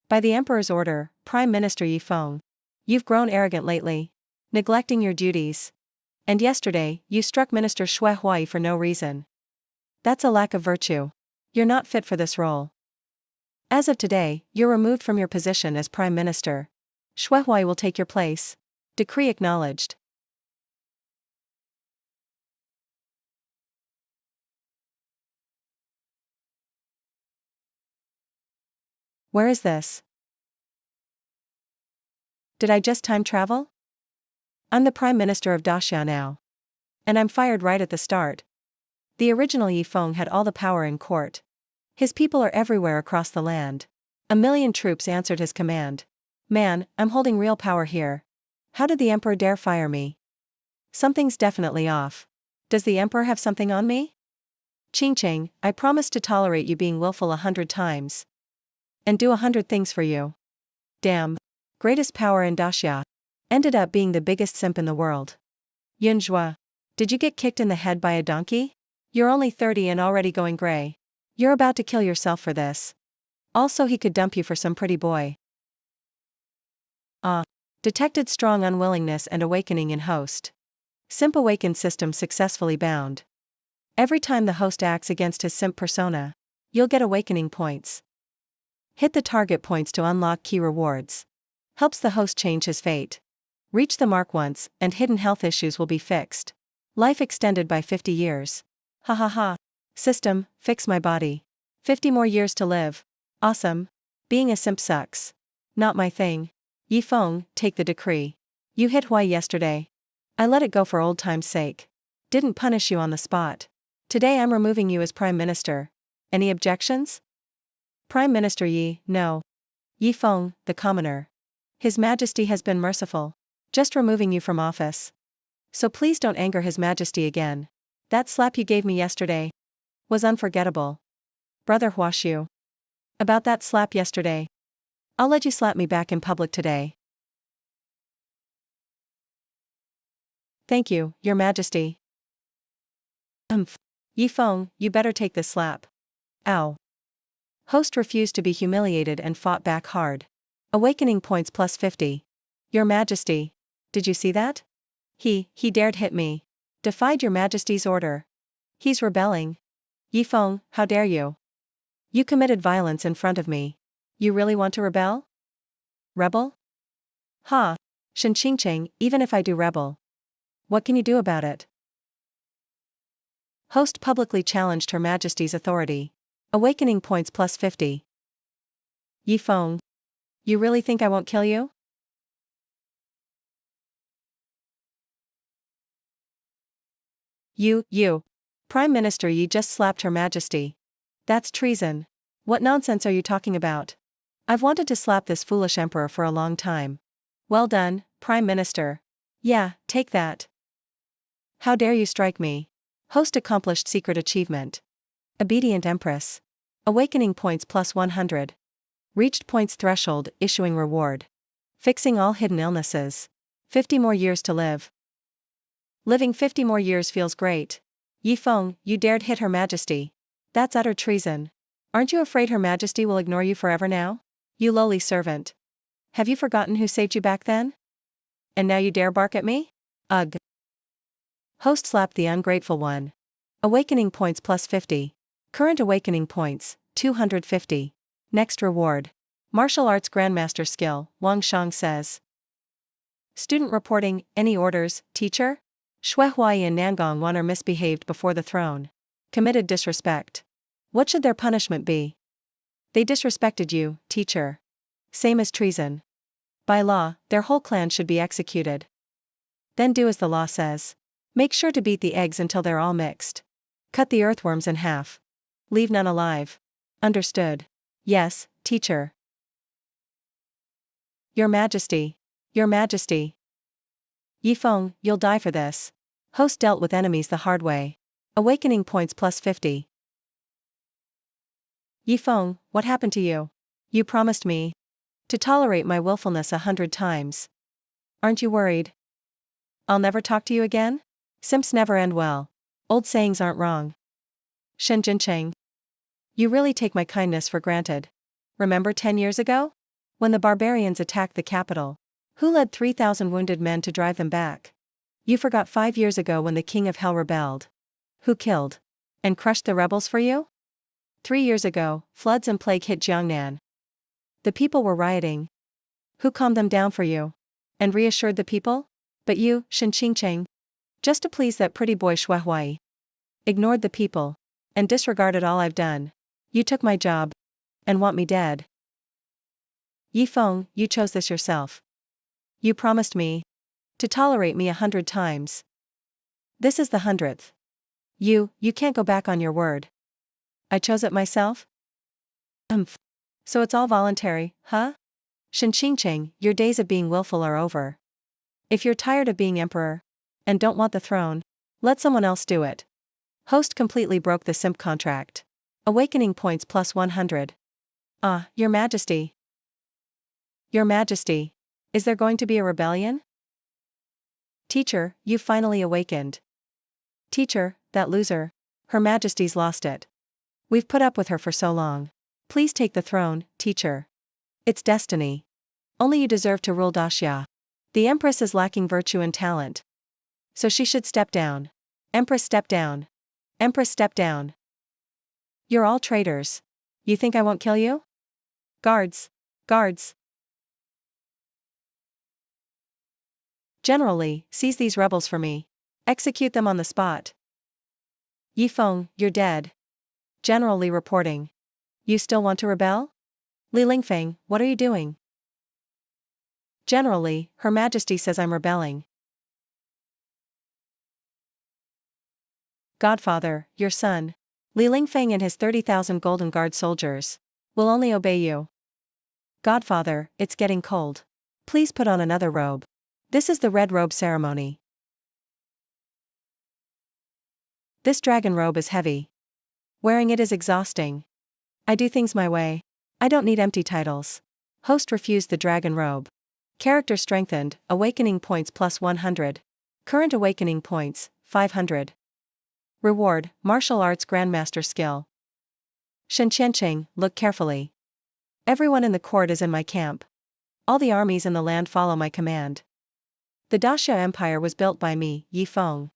By the Emperor's order, Prime Minister Yi Feng. You've grown arrogant lately, neglecting your duties. And yesterday, you struck Minister Shui Huai for no reason. That's a lack of virtue. You're not fit for this role. As of today, you're removed from your position as Prime Minister. Shui Huai will take your place. Decree acknowledged. Where is this? Did I just time travel? I'm the Prime Minister of Daxia now. And I'm fired right at the start. The original Yi Feng had all the power in court. His people are everywhere across the land. 1 million troops answered his command. Man, I'm holding real power here. How did the Emperor dare fire me? Something's definitely off. Does the Emperor have something on me? Ching, I promised to tolerate you being willful 100 times. And do 100 things for you. Damn. Greatest power in Daxia. Ended up being the biggest simp in the world. Yunzhua. Did you get kicked in the head by a donkey? You're only 30 and already going gray. You're about to kill yourself for this. Also, he could dump you for some pretty boy. Detected strong unwillingness and awakening in host. Simp awakened system successfully bound. Every time the host acts against his simp persona, you'll get awakening points. Hit the target points to unlock key rewards. Helps the host change his fate. Reach the mark once, and hidden health issues will be fixed. Life extended by 50 years. Ha ha ha. System, fix my body. 50 more years to live. Awesome. Being a simp sucks. Not my thing. Yi Feng, take the decree. You hit Huai yesterday. I let it go for old time's sake. Didn't punish you on the spot. Today I'm removing you as Prime Minister. Any objections? Prime Minister Yi, no. Yi Feng, the commoner. His Majesty has been merciful. Just removing you from office. So please don't anger His Majesty again. That slap you gave me yesterday was unforgettable. Brother Huashu. About that slap yesterday. I'll let you slap me back in public today. Thank you, Your Majesty. Yi Feng, you better take this slap. Ow. Host refused to be humiliated and fought back hard. Awakening points plus 50. Your Majesty. Did you see that? He dared hit me. Defied Your Majesty's order. He's rebelling. Yi Feng, how dare you? You committed violence in front of me. You really want to rebel? Rebel? Ha. Shen Qingcheng, even if I do rebel. What can you do about it? Host publicly challenged Her Majesty's authority. Awakening points plus 50. Yi Feng. You really think I won't kill you? You. Prime Minister Yi just slapped Her Majesty. That's treason. What nonsense are you talking about? I've wanted to slap this foolish emperor for a long time. Well done, Prime Minister. Yeah, take that. How dare you strike me? Host accomplished secret achievement. Obedient Empress. Awakening points plus 100. Reached points threshold, issuing reward. Fixing all hidden illnesses. 50 more years to live. Living 50 more years feels great. Yi Feng, you dared hit Her Majesty. That's utter treason. Aren't you afraid Her Majesty will ignore you forever now? You lowly servant. Have you forgotten who saved you back then? And now you dare bark at me? Ugh. Host slapped the ungrateful one. Awakening points plus 50. Current awakening points, 250. Next reward. Martial arts grandmaster skill, Wang Shang says. Student reporting, any orders, teacher? Shui Huai and Nangong Wan are misbehaved before the throne. Committed disrespect. What should their punishment be? They disrespected you, teacher. Same as treason. By law, their whole clan should be executed. Then do as the law says. Make sure to beat the eggs until they're all mixed. Cut the earthworms in half. Leave none alive. Understood. Yes, teacher. Your Majesty. Your Majesty. Yi Feng, you'll die for this. Host dealt with enemies the hard way. Awakening points plus 50. Yi Feng, what happened to you? You promised me to tolerate my willfulness 100 times. Aren't you worried? I'll never talk to you again? Simps never end well. Old sayings aren't wrong. Shen Jincheng. You really take my kindness for granted. Remember 10 years ago? When the barbarians attacked the capital, who led 3,000 wounded men to drive them back? You forgot 5 years ago when the king of hell rebelled. Who killed and crushed the rebels for you? 3 years ago, floods and plague hit Jiangnan. The people were rioting. Who calmed them down for you and reassured the people? But you, Shen Qingcheng, just to please that pretty boy Shuai, ignored the people and disregarded all I've done. You took my job and want me dead. Yi Feng, you chose this yourself. You promised me to tolerate me 100 times. This is the 100th. You can't go back on your word. I chose it myself? So it's all voluntary, huh? Shen Qingcheng, your days of being willful are over. If you're tired of being emperor and don't want the throne, let someone else do it. Host completely broke the simp contract. Awakening points plus 100. Your Majesty. Your Majesty. Is there going to be a rebellion? Teacher, you finally awakened. Teacher, that loser. Her Majesty's lost it. We've put up with her for so long. Please take the throne, teacher. It's destiny. Only you deserve to rule Daxia. The Empress is lacking virtue and talent. So she should step down. Empress step down. Empress step down. You're all traitors. You think I won't kill you? Guards. Guards. Generally, seize these rebels for me. Execute them on the spot. Yi Feng, you're dead. General Li reporting. You still want to rebel? Li Lingfeng, what are you doing? General Li, Her Majesty says I'm rebelling. Godfather, your son, Li Lingfeng and his 30,000 Golden Guard soldiers will only obey you. Godfather, it's getting cold. Please put on another robe. This is the red robe ceremony. This dragon robe is heavy. Wearing it is exhausting. I do things my way. I don't need empty titles. Host refused the dragon robe. Character strengthened, awakening points plus 100. Current awakening points, 500. Reward, martial arts grandmaster skill. Shen Qiancheng, look carefully. Everyone in the court is in my camp. All the armies in the land follow my command. The Daxia Empire was built by me, Yi Feng.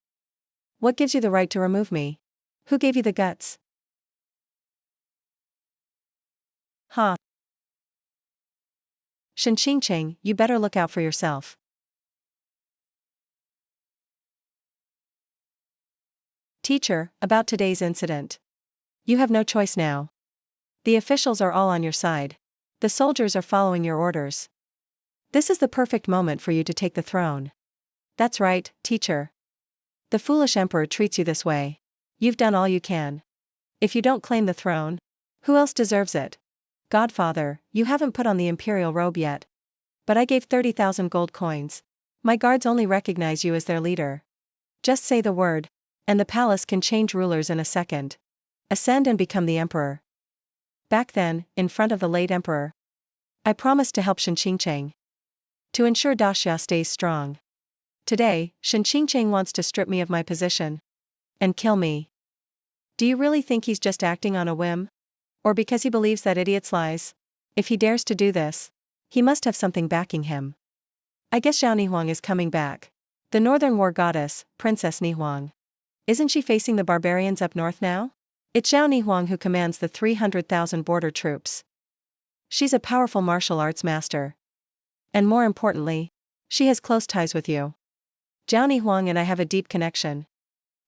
What gives you the right to remove me? Who gave you the guts? Shen Qingcheng, you better look out for yourself. Teacher, about today's incident. You have no choice now. The officials are all on your side. The soldiers are following your orders. This is the perfect moment for you to take the throne. That's right, teacher. The foolish emperor treats you this way. You've done all you can. If you don't claim the throne, who else deserves it? Godfather, you haven't put on the imperial robe yet. But I gave 30,000 gold coins. My guards only recognize you as their leader. Just say the word, and the palace can change rulers in a second. Ascend and become the emperor. Back then, in front of the late emperor, I promised to help Shen Qingcheng to ensure Daxia stays strong. Today, Shen Qingcheng wants to strip me of my position and kill me. Do you really think he's just acting on a whim? Or because he believes that idiot's lies? If he dares to do this, he must have something backing him. I guess Zhao Nihuang is coming back. The Northern War Goddess, Princess Nihuang. Isn't she facing the barbarians up north now? It's Zhao Nihuang who commands the 300,000 border troops. She's a powerful martial arts master. And more importantly, she has close ties with you. Zhao Nihuang and I have a deep connection.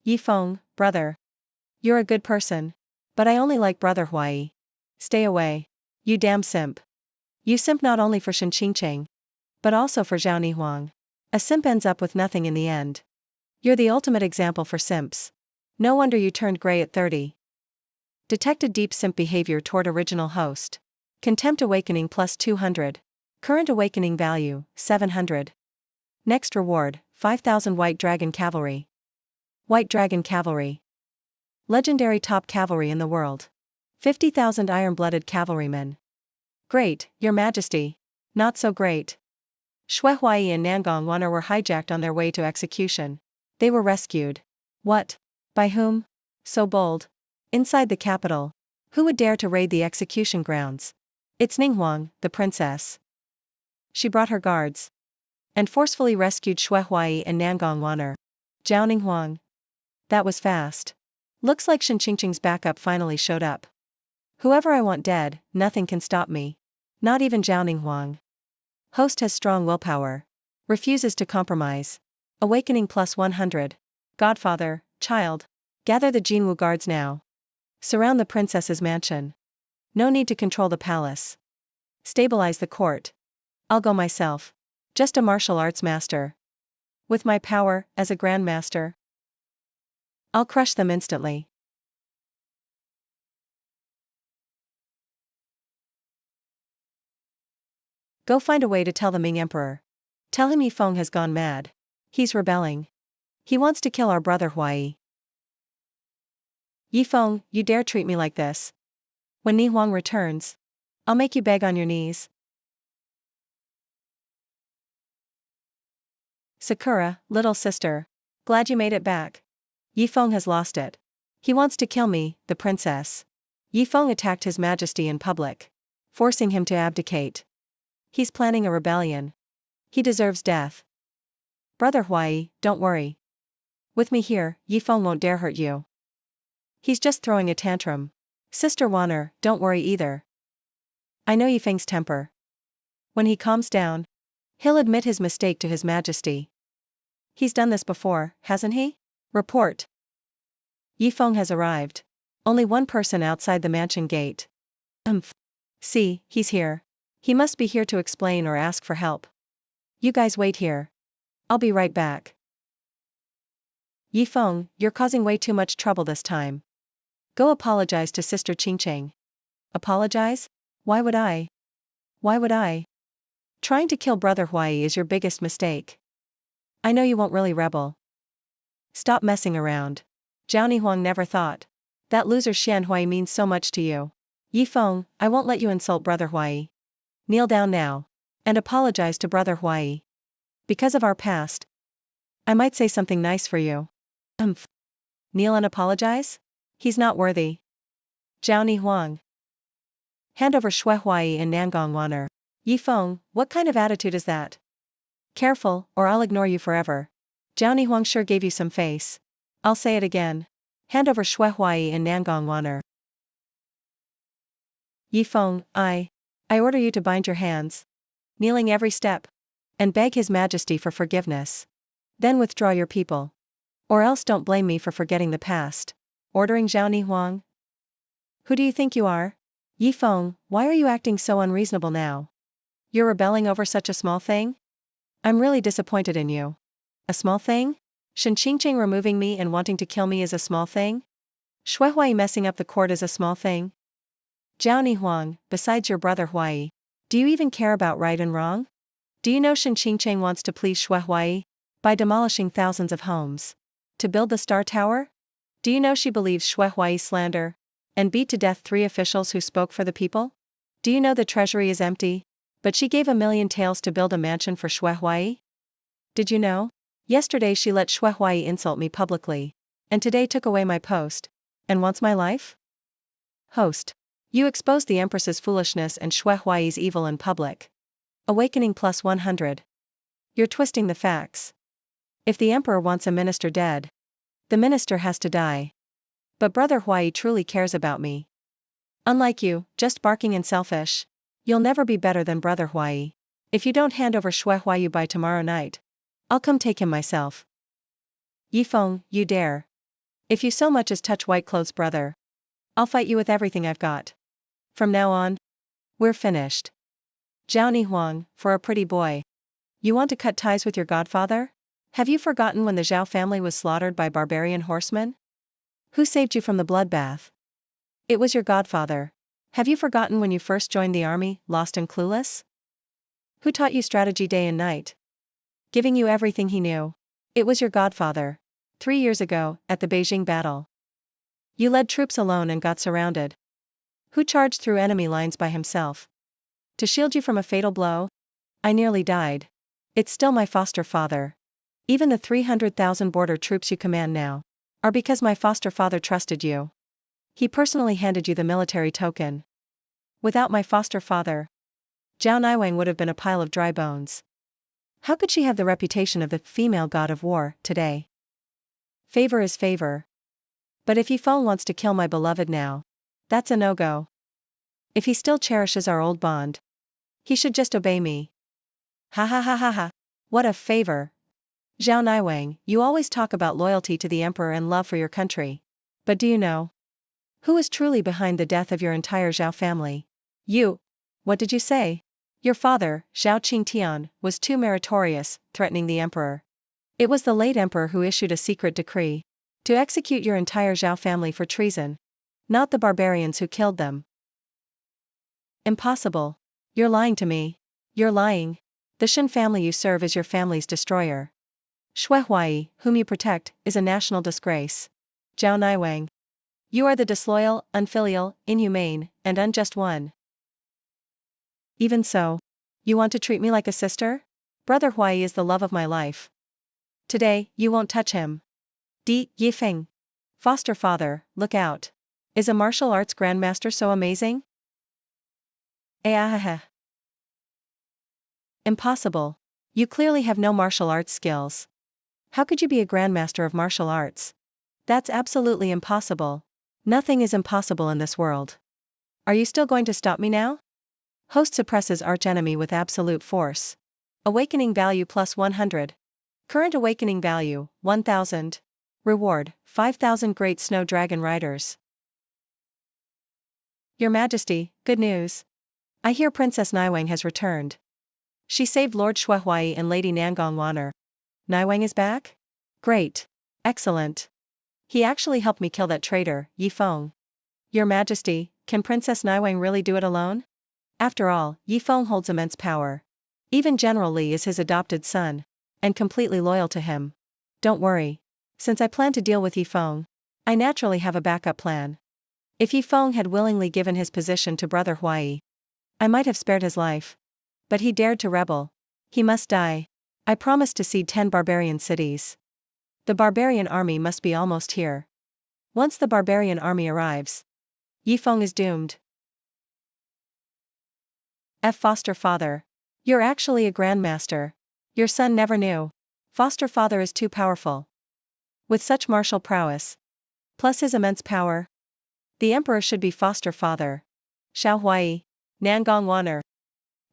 Yi Feng, brother. You're a good person. But I only like brother Huai. Stay away. You damn simp. You simp not only for Shen Qingcheng, but also for Zhao Nihuang. A simp ends up with nothing in the end. You're the ultimate example for simps. No wonder you turned gray at 30. Detected deep simp behavior toward original host. Contempt awakening plus 200. Current awakening value, 700. Next reward, 5,000 White Dragon Cavalry. White Dragon Cavalry. Legendary top cavalry in the world. 50,000 iron-blooded cavalrymen. Great, Your Majesty. Not so great. Shui Huai and Nangong Wan'er were hijacked on their way to execution. They were rescued. What? By whom? So bold. Inside the capital. Who would dare to raid the execution grounds? It's Ninghuang, the princess. She brought her guards and forcefully rescued Shui Huai and Nangong Waner. Jiao Huang. That was fast. Looks like Shen Qingqing's backup finally showed up. Whoever I want dead, nothing can stop me. Not even Jiao Huang. Host has strong willpower. Refuses to compromise. Awakening plus 100. Godfather, child. Gather the Jinwu guards now. Surround the princess's mansion. No need to control the palace. Stabilize the court. I'll go myself. Just a martial arts master. With my power, as a grandmaster, I'll crush them instantly. Go find a way to tell the Ming Emperor. Tell him Yifeng has gone mad. He's rebelling. He wants to kill our brother Huai. Yifeng, you dare treat me like this? When Ni Huang returns, I'll make you beg on your knees. Sakura, little sister. Glad you made it back. Yifeng has lost it. He wants to kill me, the princess. Yifeng attacked His Majesty in public, forcing him to abdicate. He's planning a rebellion. He deserves death. Brother Huai, don't worry. With me here, Yifeng won't dare hurt you. He's just throwing a tantrum. Sister Waner, don't worry either. I know Yifeng's temper. When he calms down, he'll admit his mistake to His Majesty. He's done this before, hasn't he? Report. Yifeng has arrived. Only one person outside the mansion gate. See, he's here. He must be here to explain or ask for help. You guys wait here. I'll be right back. Yifeng, you're causing way too much trouble this time. Go apologize to Sister Qingqing. Apologize? Why would I? Why would I? Trying to kill Brother Huai is your biggest mistake. I know you won't really rebel. Stop messing around. Jiao Huang never thought. That loser Xian Huai means so much to you. Yifeng, I won't let you insult Brother Huai. Kneel down now. And apologize to Brother Huai. Because of our past, I might say something nice for you. Kneel and apologize? He's not worthy. Jiao Huang. Hand over Shui Huai and Nangong Waner. Yifeng, what kind of attitude is that? Careful, or I'll ignore you forever. Jiao Huang sure gave you some face. I'll say it again. Hand over Shui Huai and Nangong Waner. Yifeng, I order you to bind your hands, kneeling every step, and beg His Majesty for forgiveness. Then withdraw your people. Or else don't blame me for forgetting the past. Ordering Jiao Huang. Who do you think you are? Yifeng, why are you acting so unreasonable now? You're rebelling over such a small thing? I'm really disappointed in you. A small thing? Shen Qingqing removing me and wanting to kill me is a small thing? Shui Huai messing up the court is a small thing? Jiao Huang, besides your brother Huai, do you even care about right and wrong? Do you know Shen Qingqing wants to please Shui Huai by demolishing thousands of homes to build the Star Tower? Do you know she believes Shui Huai's slander and beat to death 3 officials who spoke for the people? Do you know the treasury is empty, but she gave 1,000,000 taels to build a mansion for Shui Huai? Did you know? Yesterday she let Shui Huai insult me publicly, and today took away my post, and wants my life? Host. You exposed the Empress's foolishness and Shui Huai's evil in public. Awakening plus 100. You're twisting the facts. If the Emperor wants a minister dead, the minister has to die. But Brother Huai truly cares about me. Unlike you, just barking and selfish, you'll never be better than Brother Huai. If you don't hand over Shui Huai by tomorrow night, I'll come take him myself. Yifeng, you dare. If you so much as touch White Clothes' brother, I'll fight you with everything I've got. From now on, we're finished. Jiao Huang, for a pretty boy. You want to cut ties with your godfather? Have you forgotten when the Zhao family was slaughtered by barbarian horsemen? Who saved you from the bloodbath? It was your godfather. Have you forgotten when you first joined the army, lost and clueless? Who taught you strategy day and night? Giving you everything he knew. It was your godfather. 3 years ago, at the Beijing battle. You led troops alone and got surrounded. Who charged through enemy lines by himself? To shield you from a fatal blow? I nearly died. It's still my foster father. Even the 300,000 border troops you command now are because my foster father trusted you. He personally handed you the military token. Without my foster father, Zhao Niwang would have been a pile of dry bones. How could she have the reputation of the female god of war today? Favor is favor. But if Yifeng wants to kill my beloved now, that's a no-go. If he still cherishes our old bond, he should just obey me. Ha ha ha ha ha. What a favor. Zhao Niwang, you always talk about loyalty to the emperor and love for your country. But do you know who is truly behind the death of your entire Zhao family? You. What did you say? Your father, Zhao Qingtian, was too meritorious, threatening the emperor. It was the late emperor who issued a secret decree to execute your entire Zhao family for treason, not the barbarians who killed them. Impossible. You're lying to me. You're lying. The Shen family you serve is your family's destroyer. Shui Huai, whom you protect, is a national disgrace. Zhao Niwang. You are the disloyal, unfilial, inhumane, and unjust one. Even so, you want to treat me like a sister? Brother Huai is the love of my life. Today, you won't touch him. Yifeng. Foster father, look out. Is a martial arts grandmaster so amazing? Impossible. You clearly have no martial arts skills. How could you be a grandmaster of martial arts? That's absolutely impossible. Nothing is impossible in this world. Are you still going to stop me now? Host suppresses archenemy with absolute force. Awakening value plus 100. Current awakening value, 1000. Reward, 5000 Great Snow Dragon Riders. Your Majesty, good news. I hear Princess Niwang has returned. She saved Lord Shuihui and Lady Nangong Waner. Niwang is back? Great. Excellent. He actually helped me kill that traitor, Yifeng. Your Majesty, can Princess Niwang really do it alone? After all, Yifeng holds immense power. Even General Li is his adopted son, and completely loyal to him. Don't worry. Since I plan to deal with Yifeng, I naturally have a backup plan. If Yifeng had willingly given his position to Brother Huai, I might have spared his life. But he dared to rebel. He must die. I promised to cede 10 barbarian cities. The barbarian army must be almost here. Once the barbarian army arrives, Yifeng is doomed. Foster father. You're actually a grandmaster. Your son never knew. Foster father is too powerful. With such martial prowess, plus his immense power, the emperor should be foster father. Xiao Huai, Nangong Waner.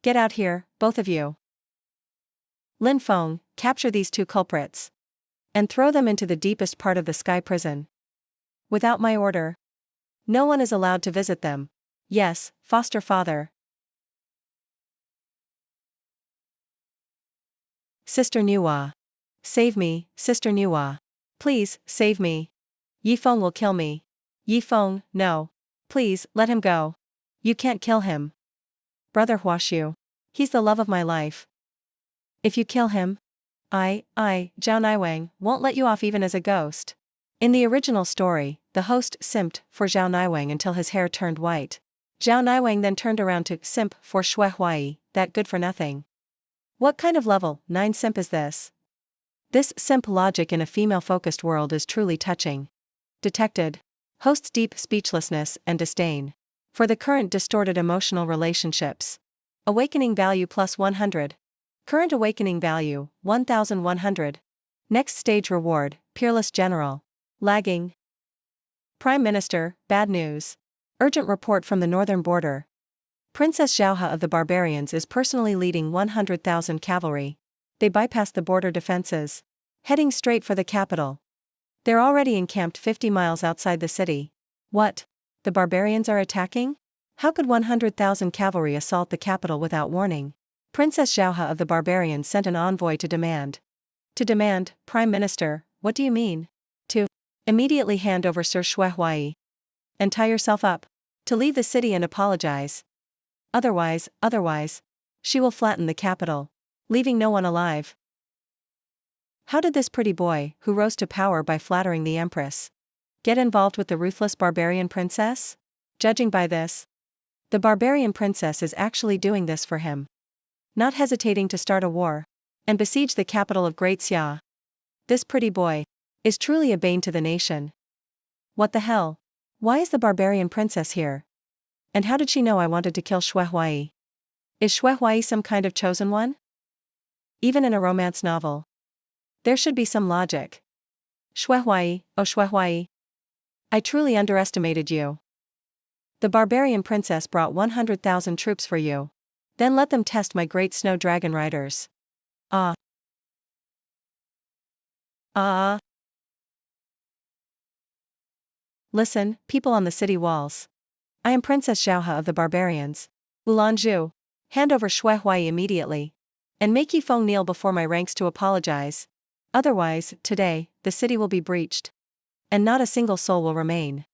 Get out here, both of you. Lin Feng, capture these 2 culprits. And throw them into the deepest part of the sky prison. Without my order, no one is allowed to visit them. Yes, foster father. Sister Nuwa. Save me, Sister Nuwa. Please, save me. Yifeng will kill me. Yifeng, no. Please, let him go. You can't kill him. Brother Huashu. He's the love of my life. If you kill him, Zhao Niwang, won't let you off even as a ghost. In the original story, the host simped for Zhao Niwang until his hair turned white. Zhao Niwang then turned around to simp for Shui Huai, that good for nothing. What kind of level 9 simp is this? This simp logic in a female-focused world is truly touching. Detected. Host's deep speechlessness and disdain for the current distorted emotional relationships. Awakening value plus 100. Current awakening value, 1100. Next stage reward, Peerless General. Lagging. Prime Minister, bad news. Urgent report from the northern border. Princess Xiaohe of the barbarians is personally leading 100,000 cavalry. They bypassed the border defenses, heading straight for the capital. They're already encamped 50 miles outside the city. What? The barbarians are attacking? How could 100,000 cavalry assault the capital without warning? Princess Xiaohe of the barbarians sent an envoy to demand. To demand, Prime Minister, what do you mean? To immediately hand over Sir Shui Huai. And tie yourself up. To leave the city and apologize. Otherwise, she will flatten the capital, leaving no one alive. How did this pretty boy, who rose to power by flattering the empress, get involved with the ruthless barbarian princess? Judging by this, the barbarian princess is actually doing this for him. Not hesitating to start a war and besiege the capital of Great Xia. This pretty boy is truly a bane to the nation. What the hell? Why is the barbarian princess here? And how did she know I wanted to kill Shui Huai? Is Shui Huai some kind of chosen one? Even in a romance novel, there should be some logic. Shui Huai, oh Shui Huai. I truly underestimated you. The barbarian princess brought 100,000 troops for you. Then let them test my great snow dragon riders. Ah. Ah. Listen, people on the city walls. I am Princess Xiaohe of the barbarians. Ulanzhu. Hand over Shui Huai immediately. And make Yifeng kneel before my ranks to apologize. Otherwise, today, the city will be breached. And not a single soul will remain.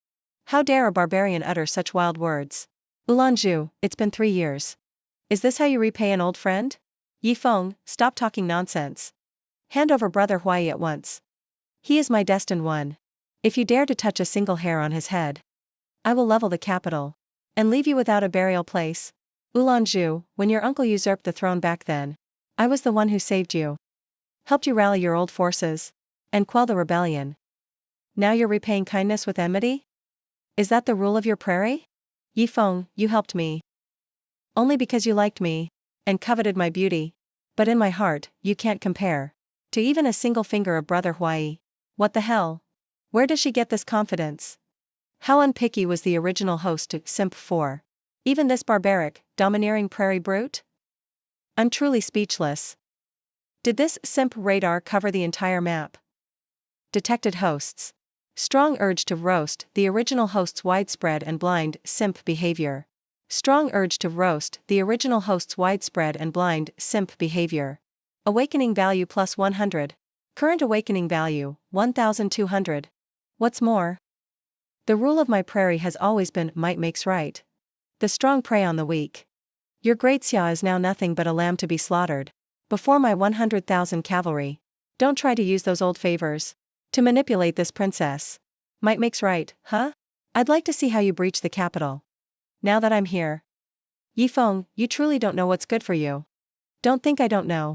How dare a barbarian utter such wild words? Ulanzhu, it's been 3 years. Is this how you repay an old friend? Yifeng, stop talking nonsense. Hand over Brother Huai at once. He is my destined one. If you dare to touch a single hair on his head, I will level the capital. And leave you without a burial place. Ulanzhu, when your uncle usurped the throne back then, I was the one who saved you. Helped you rally your old forces. And quell the rebellion. Now you're repaying kindness with enmity? Is that the rule of your prairie? Yifeng, you helped me. Only because you liked me. And coveted my beauty. But in my heart, you can't compare. To even a single finger of Brother Huai. What the hell? Where does she get this confidence? How unpicky was the original host to Simp 4? Even this barbaric, domineering prairie brute? I'm truly speechless. Did this Simp radar cover the entire map? Detected hosts. Strong urge to roast the original host's widespread and blind Simp behavior. Strong urge to roast the original host's widespread and blind Simp behavior. Awakening value plus 100. Current awakening value, 1200. What's more? The rule of my prairie has always been might makes right. The strong prey on the weak. Your great Xia is now nothing but a lamb to be slaughtered. Before my 100,000 cavalry. Don't try to use those old favors to manipulate this princess. Might makes right, huh? I'd like to see how you breach the capital. Now that I'm here. Yifeng, you truly don't know what's good for you. Don't think I don't know.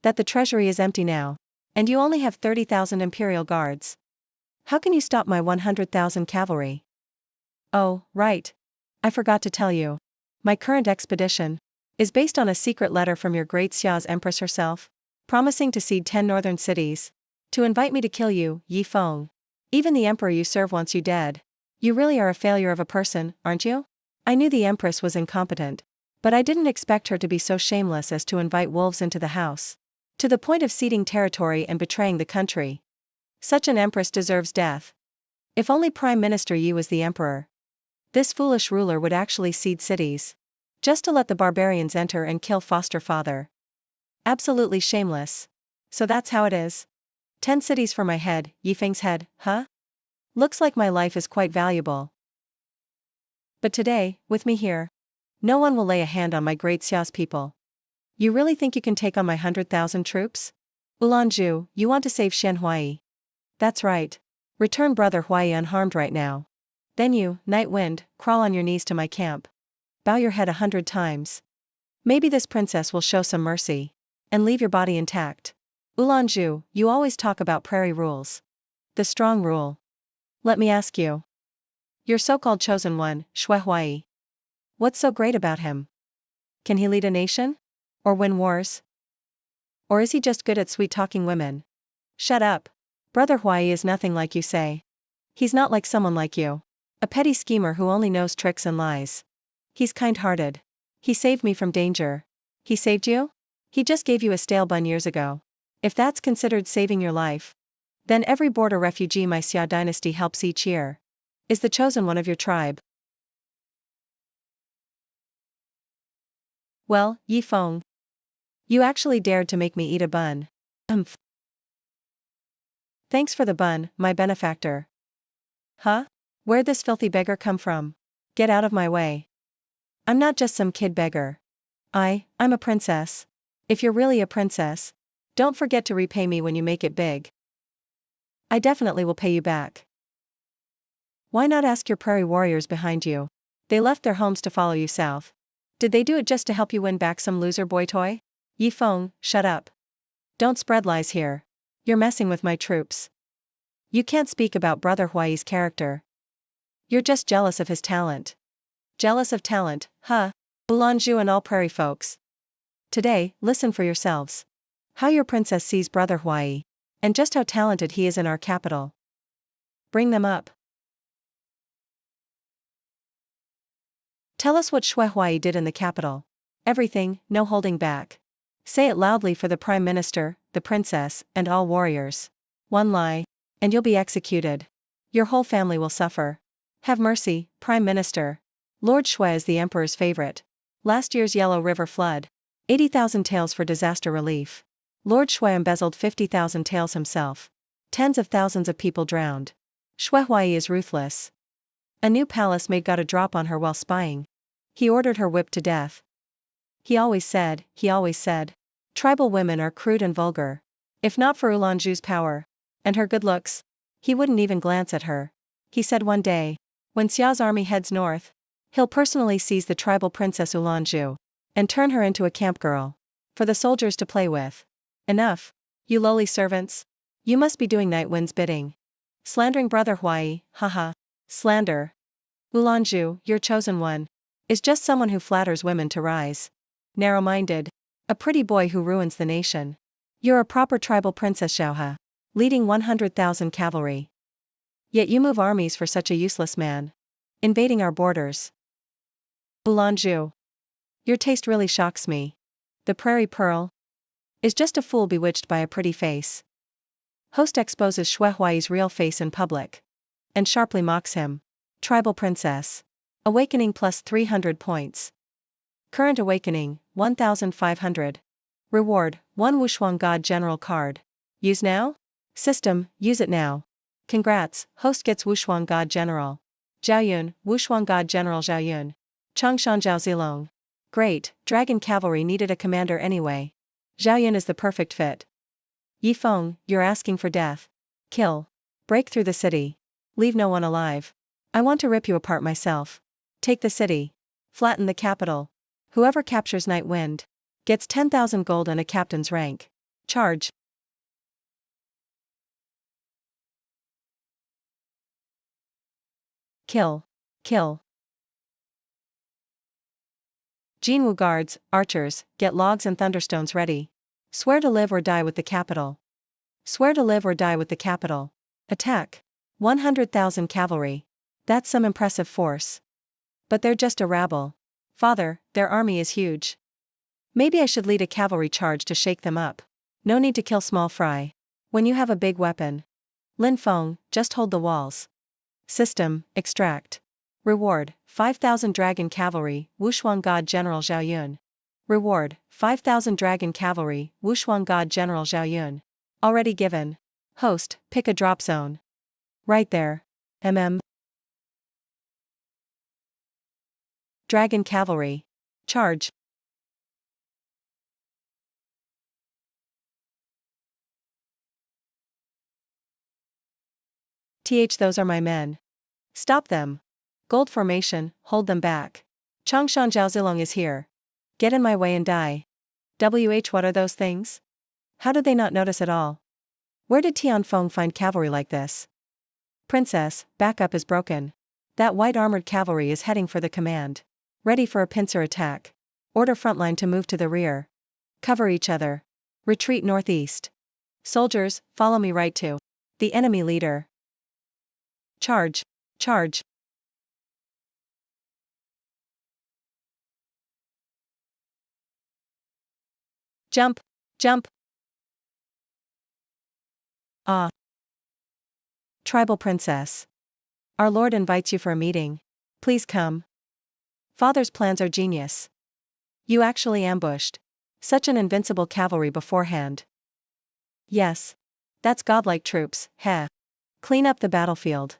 That the treasury is empty now. And you only have 30,000 imperial guards. How can you stop my 100,000 cavalry? Oh, right. I forgot to tell you. My current expedition is based on a secret letter from your great Xia's empress herself, promising to cede 10 northern cities, to invite me to kill you, Yifeng. Even the emperor you serve wants you dead. You really are a failure of a person, aren't you? I knew the empress was incompetent, but I didn't expect her to be so shameless as to invite wolves into the house. To the point of ceding territory and betraying the country. Such an empress deserves death. If only Prime Minister Yi was the emperor. This foolish ruler would actually cede cities. Just to let the barbarians enter and kill foster father. Absolutely shameless. So that's how it is. 10 cities for my head, Yifeng's head, huh? Looks like my life is quite valuable. But today, with me here, no one will lay a hand on my great Xia's people. You really think you can take on my 100,000 troops? Ulanzhu, you want to save Shen Huai. That's right. Return Brother Huai unharmed right now. Then you, Night Wind, crawl on your knees to my camp. Bow your head 100 times. Maybe this princess will show some mercy. And leave your body intact. Ulanzhu, you always talk about prairie rules. The strong rule. Let me ask you. Your so-called chosen one, Shui Huai. What's so great about him? Can he lead a nation? Or win wars? Or is he just good at sweet-talking women? Shut up. Brother Huai is nothing like you say. He's not like someone like you. A petty schemer who only knows tricks and lies. He's kind-hearted. He saved me from danger. He saved you? He just gave you a stale bun years ago. If that's considered saving your life, then every border refugee my Xia dynasty helps each year is the chosen one of your tribe. Well, Yifeng. You actually dared to make me eat a bun. Umph. Thanks for the bun, my benefactor. Huh? Where'd this filthy beggar come from? Get out of my way. I'm not just some kid beggar. I'm a princess. If you're really a princess, don't forget to repay me when you make it big. I definitely will pay you back. Why not ask your prairie warriors behind you? They left their homes to follow you south. Did they do it just to help you win back some loser boy toy? Yifeng, shut up. Don't spread lies here. You're messing with my troops. You can't speak about Brother Huai's character. You're just jealous of his talent. Jealous of talent, huh? Boulanger and all prairie folks. Today, listen for yourselves. How your princess sees brother Hawaii. And just how talented he is in our capital. Bring them up. Tell us what Shwe Hawaii did in the capital. Everything, no holding back. Say it loudly for the Prime Minister, the Princess, and all warriors. One lie, and you'll be executed. Your whole family will suffer. Have mercy, Prime Minister. Lord Shwe is the Emperor's favorite. Last year's Yellow River flood. 80,000 taels for disaster relief. Lord Shwe embezzled 50,000 taels himself. Tens of thousands of people drowned. Shwe Hawaii is ruthless. A new palace maid got a drop on her while spying. He ordered her whipped to death. He always said, tribal women are crude and vulgar. If not for Ulanju's power and her good looks, he wouldn't even glance at her. He said one day, when Xia's army heads north, he'll personally seize the tribal princess Ulanju and turn her into a camp girl for the soldiers to play with. Enough, you lowly servants. You must be doing Night Wind's bidding. Slandering brother Hawaii, haha. Slander. Ulanju, your chosen one, is just someone who flatters women to rise. Narrow-minded. A pretty boy who ruins the nation. You're a proper tribal princess Xiaohe, leading 100,000 cavalry. Yet you move armies for such a useless man. Invading our borders. Ulanju. Your taste really shocks me. The prairie pearl is just a fool bewitched by a pretty face. Host exposes Shwe Hawaii's real face in public. And sharply mocks him. Tribal princess. Awakening plus 300 points. Current awakening, 1,500. Reward, 1 Wushuang God General card. Use now? System, use it now. Congrats, host gets Wushuang God General. Zhaoyun, Wushuang God General Zhaoyun. Changshan Zhao Zilong. Great, Dragon Cavalry needed a commander anyway. Zhaoyun is the perfect fit. Yifeng, you're asking for death. Kill. Break through the city. Leave no one alive. I want to rip you apart myself. Take the city. Flatten the capital. Whoever captures Night Wind gets 10,000 gold and a captain's rank. Charge. Kill. Kill. Jinwu guards, archers, get logs and thunderstones ready. Swear to live or die with the capital. Swear to live or die with the capital. Attack. 100,000 cavalry. That's some impressive force. But they're just a rabble. Father, their army is huge. Maybe I should lead a cavalry charge to shake them up. No need to kill small fry when you have a big weapon. Lin Feng, just hold the walls. System, extract. Reward, 5,000 Dragon Cavalry, Wushuang God General Zhaoyun. Reward, 5,000 Dragon Cavalry, Wushuang God General Zhaoyun. Already given. Host, pick a drop zone. Right there. Dragon Cavalry. Charge. Those are my men. Stop them. Gold formation, hold them back. Changshan Zhaozilong is here. Get in my way and die. What are those things? How did they not notice at all? Where did Tianfeng find cavalry like this? Princess, backup is broken. That white armored cavalry is heading for the command. Ready for a pincer attack. Order frontline to move to the rear. Cover each other. Retreat northeast. Soldiers, follow me right to the enemy leader. Charge. Charge. Jump. Jump. Ah. Tribal princess. Our lord invites you for a meeting. Please come. Father's plans are genius. You actually ambushed such an invincible cavalry beforehand. Yes. That's godlike troops, heh. Clean up the battlefield.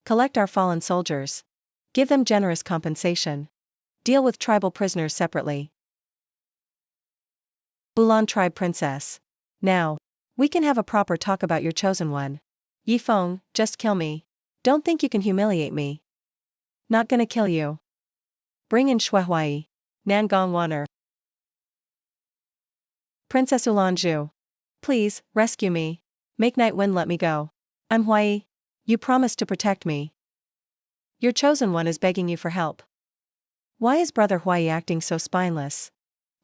Collect our fallen soldiers. Give them generous compensation. Deal with tribal prisoners separately. Bulan tribe princess. Now, we can have a proper talk about your chosen one. Yifeng, just kill me. Don't think you can humiliate me. Not gonna kill you. Bring in Shwe Hawaii. Nangong Waner. Princess Ulanju. Please, rescue me. Make Night Wind let me go. I'm Hawaii. You promised to protect me. Your chosen one is begging you for help. Why is Brother Huai acting so spineless?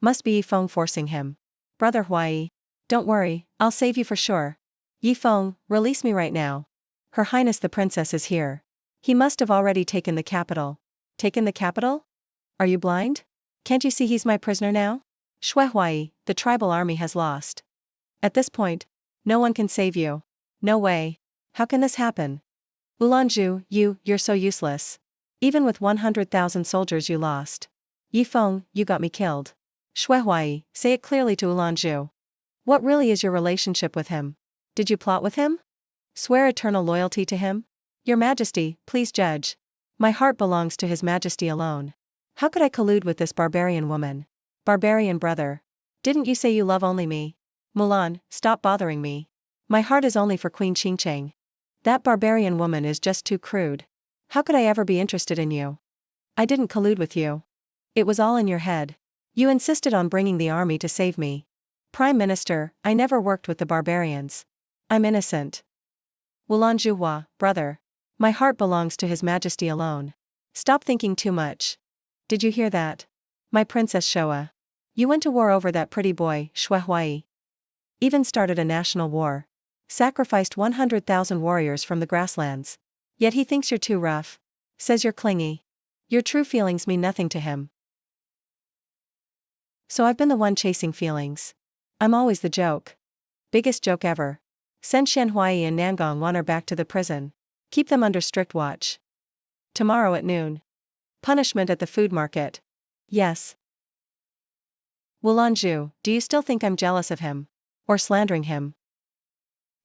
Must be Yifeng forcing him. Brother Huai. Don't worry, I'll save you for sure. Yifeng, release me right now. Her Highness the Princess is here. He must have already taken the capital. Taken the capital? Are you blind? Can't you see he's my prisoner now? Shui Huai, the tribal army has lost. At this point, no one can save you. No way. How can this happen? Ulanju, you're so useless. Even with 100,000 soldiers you lost. Yifeng, you got me killed. Shui Huai, say it clearly to Ulanju. What really is your relationship with him? Did you plot with him? Swear eternal loyalty to him? Your Majesty, please judge. My heart belongs to His Majesty alone. How could I collude with this barbarian woman? Barbarian brother. Didn't you say you love only me? Mulan, stop bothering me. My heart is only for Queen Qingcheng. That barbarian woman is just too crude. How could I ever be interested in you? I didn't collude with you. It was all in your head. You insisted on bringing the army to save me. Prime Minister, I never worked with the barbarians. I'm innocent. Wulanjuhua, brother. My heart belongs to His Majesty alone. Stop thinking too much. Did you hear that? My Princess Showa. You went to war over that pretty boy, Shui Huai. Even started a national war. Sacrificed 100,000 warriors from the grasslands. Yet he thinks you're too rough. Says you're clingy. Your true feelings mean nothing to him. So I've been the one chasing feelings. I'm always the joke. Biggest joke ever. Send Shen Huai and Nangong Wan back to the prison. Keep them under strict watch. Tomorrow at noon. Punishment at the food market. Yes. Wulanju, do you still think I'm jealous of him? Or slandering him?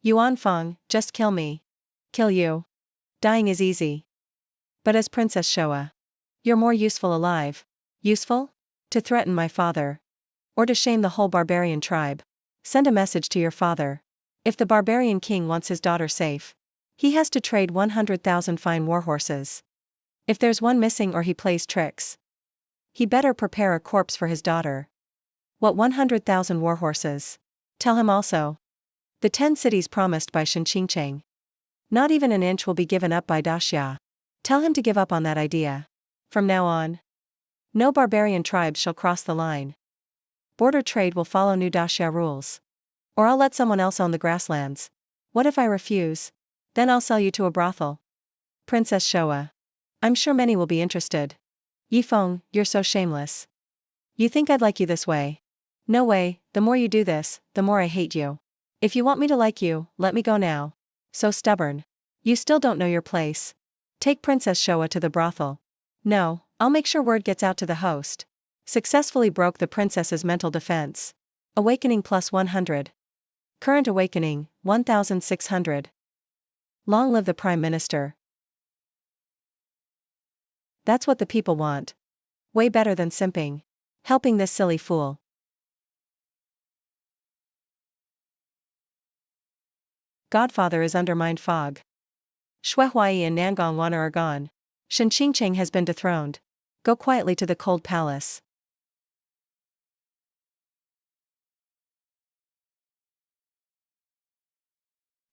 Yuan Feng, just kill me. Kill you. Dying is easy. But as Princess Showa, you're more useful alive. Useful? To threaten my father. Or to shame the whole barbarian tribe. Send a message to your father. If the barbarian king wants his daughter safe, he has to trade 100,000 fine warhorses. If there's one missing or he plays tricks, he better prepare a corpse for his daughter. What 100,000 warhorses? Tell him also. The 10 cities promised by Shen Qingcheng. Not even an inch will be given up by Daxia. Tell him to give up on that idea. From now on, no barbarian tribes shall cross the line. Border trade will follow new Daxia rules. Or I'll let someone else own the grasslands. What if I refuse? Then I'll sell you to a brothel. Princess Showa. I'm sure many will be interested. Yifeng, you're so shameless. You think I'd like you this way? No way, the more you do this, the more I hate you. If you want me to like you, let me go now. So stubborn. You still don't know your place. Take Princess Showa to the brothel. No, I'll make sure word gets out to the host. Successfully broke the princess's mental defense. Awakening plus 100. Current awakening, 1600. Long live the Prime Minister. That's what the people want. Way better than simping. Helping this silly fool. Godfather is under mind fog. Shui Huai and Nangong Wan are gone. Shen Qingcheng has been dethroned. Go quietly to the cold palace.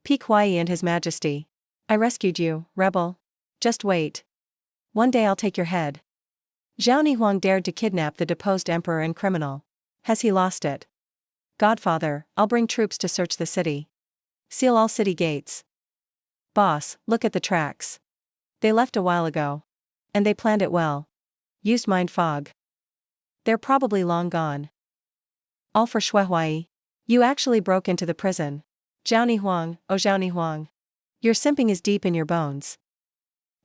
Peak Huai and His Majesty. I rescued you, rebel. Just wait. One day I'll take your head. Zhao Nihuang dared to kidnap the deposed emperor and criminal. Has he lost it? Godfather, I'll bring troops to search the city. Seal all city gates. Boss, look at the tracks. They left a while ago. And they planned it well. Used mind fog. They're probably long gone. All for Shui Huai. You actually broke into the prison. Zhao Nihuang, oh Zhao Nihuang. Your simping is deep in your bones.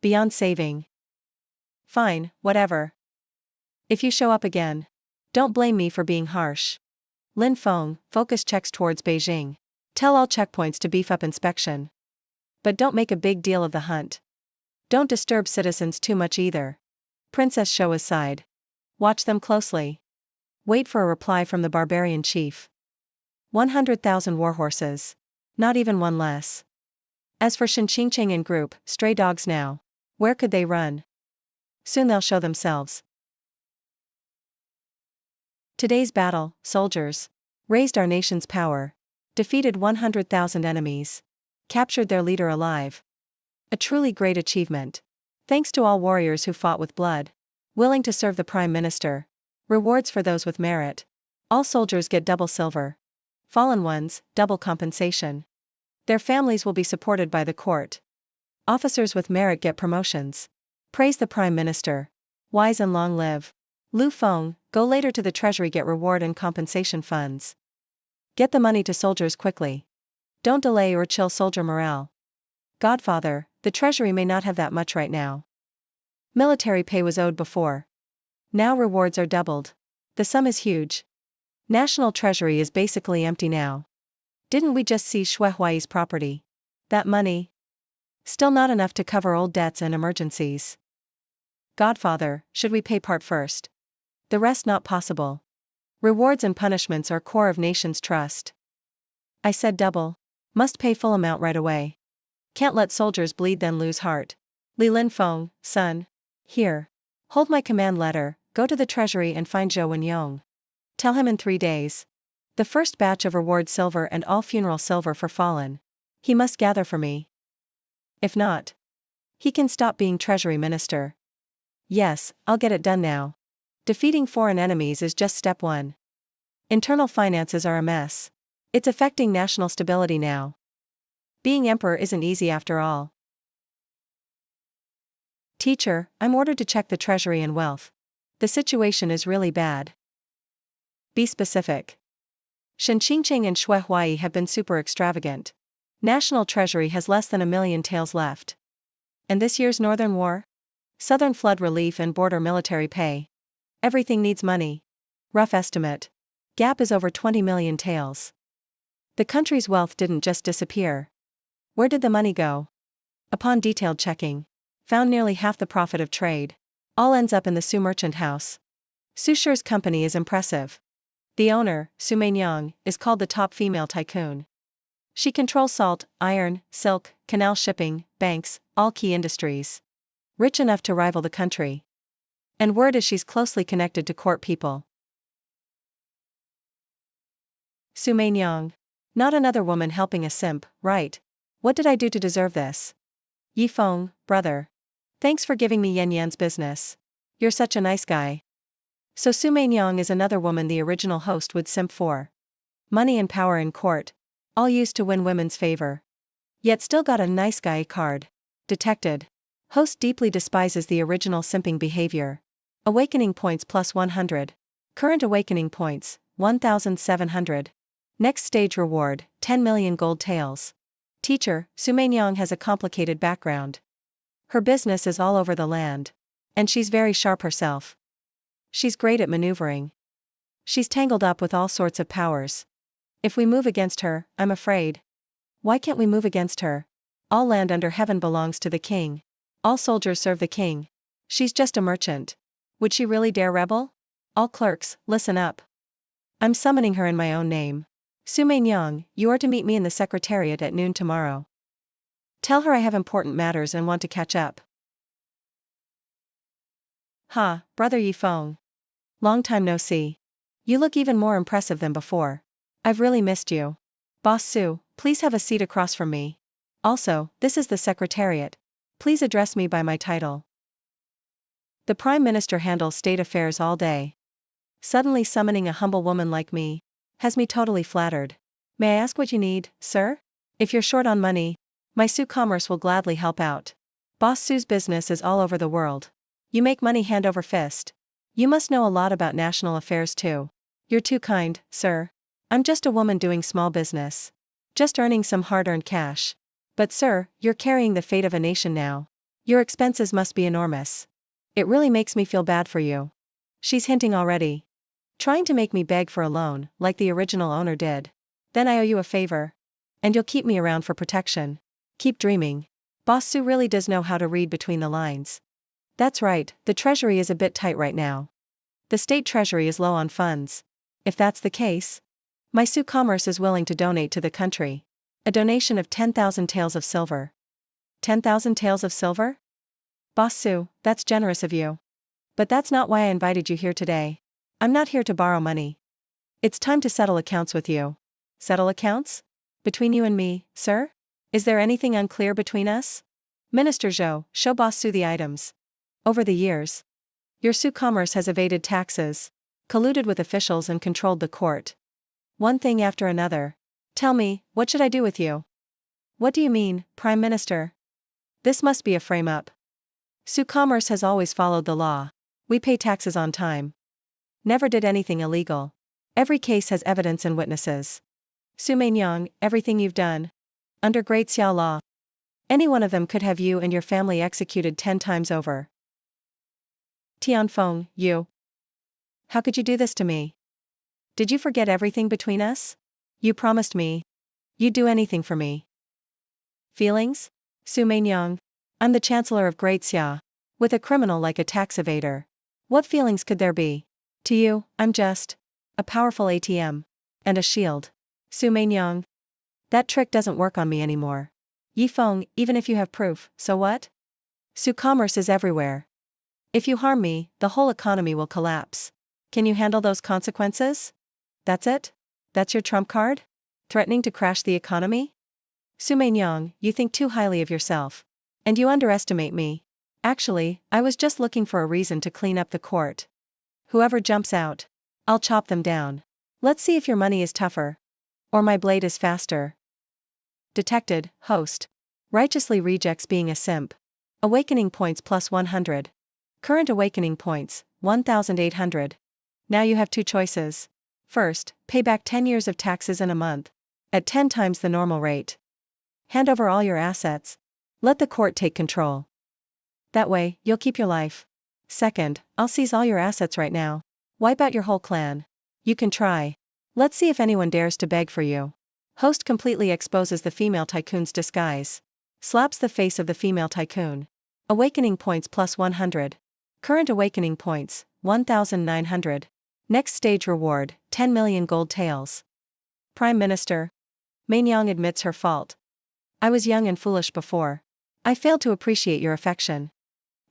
Beyond saving. Fine, whatever. If you show up again, don't blame me for being harsh. Lin Feng, focus checks towards Beijing. Tell all checkpoints to beef up inspection. But don't make a big deal of the hunt. Don't disturb citizens too much either. Princess Showa's side. Watch them closely. Wait for a reply from the barbarian chief. 100,000 warhorses. Not even one less. As for Shen Qingcheng and group, stray dogs now. Where could they run? Soon they'll show themselves. Today's battle, soldiers. Raised our nation's power. Defeated 100,000 enemies. Captured their leader alive. A truly great achievement. Thanks to all warriors who fought with blood. Willing to serve the Prime Minister. Rewards for those with merit. All soldiers get double silver. Fallen ones, double compensation. Their families will be supported by the court. Officers with merit get promotions. Praise the Prime Minister. Wise and long live. Lu Feng, go later to the treasury, get reward and compensation funds. Get the money to soldiers quickly. Don't delay or chill soldier morale. Godfather, the treasury may not have that much right now. Military pay was owed before. Now rewards are doubled. The sum is huge. National treasury is basically empty now. Didn't we just see Shui Huai's property? That money? Still not enough to cover old debts and emergencies. Godfather, should we pay part first? The rest not possible. Rewards and punishments are core of nation's trust. I said double. Must pay full amount right away. Can't let soldiers bleed then lose heart. Li Linfeng, son. Here. Hold my command letter, go to the treasury and find Zhou Wenyong. Tell him in 3 days. The first batch of reward silver and all funeral silver for fallen. He must gather for me. If not, he can stop being treasury minister. Yes, I'll get it done now. Defeating foreign enemies is just step 1. Internal finances are a mess. It's affecting national stability now. Being emperor isn't easy after all. Teacher, I'm ordered to check the treasury and wealth. The situation is really bad. Be specific. Shen Qingqing and Shui Huai have been super extravagant. National treasury has less than 1 million taels left. And this year's Northern War? Southern flood relief and border military pay. Everything needs money. Rough estimate. Gap is over 20 million taels. The country's wealth didn't just disappear. Where did the money go? Upon detailed checking, found nearly half the profit of trade. All ends up in the Su merchant house. Su Shi's company is impressive. The owner, Su Meinyang, is called the top female tycoon. She controls salt, iron, silk, canal shipping, banks, all key industries. Rich enough to rival the country. And word is she's closely connected to court people. Su Meinyang. Not another woman helping a simp, right? What did I do to deserve this? Yi Feng, brother. Thanks for giving me Yan Yan's business. You're such a nice guy. So Su Meinyang is another woman the original host would simp for. Money and power in court. All used to win women's favor. Yet still got a nice guy card. Detected. Host deeply despises the original simping behavior. Awakening points plus 100. Current awakening points, 1,700. Next stage reward, 10 million gold taels. Teacher, Su Meinyang has a complicated background. Her business is all over the land. And she's very sharp herself. She's great at maneuvering. She's tangled up with all sorts of powers. If we move against her, I'm afraid. Why can't we move against her? All land under heaven belongs to the king. All soldiers serve the king. She's just a merchant. Would she really dare rebel? All clerks, listen up. I'm summoning her in my own name. Su Meinyang, you are to meet me in the secretariat at noon tomorrow. Tell her I have important matters and want to catch up. Ha, brother Yi Feng. Long time no see. You look even more impressive than before. I've really missed you. Boss Su, please have a seat across from me. Also, this is the secretariat. Please address me by my title. The Prime Minister handles state affairs all day. Suddenly summoning a humble woman like me has me totally flattered. May I ask what you need, sir? If you're short on money, my Su Commerce will gladly help out. Boss Su's business is all over the world. You make money hand over fist. You must know a lot about national affairs too. You're too kind, sir. I'm just a woman doing small business. Just earning some hard-earned cash. But sir, you're carrying the fate of a nation now. Your expenses must be enormous. It really makes me feel bad for you. She's hinting already. Trying to make me beg for a loan, like the original owner did. Then I owe you a favor. And you'll keep me around for protection. Keep dreaming. Boss Su really does know how to read between the lines. That's right, the treasury is a bit tight right now. The state treasury is low on funds. If that's the case, my Su Commerce is willing to donate to the country. A donation of 10,000 taels of silver. 10,000 taels of silver? Boss Su, that's generous of you. But that's not why I invited you here today. I'm not here to borrow money. It's time to settle accounts with you. Settle accounts? Between you and me, sir? Is there anything unclear between us? Minister Zhou, show Boss Su the items. Over the years, Your Su Commerce has evaded taxes, colluded with officials and controlled the court. One thing after another. Tell me, what should I do with you? What do you mean, Prime Minister? This must be a frame-up. Su Commerce has always followed the law. We pay taxes on time. Never did anything illegal. Every case has evidence and witnesses. Su Mainyang, everything you've done. Under Great Xiao law. Any one of them could have you and your family executed 10 times over. Tianfeng, you. How could you do this to me? Did you forget everything between us? You promised me. You'd do anything for me. Feelings? Su Mainyang. I'm the Chancellor of Great Xia. With a criminal like a tax evader. What feelings could there be? To you, I'm just a powerful ATM. And a shield. Su Mainyang. That trick doesn't work on me anymore. Yifeng, even if you have proof, so what? Su Commerce is everywhere. If you harm me, the whole economy will collapse. Can you handle those consequences? That's it? That's your trump card? Threatening to crash the economy? Su Mainyang, you think too highly of yourself. And you underestimate me. Actually, I was just looking for a reason to clean up the court. Whoever jumps out, I'll chop them down. Let's see if your money is tougher. Or my blade is faster. Detected, host. Righteously rejects being a simp. Awakening points plus 100. Current awakening points, 1,800. Now you have two choices. First, pay back 10 years of taxes in a month. At 10 times the normal rate. Hand over all your assets. Let the court take control. That way, you'll keep your life. Second, I'll seize all your assets right now. Wipe out your whole clan. You can try. Let's see if anyone dares to beg for you. Host completely exposes the female tycoon's disguise. Slaps the face of the female tycoon. Awakening points plus 100. Current awakening points, 1,900. Next stage reward, 10 million gold taels. Prime Minister. Mainyang admits her fault. I was young and foolish before. I failed to appreciate your affection.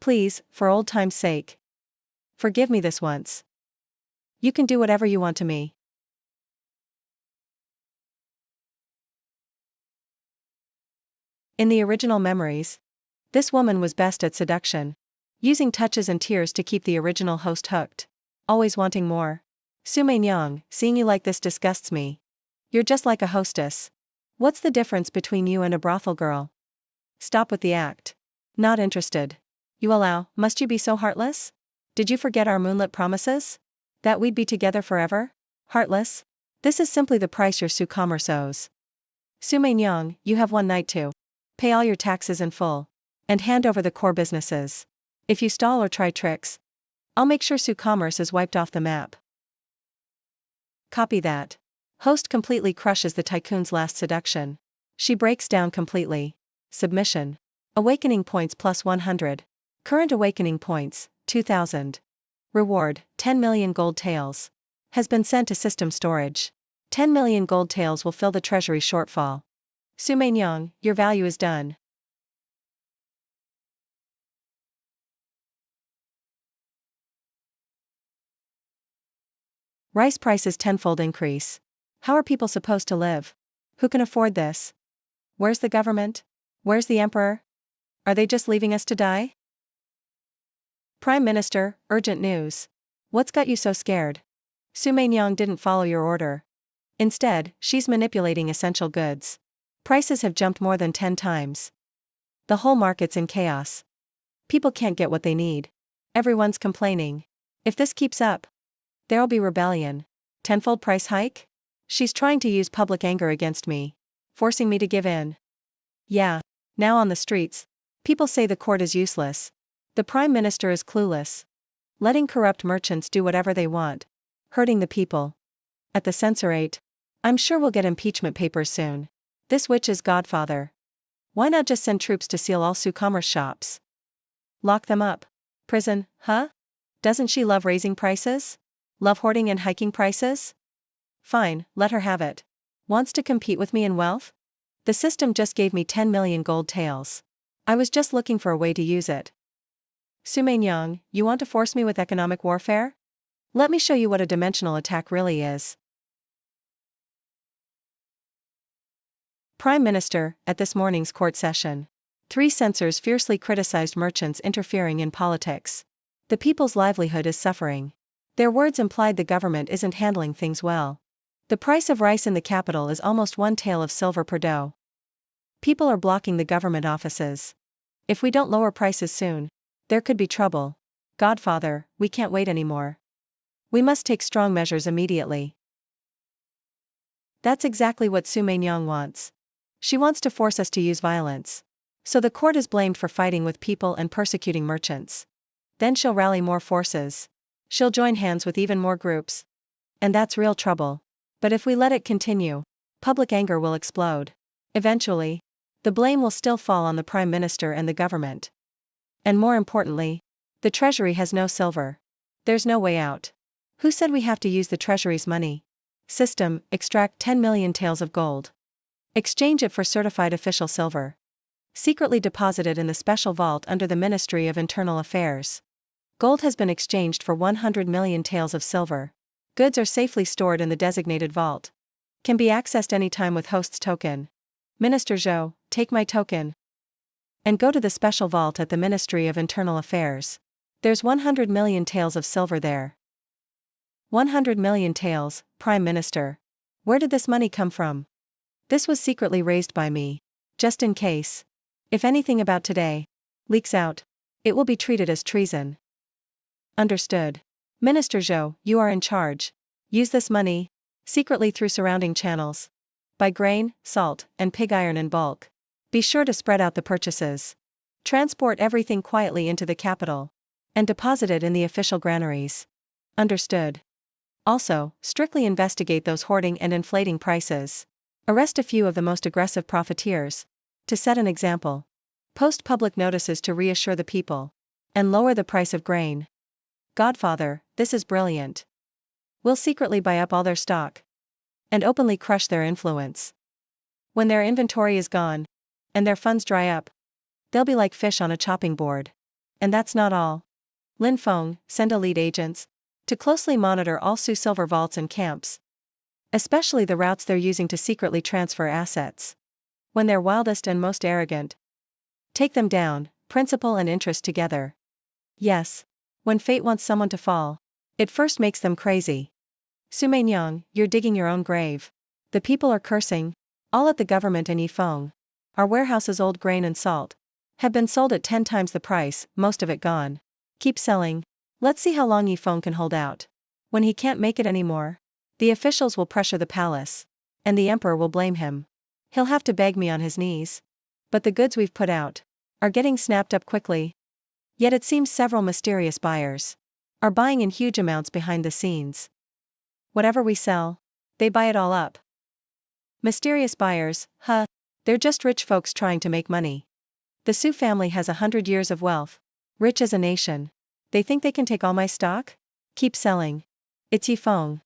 Please, for old time's sake. Forgive me this once. You can do whatever you want to me. In the original memories, this woman was best at seduction, using touches and tears to keep the original host hooked, always wanting more. Su Mainyang, seeing you like this disgusts me. You're just like a hostess. What's the difference between you and a brothel girl? Stop with the act. Not interested. You allow, must you be so heartless? Did you forget our moonlit promises? That we'd be together forever? Heartless? This is simply the price your Su Commerce owes. Su Mainyang, you have one night to pay all your taxes in full, and hand over the core businesses. If you stall or try tricks, I'll make sure Su Commerce is wiped off the map. Copy that. Host completely crushes the tycoon's last seduction. She breaks down completely. Submission. Awakening points plus 100. Current awakening points, 2,000. Reward, 10 million gold taels. Has been sent to system storage. 10 million gold taels will fill the treasury shortfall. Su Mainyang, your value is done. Rice prices tenfold increase. How are people supposed to live? Who can afford this? Where's the government? Where's the emperor? Are they just leaving us to die? Prime Minister, urgent news. What's got you so scared? Su Mainyang didn't follow your order. Instead, she's manipulating essential goods. Prices have jumped more than 10 times. The whole market's in chaos. People can't get what they need. Everyone's complaining. If this keeps up, there'll be rebellion. Tenfold price hike? She's trying to use public anger against me, forcing me to give in. Yeah. Now on the streets, people say the court is useless. The Prime Minister is clueless. Letting corrupt merchants do whatever they want. Hurting the people. At the censorate, I'm sure we'll get impeachment papers soon. This witch is godfather. Why not just send troops to seal all Su Commerce shops? Lock them up. Prison, huh? Doesn't she love raising prices? Love hoarding and hiking prices? Fine, let her have it. Wants to compete with me in wealth? The system just gave me 10 million gold taels. I was just looking for a way to use it. Su Mainyang, you want to force me with economic warfare? Let me show you what a dimensional attack really is. Prime Minister, at this morning's court session, 3 censors fiercely criticized merchants interfering in politics. The people's livelihood is suffering. Their words implied the government isn't handling things well. The price of rice in the capital is almost 1 tael of silver per dough. People are blocking the government offices. If we don't lower prices soon, there could be trouble. Godfather, we can't wait anymore. We must take strong measures immediately. That's exactly what Su Mainyang wants. She wants to force us to use violence. So the court is blamed for fighting with people and persecuting merchants. Then she'll rally more forces. She'll join hands with even more groups. And that's real trouble. But if we let it continue, public anger will explode. Eventually, the blame will still fall on the Prime Minister and the government. And more importantly, the Treasury has no silver. There's no way out. Who said we have to use the Treasury's money? System, extract 10 million taels of gold. Exchange it for certified official silver. Secretly deposited in the special vault under the Ministry of Internal Affairs. Gold has been exchanged for 100 million taels of silver. Goods are safely stored in the designated vault. Can be accessed anytime with host's token. Minister Zhou, take my token. And go to the special vault at the Ministry of Internal Affairs. There's 100 million taels of silver there. 100 million taels, Prime Minister. Where did this money come from? This was secretly raised by me. Just in case. If anything about today leaks out, it will be treated as treason. Understood. Minister Zhou, you are in charge. Use this money, secretly through surrounding channels. Buy grain, salt, and pig iron in bulk. Be sure to spread out the purchases. Transport everything quietly into the capital. And deposit it in the official granaries. Understood. Also, strictly investigate those hoarding and inflating prices. Arrest a few of the most aggressive profiteers. To set an example. Post public notices to reassure the people. And lower the price of grain. Godfather, this is brilliant. We'll secretly buy up all their stock. And openly crush their influence. When their inventory is gone, and their funds dry up, they'll be like fish on a chopping board. And that's not all. Lin Feng, send elite agents to closely monitor all Su silver vaults and camps. Especially the routes they're using to secretly transfer assets. When they're wildest and most arrogant. Take them down, principal and interest together. Yes. When fate wants someone to fall, it first makes them crazy. Su Mainyang, you're digging your own grave. The people are cursing, all at the government and Yifeng. Our warehouse's old grain and salt have been sold at 10 times the price, most of it gone. Keep selling. Let's see how long Yifeng can hold out. When he can't make it anymore, the officials will pressure the palace. And the emperor will blame him. He'll have to beg me on his knees. But the goods we've put out are getting snapped up quickly. Yet it seems several mysterious buyers are buying in huge amounts behind the scenes. Whatever we sell, they buy it all up. Mysterious buyers, huh? They're just rich folks trying to make money. The Su family has 100 years of wealth. Rich as a nation. They think they can take all my stock? Keep selling. It's Yifeng.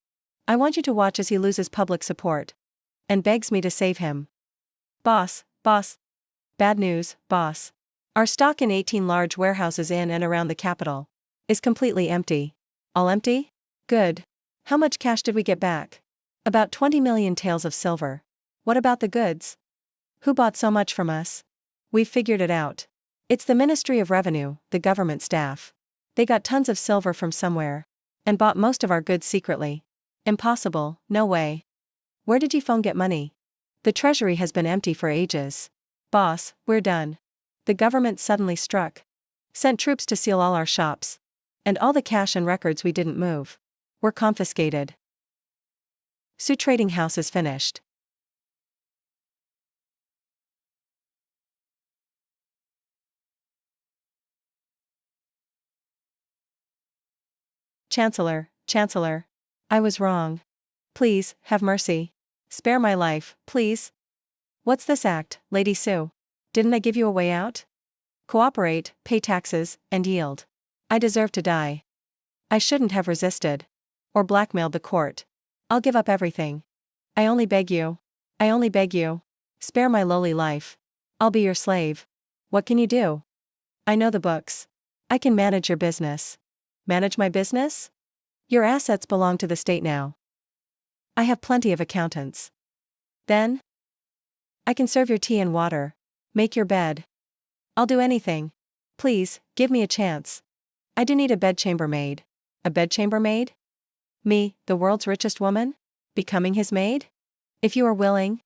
I want you to watch as he loses public support. And begs me to save him. Boss. Bad news, boss. Our stock in 18 large warehouses in and around the capital is completely empty. All empty? Good. How much cash did we get back? About 20 million taels of silver. What about the goods? Who bought so much from us? We've figured it out. It's the Ministry of Revenue, the government staff. They got tons of silver from somewhere. And bought most of our goods secretly. Impossible, no way. Where did Yifeng get money? The treasury has been empty for ages. Boss, we're done. The government suddenly struck. Sent troops to seal all our shops. And all the cash and records we didn't move were confiscated. Su trading house is finished. Chancellor, I was wrong. Please, have mercy. Spare my life, please. What's this act, Lady Su? Didn't I give you a way out? Cooperate, pay taxes, and yield. I deserve to die. I shouldn't have resisted. Or blackmailed the court. I'll give up everything. I only beg you. Spare my lowly life. I'll be your slave. What can you do? I know the books. I can manage your business. Manage my business? Your assets belong to the state now. I have plenty of accountants. Then? I can serve your tea and water. Make your bed. I'll do anything. Please, give me a chance. I do need a bedchamber maid. A bedchamber maid? Me, the world's richest woman? Becoming his maid? If you are willing,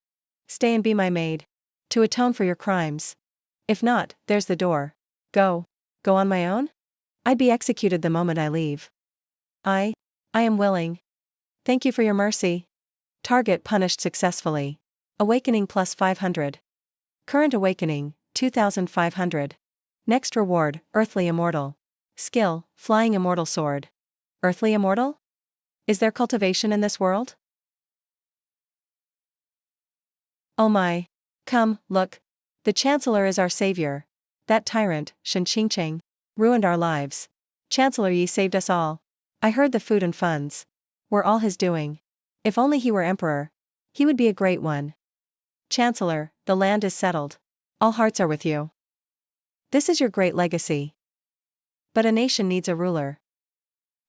stay and be my maid. To atone for your crimes. If not, there's the door. Go. Go on my own? I'd be executed the moment I leave. I am willing. Thank you for your mercy. Target punished successfully. Awakening plus 500. Current awakening, 2500. Next reward, Earthly Immortal. Skill, Flying Immortal Sword. Earthly Immortal? Is there cultivation in this world? Oh my. Come, look. The Chancellor is our savior. That tyrant, Shen Qingqing, ruined our lives. Chancellor Yi saved us all. I heard the food and funds were all his doing. If only he were emperor. He would be a great one. Chancellor, the land is settled. All hearts are with you. This is your great legacy. But a nation needs a ruler.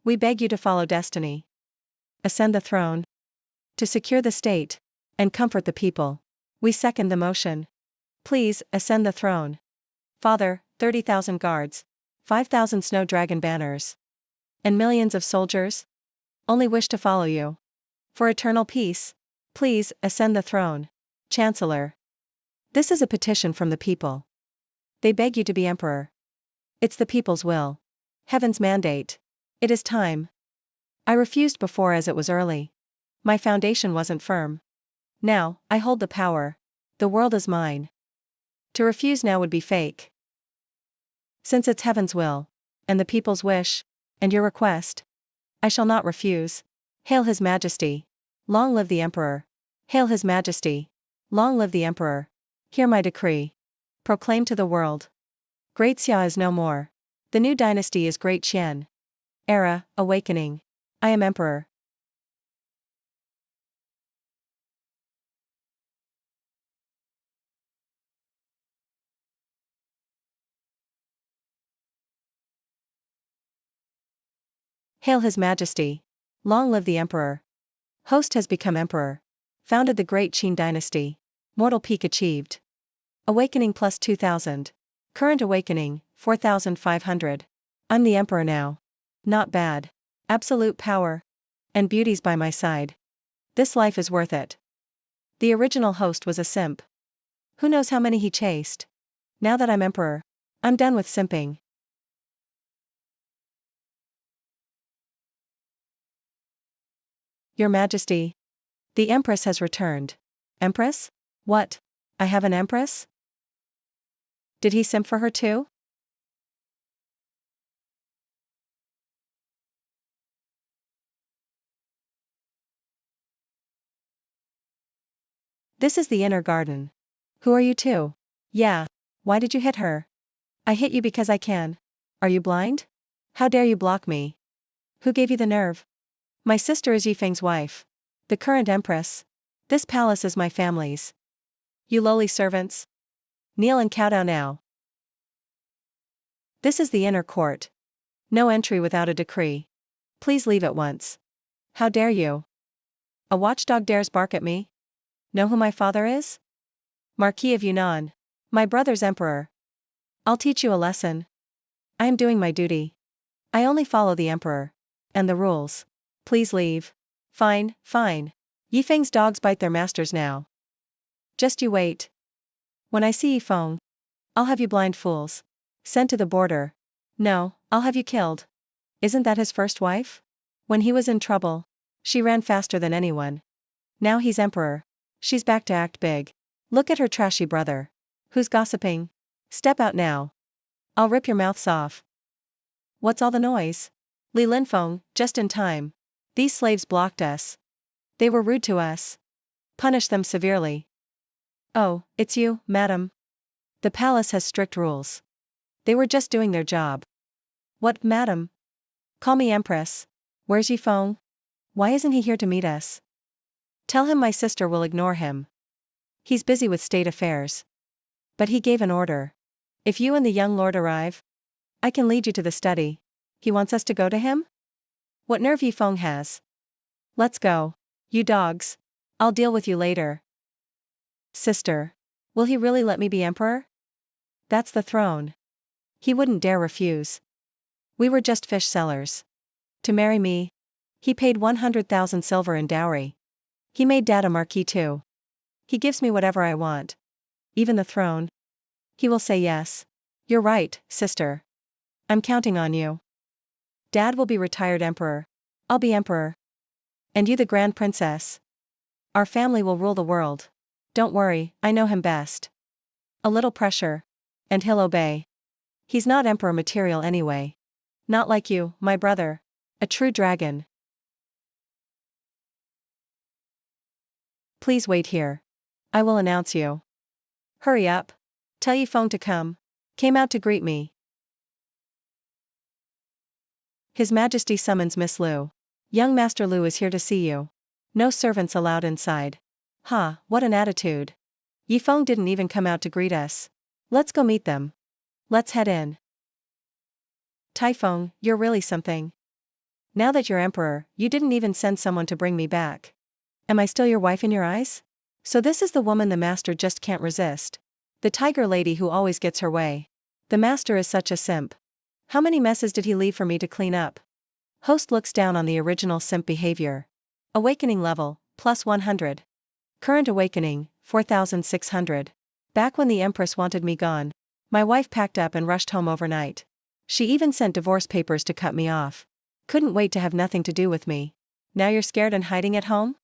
We beg you to follow destiny. Ascend the throne. To secure the state and comfort the people. We second the motion. Please, ascend the throne. Father, 30,000 guards. 5,000 snow dragon banners. And millions of soldiers? Only wish to follow you. For eternal peace. Please, ascend the throne. Chancellor. This is a petition from the people. They beg you to be emperor. It's the people's will. Heaven's mandate. It is time. I refused before as it was early. My foundation wasn't firm. Now, I hold the power. The world is mine. To refuse now would be fake. Since it's heaven's will, and the people's wish, and your request, I shall not refuse. Hail His Majesty. Long live the Emperor. Hail His Majesty. Long live the Emperor. Hear my decree. Proclaim to the world. Great Xia is no more. The new dynasty is Great Qian. Era, awakening. I am Emperor. Hail His Majesty. Long live the Emperor. Host has become Emperor. Founded the Great Qin dynasty. Mortal peak achieved. Awakening plus 2000. Current awakening, 4500. I'm the Emperor now. Not bad. Absolute power. And beauty's by my side. This life is worth it. The original host was a simp. Who knows how many he chased? Now that I'm Emperor, I'm done with simping. Your Majesty. The Empress has returned. Empress? What? I have an Empress? Did he simp for her too? This is the inner garden. Who are you two? Yeah. Why did you hit her? I hit you because I can. Are you blind? How dare you block me? Who gave you the nerve? My sister is Yifeng's wife. The current empress. This palace is my family's. You lowly servants. Kneel and kowtow now. This is the inner court. No entry without a decree. Please leave at once. How dare you? A watchdog dares bark at me? Know who my father is? Marquis of Yunnan. My brother's emperor. I'll teach you a lesson. I am doing my duty. I only follow the emperor. And the rules. Please leave. Fine, fine. Yifeng's dogs bite their masters now. Just you wait. When I see Yifeng, I'll have you blind fools sent to the border. No, I'll have you killed. Isn't that his first wife? When he was in trouble, she ran faster than anyone. Now he's emperor. She's back to act big. Look at her trashy brother. Who's gossiping? Step out now. I'll rip your mouths off. What's all the noise? Li Linfeng, just in time. These slaves blocked us. They were rude to us. Punish them severely. Oh, it's you, madam. The palace has strict rules. They were just doing their job. What, madam? Call me Empress. Where's Yifeng? Why isn't he here to meet us? Tell him my sister will ignore him. He's busy with state affairs. But he gave an order. If you and the young lord arrive, I can lead you to the study. He wants us to go to him? What nerve Yifeng has. Let's go. You dogs. I'll deal with you later. Sister. Will he really let me be emperor? That's the throne. He wouldn't dare refuse. We were just fish sellers. To marry me, he paid 100,000 silver in dowry. He made Dad a marquis too. He gives me whatever I want. Even the throne. He will say yes. You're right, sister. I'm counting on you. Dad will be retired emperor. I'll be emperor. And you the grand princess. Our family will rule the world. Don't worry, I know him best. A little pressure. And he'll obey. He's not emperor material anyway. Not like you, my brother. A true dragon. Please wait here. I will announce you. Hurry up. Tell Yifeng to come. Came out to greet me. His Majesty summons Miss Lu. Young Master Lu is here to see you. No servants allowed inside. Ha, what an attitude. Yifeng didn't even come out to greet us. Let's go meet them. Let's head in. Taifeng, you're really something. Now that you're emperor, you didn't even send someone to bring me back. Am I still your wife in your eyes? So this is the woman the master just can't resist. The tiger lady who always gets her way. The master is such a simp. How many messes did he leave for me to clean up? Host looks down on the original simp behavior. Awakening level, plus 100. Current awakening, 4,600. Back when the empress wanted me gone, my wife packed up and rushed home overnight. She even sent divorce papers to cut me off. Couldn't wait to have nothing to do with me. Now you're scared and hiding at home?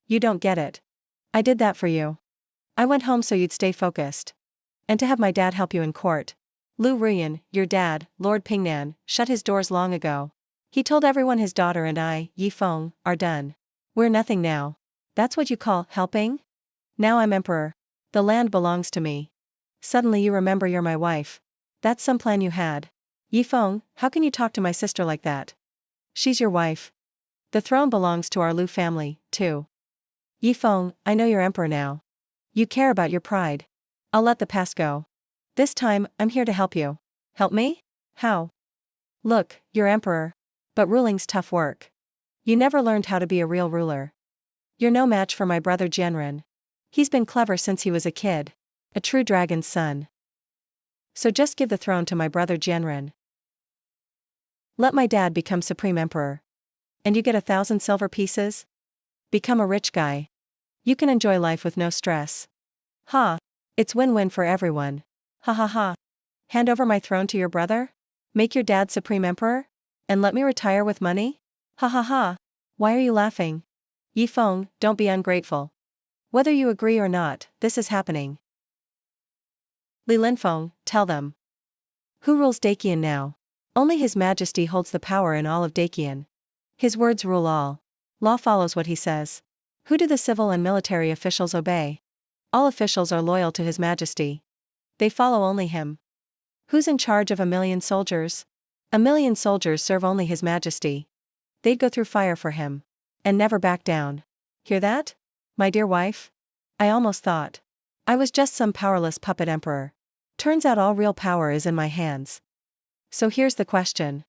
You don't get it. I did that for you. I went home so you'd stay focused. And to have my dad help you in court. Lu Ruyan, your dad, Lord Pingnan, shut his doors long ago. He told everyone his daughter and I, Yifeng, are done. We're nothing now. That's what you call helping? Now I'm emperor. The land belongs to me. Suddenly you remember you're my wife. That's some plan you had. Yifeng, how can you talk to my sister like that? She's your wife. The throne belongs to our Lu family, too. Yifeng, I know you're emperor now. You care about your pride. I'll let the past go. This time, I'm here to help you. Help me? How? Look, you're emperor. But ruling's tough work. You never learned how to be a real ruler. You're no match for my brother Jianren. He's been clever since he was a kid. A true dragon's son. So just give the throne to my brother Jianren. Let my dad become supreme emperor. And you get 1,000 silver pieces? Become a rich guy. You can enjoy life with no stress. Ha! It's win-win for everyone. Ha ha ha. Hand over my throne to your brother? Make your dad supreme emperor? And let me retire with money? Ha ha ha. Why are you laughing? Yifeng, don't be ungrateful. Whether you agree or not, this is happening. Li Linfeng, tell them. Who rules Dakian now? Only His Majesty holds the power in all of Dakian. His words rule all. Law follows what he says. Who do the civil and military officials obey? All officials are loyal to His Majesty. They follow only him. Who's in charge of 1,000,000 soldiers? 1,000,000 soldiers serve only His Majesty. They'd go through fire for him. And never back down. Hear that? My dear wife? I almost thought I was just some powerless puppet emperor. Turns out all real power is in my hands. So here's the question.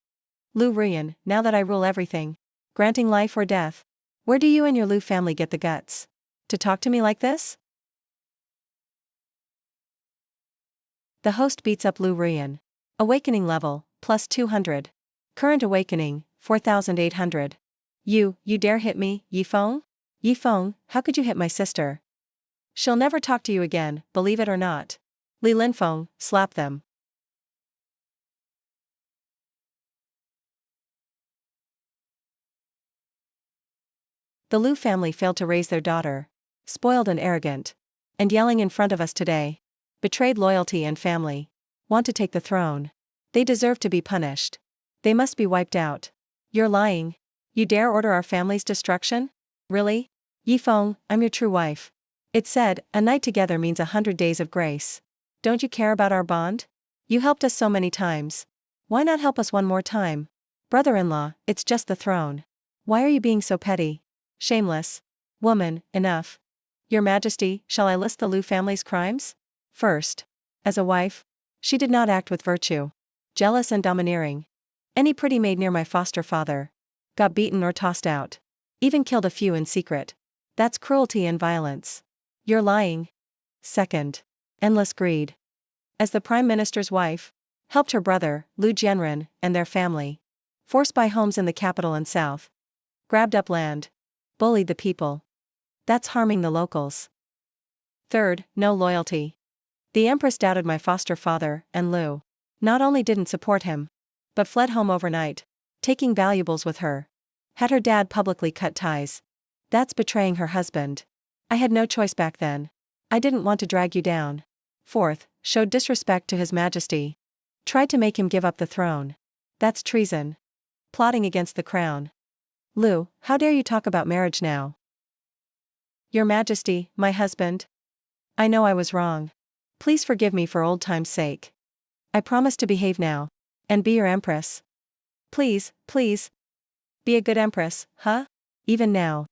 Lu Ruyan, now that I rule everything, granting life or death, where do you and your Lu family get the guts to talk to me like this? The host beats up Lu Ruyan. Awakening level, plus 200. Current awakening, 4,800. You dare hit me, Yifeng? Yifeng, how could you hit my sister? She'll never talk to you again, believe it or not. Li Linfeng, slap them. The Lu family failed to raise their daughter. Spoiled and arrogant. And yelling in front of us today. Betrayed loyalty and family. Want to take the throne. They deserve to be punished. They must be wiped out. You're lying. You dare order our family's destruction? Really? Yifeng, I'm your true wife. It said, a night together means 100 days of grace. Don't you care about our bond? You helped us so many times. Why not help us one more time? Brother-in-law, it's just the throne. Why are you being so petty? Shameless. Woman, enough. Your Majesty, shall I list the Lu family's crimes? First. As a wife, she did not act with virtue. Jealous and domineering. Any pretty maid near my foster father got beaten or tossed out. Even killed a few in secret. That's cruelty and violence. You're lying. Second. Endless greed. As the Prime Minister's wife, Helped her brother, Lu Jianren, and their family. Forced buy homes in the capital and south. Grabbed up land. Bullied the people. That's harming the locals. Third, no loyalty. The empress doubted my foster father, and Lu not only didn't support him, but fled home overnight, taking valuables with her. Had her dad publicly cut ties. That's betraying her husband. I had no choice back then. I didn't want to drag you down. Fourth, showed disrespect to His Majesty. Tried to make him give up the throne. That's treason. Plotting against the crown. Lu, how dare you talk about marriage now? Your Majesty, my husband. I know I was wrong. Please forgive me for old time's sake. I promise to behave now. And be your empress. Please, please. Be a good empress, huh? Even now.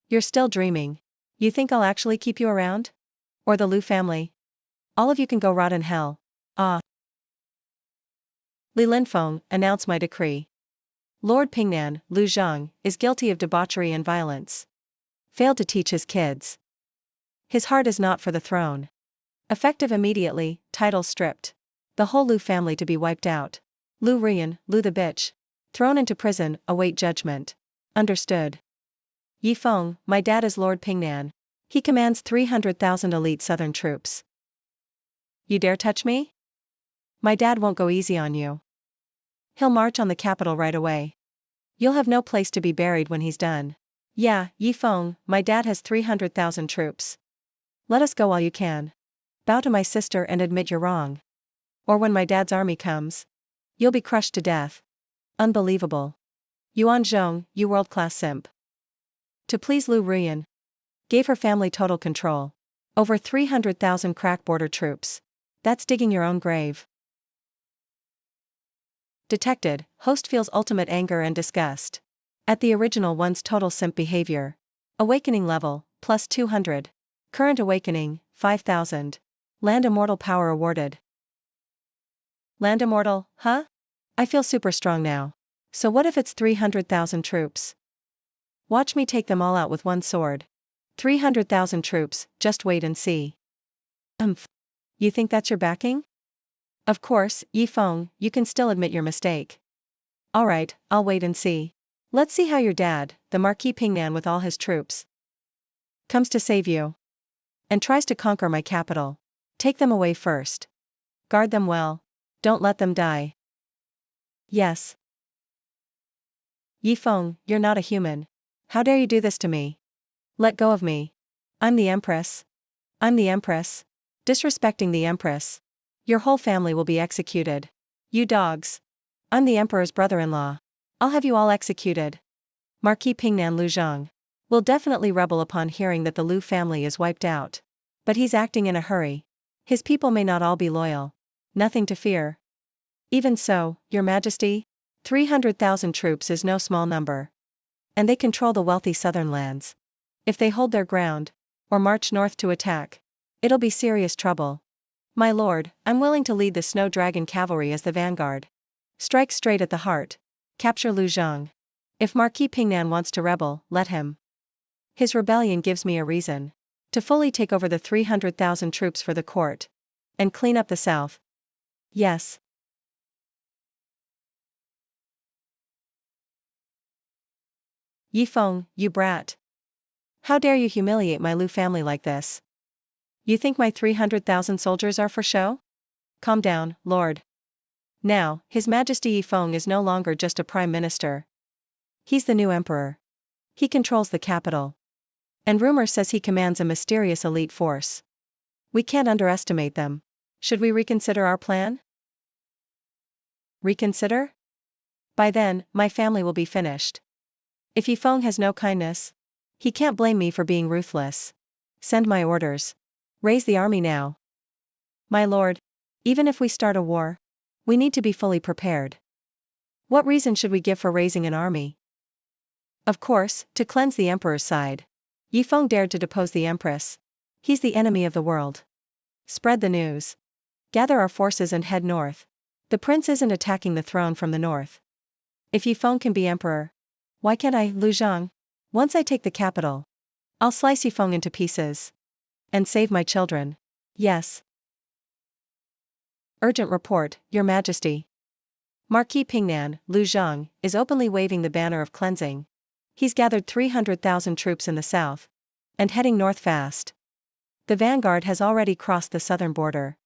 You're still dreaming. You think I'll actually keep you around? Or the Lu family? All of you can go rot in hell. Ah. Li Linfeng, announce my decree. Lord Pingnan, Lu Zhang, is guilty of debauchery and violence. Failed to teach his kids. His heart is not for the throne. Effective immediately, title stripped. The whole Lu family to be wiped out. Lu Rian, Lu the bitch. Thrown into prison, await judgment. Understood. Yi Feng, my dad is Lord Pingnan. He commands 300,000 elite southern troops. You dare touch me? My dad won't go easy on you. He'll march on the capital right away. You'll have no place to be buried when he's done. Yeah, Yi Feng, my dad has 300,000 troops. Let us go while you can. Bow to my sister and admit you're wrong. Or when my dad's army comes, you'll be crushed to death. Unbelievable. Yuan Zhong, you world-class simp. To please Lu Rian. Gave her family total control. Over 300,000 crack border troops. That's digging your own grave. Detected, host feels ultimate anger and disgust. At the original one's total simp behavior. Awakening level, plus 200. Current awakening, 5,000. Land immortal power awarded. Land immortal, huh? I feel super strong now. So what if it's 300,000 troops? Watch me take them all out with one sword. 300,000 troops, just wait and see. You think that's your backing? Of course, Yi Feng, you can still admit your mistake. Alright, I'll wait and see. Let's see how your dad, the Marquis Pingnan with all his troops, comes to save you. And tries to conquer my capital. Take them away first. Guard them well. Don't let them die. Yes. Yi Feng, you're not a human. How dare you do this to me? Let go of me. I'm the empress. I'm the empress. Disrespecting the empress. Your whole family will be executed. You dogs. I'm the emperor's brother-in-law. I'll have you all executed. Marquis Pingnan Lu Zhang will definitely rebel upon hearing that the Lu family is wiped out. But he's acting in a hurry. His people may not all be loyal. Nothing to fear. Even so, Your Majesty, 300,000 troops is no small number. And they control the wealthy southern lands. If they hold their ground, or march north to attack, it'll be serious trouble. My lord, I'm willing to lead the Snow Dragon cavalry as the vanguard. Strike straight at the heart. Capture Lu Zhang. If Marquis Pingnan wants to rebel, let him. His rebellion gives me a reason to fully take over the 300,000 troops for the court. And clean up the south. Yes. Yi Feng, you brat. How dare you humiliate my Lu family like this? You think my 300,000 soldiers are for show? Calm down, lord. Now, His Majesty Yi Feng is no longer just a prime minister. He's the new emperor. He controls the capital. And rumor says he commands a mysterious elite force. We can't underestimate them. Should we reconsider our plan? Reconsider? By then, my family will be finished. If Yi Feng has no kindness, he can't blame me for being ruthless. Send my orders. Raise the army now. My lord, even if we start a war, we need to be fully prepared. What reason should we give for raising an army? Of course, to cleanse the emperor's side. Yi Feng dared to depose the empress. He's the enemy of the world. Spread the news. Gather our forces and head north. The prince isn't attacking the throne from the north. If Yi Feng can be emperor, why can't I, Lu Zhang? Once I take the capital, I'll slice Yi Feng into pieces. And save my children. Yes. Urgent report, Your Majesty. Marquis Pingnan, Lu Zhang, is openly waving the banner of cleansing. He's gathered 300,000 troops in the south and heading north fast. The vanguard has already crossed the southern border.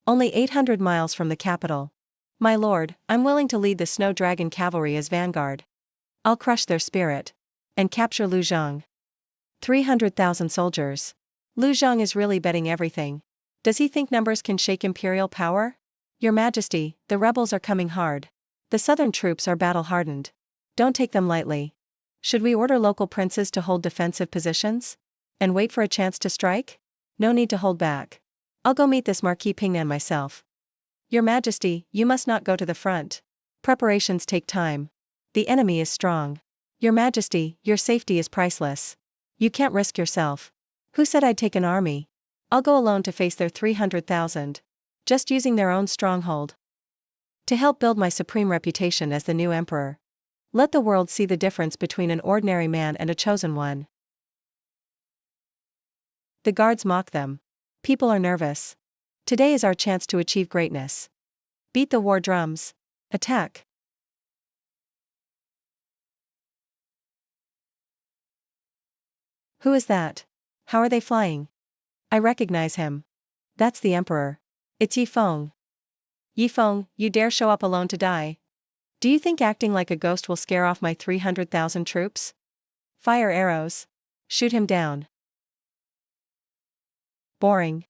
Only 800 miles from the capital. My lord, I'm willing to lead the Snow Dragon cavalry as vanguard. I'll crush their spirit and capture Lu Zhang. 300,000 soldiers. Lu Zhang is really betting everything. Does he think numbers can shake imperial power? Your Majesty, the rebels are coming hard. The southern troops are battle-hardened. Don't take them lightly. Should we order local princes to hold defensive positions and wait for a chance to strike? No need to hold back. I'll go meet this Marquis Pingnan myself. Your Majesty, you must not go to the front. Preparations take time. The enemy is strong. Your Majesty, your safety is priceless. You can't risk yourself. Who said I'd take an army? I'll go alone to face their 300,000. Just using their own stronghold. To help build my supreme reputation as the new emperor. Let the world see the difference between an ordinary man and a chosen one. The guards mock them. People are nervous. Today is our chance to achieve greatness. Beat the war drums. Attack. Who is that? How are they flying? I recognize him. That's the emperor. It's Yi Feng. Yi Feng, you dare show up alone to die? Do you think acting like a ghost will scare off my 300,000 troops? Fire arrows. Shoot him down. Boring.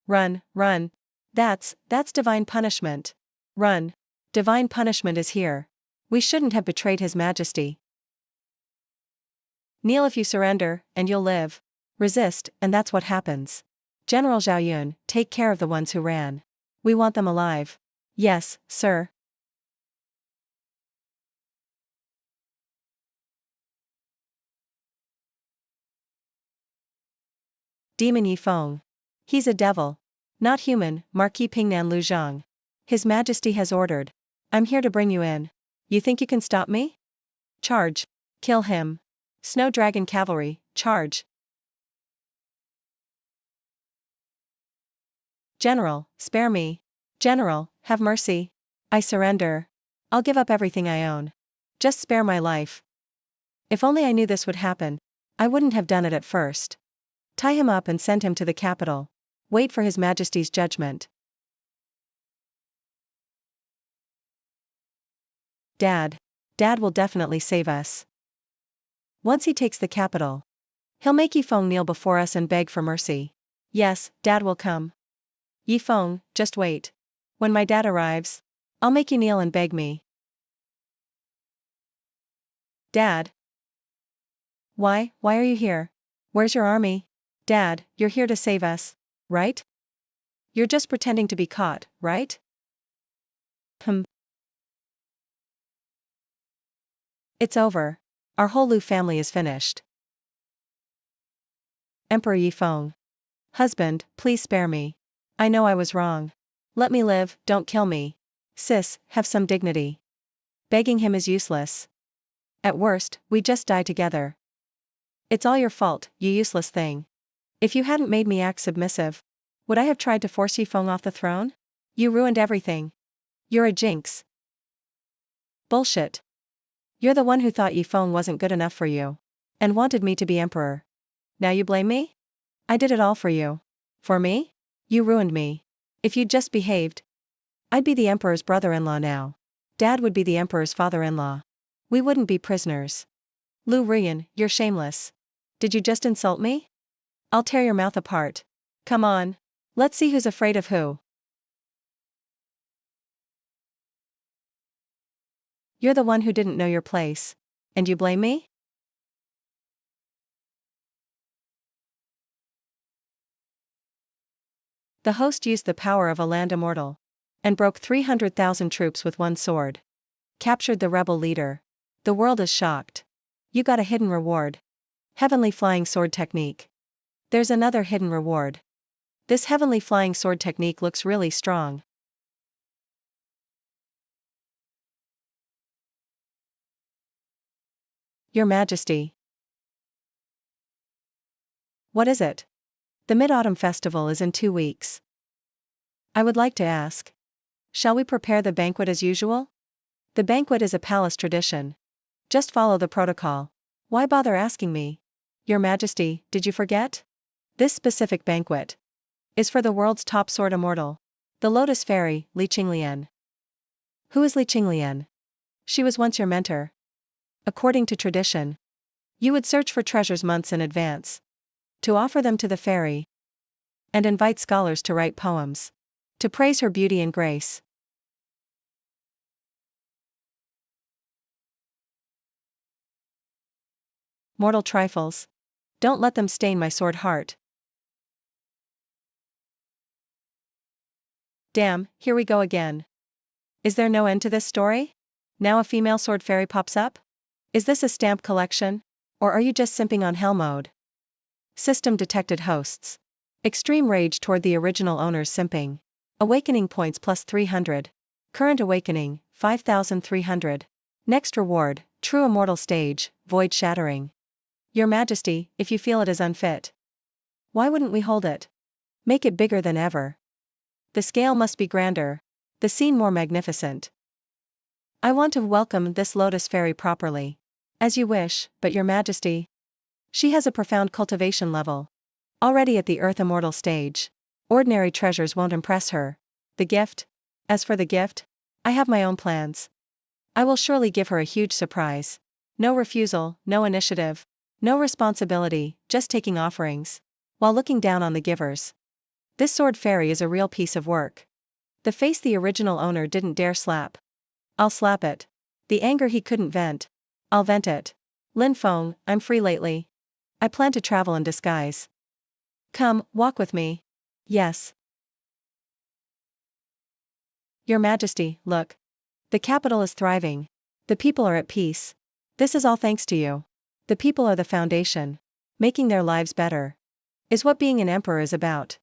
Run, run. That's divine punishment. Run. Divine punishment is here. We shouldn't have betrayed His Majesty. Kneel if you surrender, and you'll live. Resist, and that's what happens. General Zhao Yun, take care of the ones who ran. We want them alive. Yes, sir. Demon Yi Feng. He's a devil. Not human, Marquis Pingnan Lu Zhang. His Majesty has ordered. I'm here to bring you in. You think you can stop me? Charge. Kill him. Snow Dragon Cavalry, charge. General, spare me. General, have mercy. I surrender. I'll give up everything I own. Just spare my life. If only I knew this would happen, I wouldn't have done it at first. Tie him up and send him to the capital. Wait for His Majesty's judgment. Dad. Dad will definitely save us. Once he takes the capital, he'll make Yi Feng kneel before us and beg for mercy. Yes, Dad will come. Yi Feng, just wait. When my dad arrives, I'll make you kneel and beg me. Dad. Why are you here? Where's your army? Dad, you're here to save us, right? You're just pretending to be caught, right? It's over. Our whole Lu family is finished. Emperor Yi Feng. Husband, please spare me. I know I was wrong. Let me live, don't kill me. Sis, have some dignity. Begging him is useless. At worst, we just die together. It's all your fault, you useless thing. If you hadn't made me act submissive, would I have tried to force Yi Feng off the throne? You ruined everything. You're a jinx. Bullshit. You're the one who thought Yi Feng wasn't good enough for you and wanted me to be emperor. Now you blame me? I did it all for you. For me? You ruined me. If you'd just behaved, I'd be the emperor's brother-in-law now. Dad would be the emperor's father-in-law. We wouldn't be prisoners. Lu Rian, you're shameless. Did you just insult me? I'll tear your mouth apart. Come on. Let's see who's afraid of who. You're the one who didn't know your place. And you blame me? The host used the power of a land immortal and broke 300,000 troops with one sword. Captured the rebel leader. The world is shocked. You got a hidden reward. Heavenly flying sword technique. There's another hidden reward. This heavenly flying sword technique looks really strong. Your Majesty. What is it? The Mid-Autumn Festival is in 2 weeks. I would like to ask. Shall we prepare the banquet as usual? The banquet is a palace tradition. Just follow the protocol. Why bother asking me? Your Majesty, did you forget? This specific banquet is for the world's top sword immortal, the Lotus Fairy, Li Qinglian. Who is Li Qinglian? She was once your mentor. According to tradition, you would search for treasures months in advance to offer them to the fairy and invite scholars to write poems to praise her beauty and grace. Mortal trifles. Don't let them stain my sword heart. Damn, here we go again. Is there no end to this story? Now a female sword fairy pops up? Is this a stamp collection? Or are you just simping on hell mode? System detected hosts. Extreme rage toward the original owner's simping. Awakening points plus 300. Current awakening, 5,300. Next reward, true immortal stage, void shattering. Your Majesty, if you feel it is unfit, why wouldn't we hold it? Make it bigger than ever. The scale must be grander, the scene more magnificent. I want to welcome this Lotus Fairy properly. As you wish, but Your Majesty. She has a profound cultivation level. Already at the Earth Immortal stage. Ordinary treasures won't impress her. The gift? As for the gift, I have my own plans. I will surely give her a huge surprise. No refusal, no initiative, no responsibility, just taking offerings, while looking down on the givers. This sword fairy is a real piece of work. The face the original owner didn't dare slap. I'll slap it. The anger he couldn't vent. I'll vent it. Lin Feng, I'm free lately. I plan to travel in disguise. Come, walk with me. Yes. Your Majesty, look. The capital is thriving. The people are at peace. This is all thanks to you. The people are the foundation. Making their lives better is what being an emperor is about.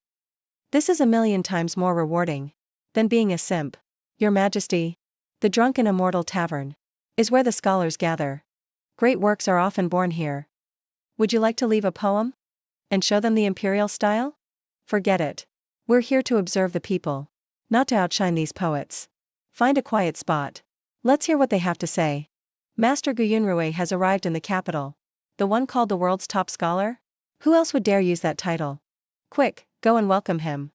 This is 1,000,000 times more rewarding than being a simp. Your Majesty, the Drunken Immortal Tavern is where the scholars gather. Great works are often born here. Would you like to leave a poem and show them the imperial style? Forget it. We're here to observe the people, not to outshine these poets. Find a quiet spot. Let's hear what they have to say. Master Gu Yunrui has arrived in the capital. The one called the world's top scholar? Who else would dare use that title? Quick, go and welcome him.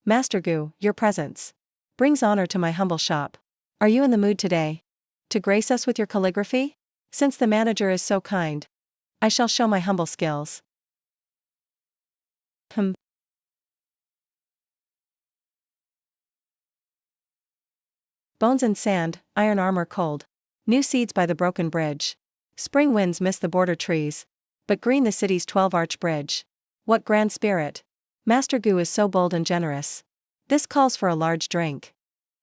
Master Gu, your presence brings honor to my humble shop. Are you in the mood today to grace us with your calligraphy? Since the manager is so kind, I shall show my humble skills. Bones and sand, iron armor cold. New seeds by the broken bridge. Spring winds miss the border trees, but green the city's 12-arch bridge. What grand spirit. Master Gu is so bold and generous. This calls for a large drink.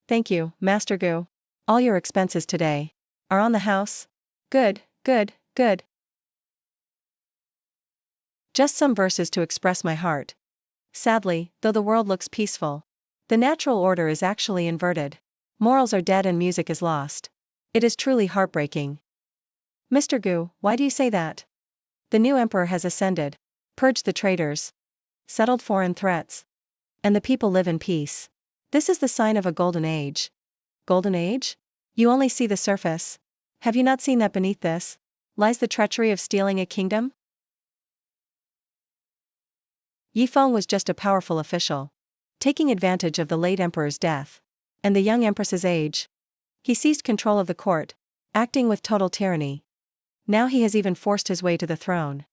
Thank you, Master Gu. All your expenses today are on the house. Good, good, good. Just some verses to express my heart. Sadly, though the world looks peaceful, the natural order is actually inverted. Morals are dead and music is lost. It is truly heartbreaking. Mr. Gu, why do you say that? The new emperor has ascended, purged the traitors, settled foreign threats, and the people live in peace. This is the sign of a golden age. Golden age? You only see the surface. Have you not seen that beneath this lies the treachery of stealing a kingdom? Yi Feng was just a powerful official, taking advantage of the late emperor's death and the young empress's age. He seized control of the court, acting with total tyranny. Now he has even forced his way to the throne.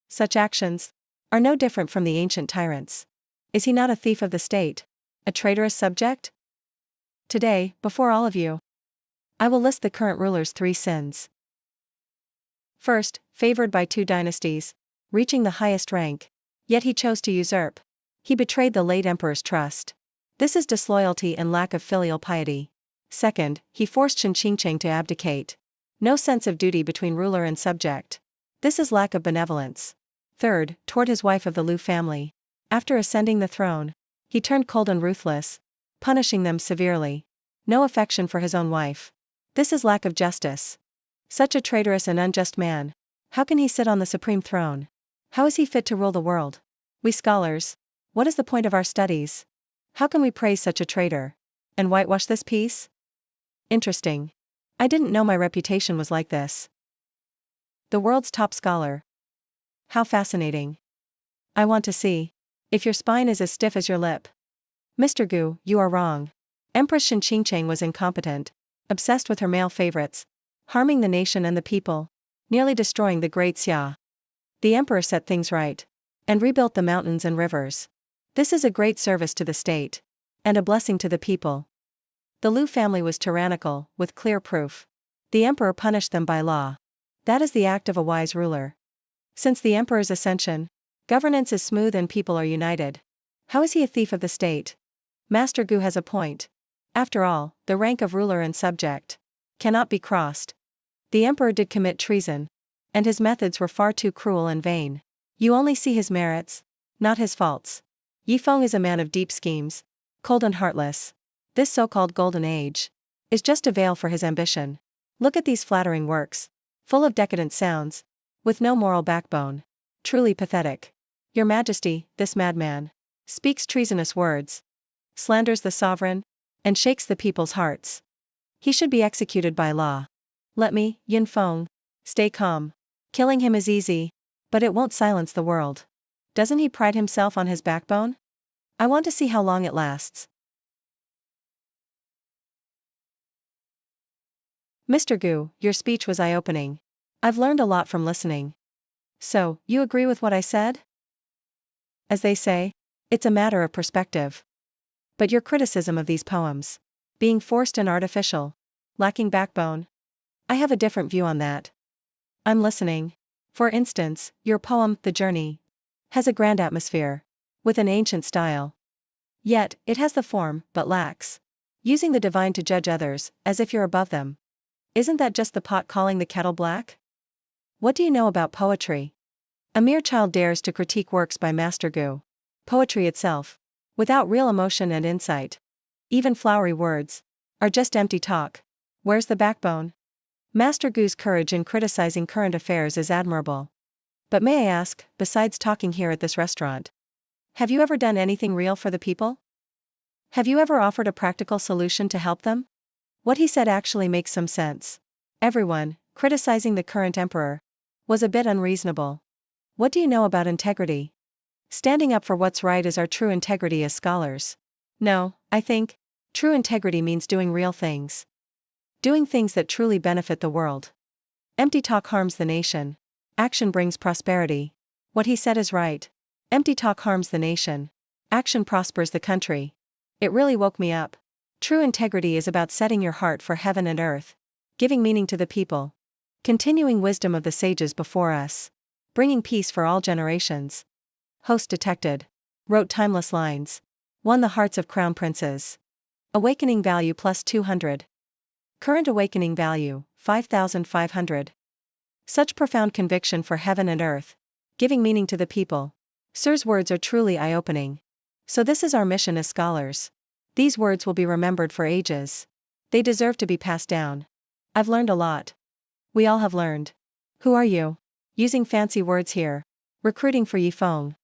Such actions are no different from the ancient tyrants. Is he not a thief of the state, a traitorous subject? Today, before all of you, I will list the current ruler's 3 sins. First, favored by 2 dynasties, reaching the highest rank, yet he chose to usurp. He betrayed the late emperor's trust. This is disloyalty and lack of filial piety. Second, he forced Shen Qingcheng to abdicate. No sense of duty between ruler and subject. This is lack of benevolence. Third, toward his wife of the Liu family. After ascending the throne, he turned cold and ruthless, punishing them severely. No affection for his own wife. This is lack of justice. Such a traitorous and unjust man. How can he sit on the supreme throne? How is he fit to rule the world? We scholars. What is the point of our studies? How can we praise such a traitor? And whitewash this piece? Interesting. I didn't know my reputation was like this. The world's top scholar. How fascinating. I want to see. If your spine is as stiff as your lip. Mr. Gu, you are wrong. Empress Shinqingcheng was incompetent, obsessed with her male favorites, harming the nation and the people, nearly destroying the great Xia. The emperor set things right, and rebuilt the mountains and rivers. This is a great service to the state, and a blessing to the people. The Liu family was tyrannical, with clear proof. The emperor punished them by law. That is the act of a wise ruler. Since the emperor's ascension, governance is smooth and people are united. How is he a thief of the state? Master Gu has a point. After all, the rank of ruler and subject cannot be crossed. The emperor did commit treason, and his methods were far too cruel and vain. You only see his merits, not his faults. Yi Feng is a man of deep schemes, cold and heartless. This so-called golden age is just a veil for his ambition. Look at these flattering works, full of decadent sounds, with no moral backbone. Truly pathetic. Your Majesty, this madman speaks treasonous words, slanders the sovereign, and shakes the people's hearts. He should be executed by law. Let me, Yin Feng, stay calm. Killing him is easy, but it won't silence the world. Doesn't he pride himself on his backbone? I want to see how long it lasts. Mr. Gu, your speech was eye-opening. I've learned a lot from listening. So, you agree with what I said? As they say, it's a matter of perspective. But your criticism of these poems, being forced and artificial, lacking backbone, I have a different view on that. I'm listening. For instance, your poem, The Journey, has a grand atmosphere, with an ancient style. Yet, it has the form, but lacks using the divine to judge others, as if you're above them. Isn't that just the pot calling the kettle black? What do you know about poetry? A mere child dares to critique works by Master Gu. Poetry itself, without real emotion and insight, even flowery words, are just empty talk. Where's the backbone? Master Gu's courage in criticizing current affairs is admirable. But may I ask, besides talking here at this restaurant, have you ever done anything real for the people? Have you ever offered a practical solution to help them? What he said actually makes some sense. Everyone, criticizing the current emperor, was a bit unreasonable. What do you know about integrity? Standing up for what's right is our true integrity as scholars. No, I think true integrity means doing real things. Doing things that truly benefit the world. Empty talk harms the nation. Action brings prosperity. What he said is right. Empty talk harms the nation. Action prospers the country. It really woke me up. True integrity is about setting your heart for heaven and earth, giving meaning to the people, continuing wisdom of the sages before us, bringing peace for all generations. Host detected. Wrote timeless lines. Won the hearts of crown princes. Awakening value plus 200. Current awakening value, 5,500. Such profound conviction for heaven and earth, giving meaning to the people. Sir's words are truly eye-opening. So this is our mission as scholars. These words will be remembered for ages. They deserve to be passed down. I've learned a lot. We all have learned. Who are you? Using fancy words here. Recruiting for Yi Feng.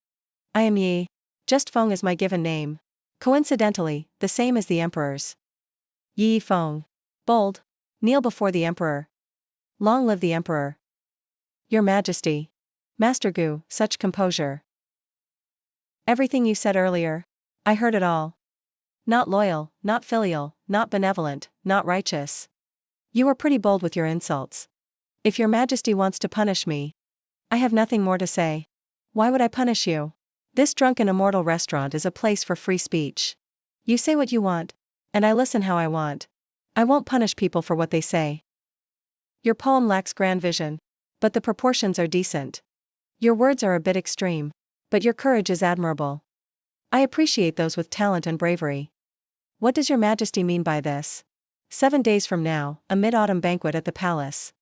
I am Yi. Just Feng is my given name. Coincidentally, the same as the emperor's. Yi Feng. Bold. Kneel before the emperor. Long live the emperor. Your Majesty. Master Gu, such composure. Everything you said earlier. I heard it all. Not loyal, not filial, not benevolent, not righteous. You were pretty bold with your insults. If your Majesty wants to punish me, I have nothing more to say. Why would I punish you? This drunken immortal restaurant is a place for free speech. You say what you want, and I listen how I want. I won't punish people for what they say. Your poem lacks grand vision, but the proportions are decent. Your words are a bit extreme, but your courage is admirable. I appreciate those with talent and bravery. What does your Majesty mean by this? 7 days from now, a mid-autumn banquet at the palace.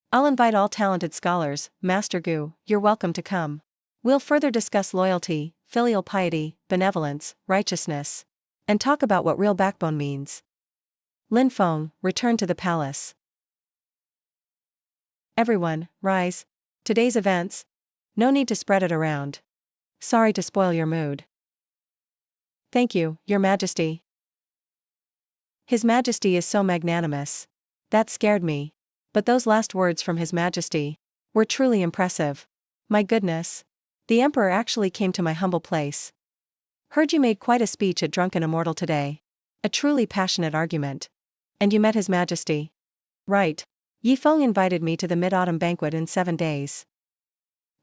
I'll invite all talented scholars. Master Gu, you're welcome to come. We'll further discuss loyalty, filial piety, benevolence, righteousness, and talk about what real backbone means. Lin Feng returned to the palace. Everyone, rise. Today's events. No need to spread it around. Sorry to spoil your mood. Thank you, Your Majesty. His Majesty is so magnanimous. That scared me. But those last words from His Majesty were truly impressive. My goodness. The Emperor actually came to my humble place. Heard you made quite a speech at Drunken Immortal today. A truly passionate argument. And you met His Majesty. Right. Yi Feng invited me to the Mid-Autumn banquet in 7 days.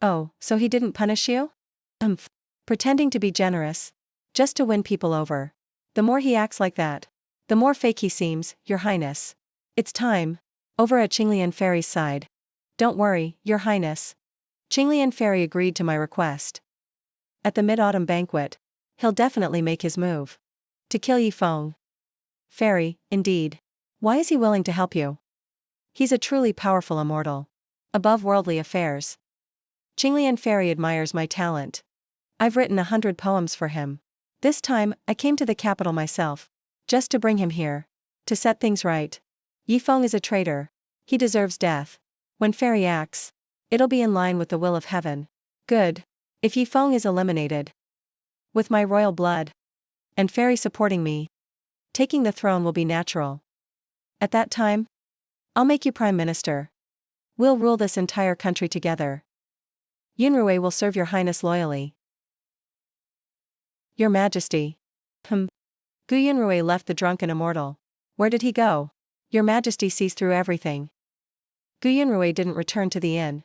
Oh, so he didn't punish you? Pretending to be generous. Just to win people over. The more he acts like that, the more fake he seems, Your Highness. It's time. Over at Qinglian Fairy's side. Don't worry, Your Highness. Qinglian Fairy agreed to my request. At the Mid-Autumn banquet, he'll definitely make his move. To kill Yi Feng. Fairy, indeed. Why is he willing to help you? He's a truly powerful immortal. Above worldly affairs. Qinglian Fairy admires my talent. I've written 100 poems for him. This time, I came to the capital myself. Just to bring him here. To set things right. Yi Feng is a traitor. He deserves death. When Fairy acts, it'll be in line with the will of heaven. Good. If Yi Feng is eliminated. With my royal blood. And Fairy supporting me. Taking the throne will be natural. At that time, I'll make you Prime Minister. We'll rule this entire country together. Yunrui will serve Your Highness loyally. Your Majesty. Gu Yunrui left the Drunken Immortal. Where did he go? Your Majesty sees through everything. Gu Yunrui didn't return to the inn.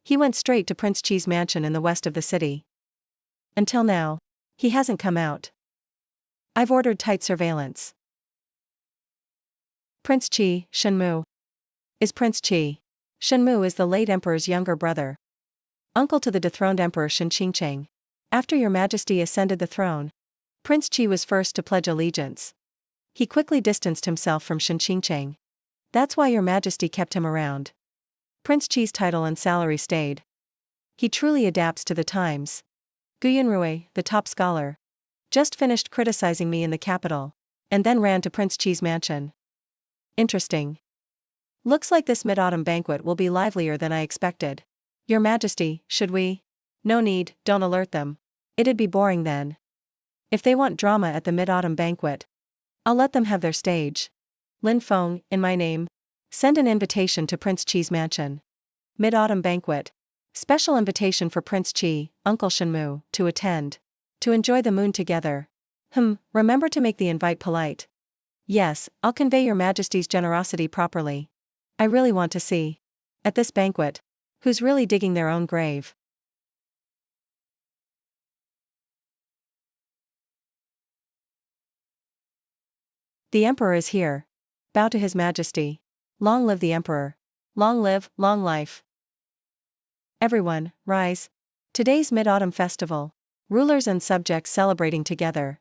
He went straight to Prince Qi's mansion in the west of the city. Until now, he hasn't come out. I've ordered tight surveillance. Prince Qi, Shenmu. Is Prince Qi. Shenmu is the late Emperor's younger brother. Uncle to the dethroned Emperor Shen Qingcheng. After Your Majesty ascended the throne, Prince Qi was first to pledge allegiance. He quickly distanced himself from Shen Qingcheng. That's why Your Majesty kept him around. Prince Qi's title and salary stayed. He truly adapts to the times. Gu Yunrui, the top scholar, just finished criticizing me in the capital, and then ran to Prince Qi's mansion. Interesting. Looks like this Mid-Autumn banquet will be livelier than I expected. Your Majesty, should we? No need, don't alert them. It'd be boring then. If they want drama at the Mid-Autumn banquet, I'll let them have their stage. Lin Feng, in my name, send an invitation to Prince Qi's mansion. Mid-Autumn banquet. Special invitation for Prince Qi, Uncle Shenmu, to attend. To enjoy the moon together. Remember to make the invite polite. Yes, I'll convey Your Majesty's generosity properly. I really want to see. At this banquet. Who's really digging their own grave? The Emperor is here. Bow to His Majesty. Long live the Emperor. Long live, long life. Everyone, rise. Today's Mid-Autumn Festival. Rulers and subjects celebrating together.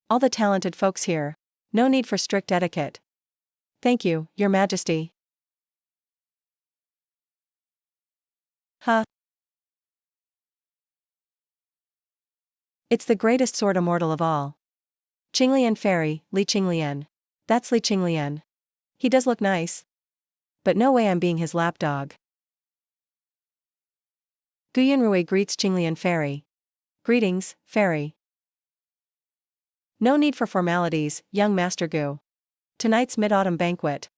All the talented folks here. No need for strict etiquette. Thank you, Your Majesty. It's the greatest sword immortal of all. Qinglian Fairy, Li Qinglian. That's Li Qinglian. He does look nice. But no way I'm being his lapdog. Gu Yunrui greets Qinglian Fairy. Greetings, Fairy. No need for formalities, young Master Gu. Tonight's Mid-Autumn banquet.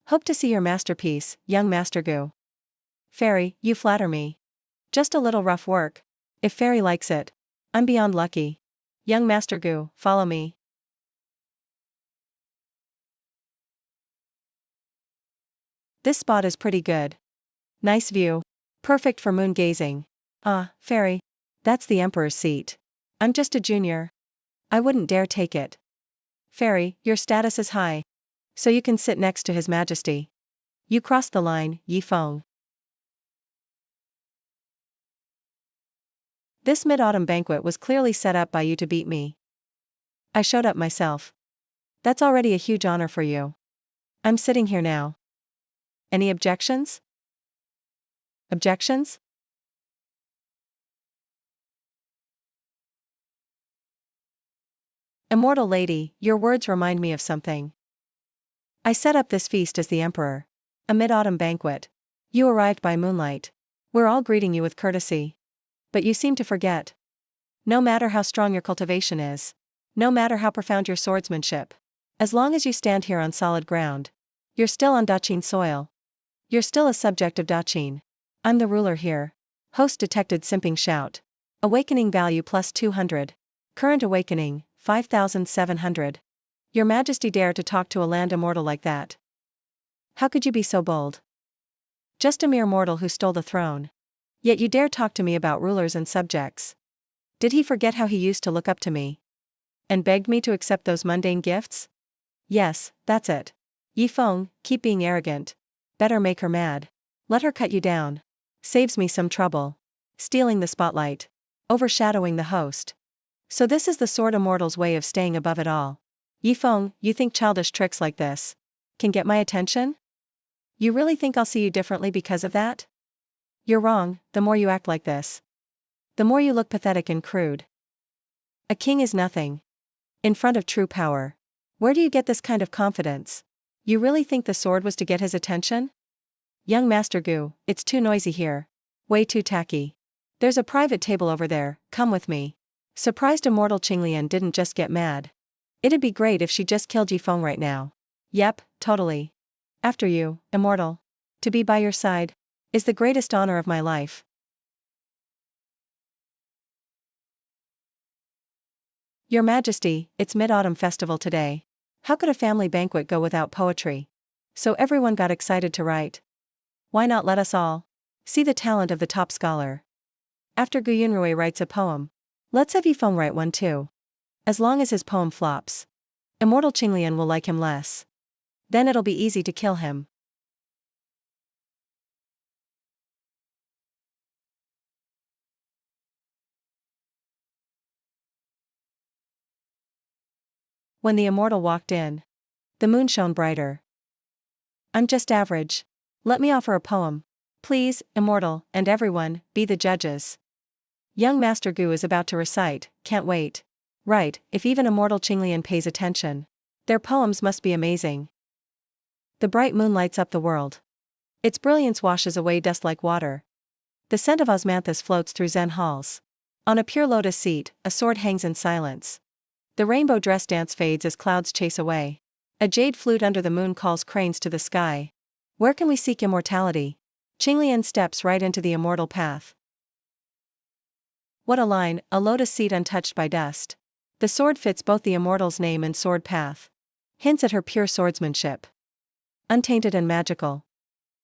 Hope to see your masterpiece, young Master Gu. Fairy, you flatter me. Just a little rough work. If Fairy likes it, I'm beyond lucky. Young Master Gu, follow me. This spot is pretty good. Nice view. Perfect for moon gazing. Fairy. That's the Emperor's seat. I'm just a junior. I wouldn't dare take it. Fairy, your status is high. So you can sit next to His Majesty. You crossed the line, Yi Feng. This Mid-Autumn banquet was clearly set up by you to beat me. I showed up myself. That's already a huge honor for you. I'm sitting here now. Any objections? Objections? Immortal lady, your words remind me of something. I set up this feast as the Emperor. A Mid-Autumn banquet. You arrived by moonlight. We're all greeting you with courtesy. But you seem to forget. No matter how strong your cultivation is, no matter how profound your swordsmanship, as long as you stand here on solid ground, you're still on Dachin soil. You're still a subject of Dachin. I'm the ruler here. Host detected simping shout. Awakening value plus 200. Current awakening, 5,700. Your Majesty dare to talk to a land immortal like that? How could you be so bold? Just a mere mortal who stole the throne. Yet you dare talk to me about rulers and subjects. Did he forget how he used to look up to me? And begged me to accept those mundane gifts? Yes, that's it. Yi Feng, keep being arrogant. Better make her mad. Let her cut you down. Saves me some trouble. Stealing the spotlight. Overshadowing the host. So this is the Sword Immortal's way of staying above it all. Yi Feng, you think childish tricks like this can get my attention? You really think I'll see you differently because of that? You're wrong. The more you act like this, the more you look pathetic and crude. A king is nothing in front of true power. Where do you get this kind of confidence? You really think the sword was to get his attention? Young Master Gu, it's too noisy here. Way too tacky. There's a private table over there, come with me. Surprised immortal Qinglian didn't just get mad. It'd be great if she just killed Yi Feng right now. Yep, totally. After you, immortal. To be by your side is the greatest honor of my life. Your Majesty, it's Mid-Autumn Festival today. How could a family banquet go without poetry? So everyone got excited to write. Why not let us all see the talent of the top scholar? After Gu Yunrui writes a poem, let's have Yi Feng write one too. As long as his poem flops, immortal Qinglian will like him less. Then it'll be easy to kill him. When the immortal walked in, the moon shone brighter. I'm just average. Let me offer a poem. Please, immortal, and everyone, be the judges. Young Master Gu is about to recite, can't wait. Right, if even immortal Qinglian pays attention. Their poems must be amazing. The bright moon lights up the world. Its brilliance washes away dust like water. The scent of osmanthus floats through Zen halls. On a pure lotus seat, a sword hangs in silence. The rainbow dress dance fades as clouds chase away. A jade flute under the moon calls cranes to the sky. Where can we seek immortality? Qinglian steps right into the immortal path. What a line, a lotus seat untouched by dust. The sword fits both the immortal's name and sword path. Hints at her pure swordsmanship. Untainted and magical.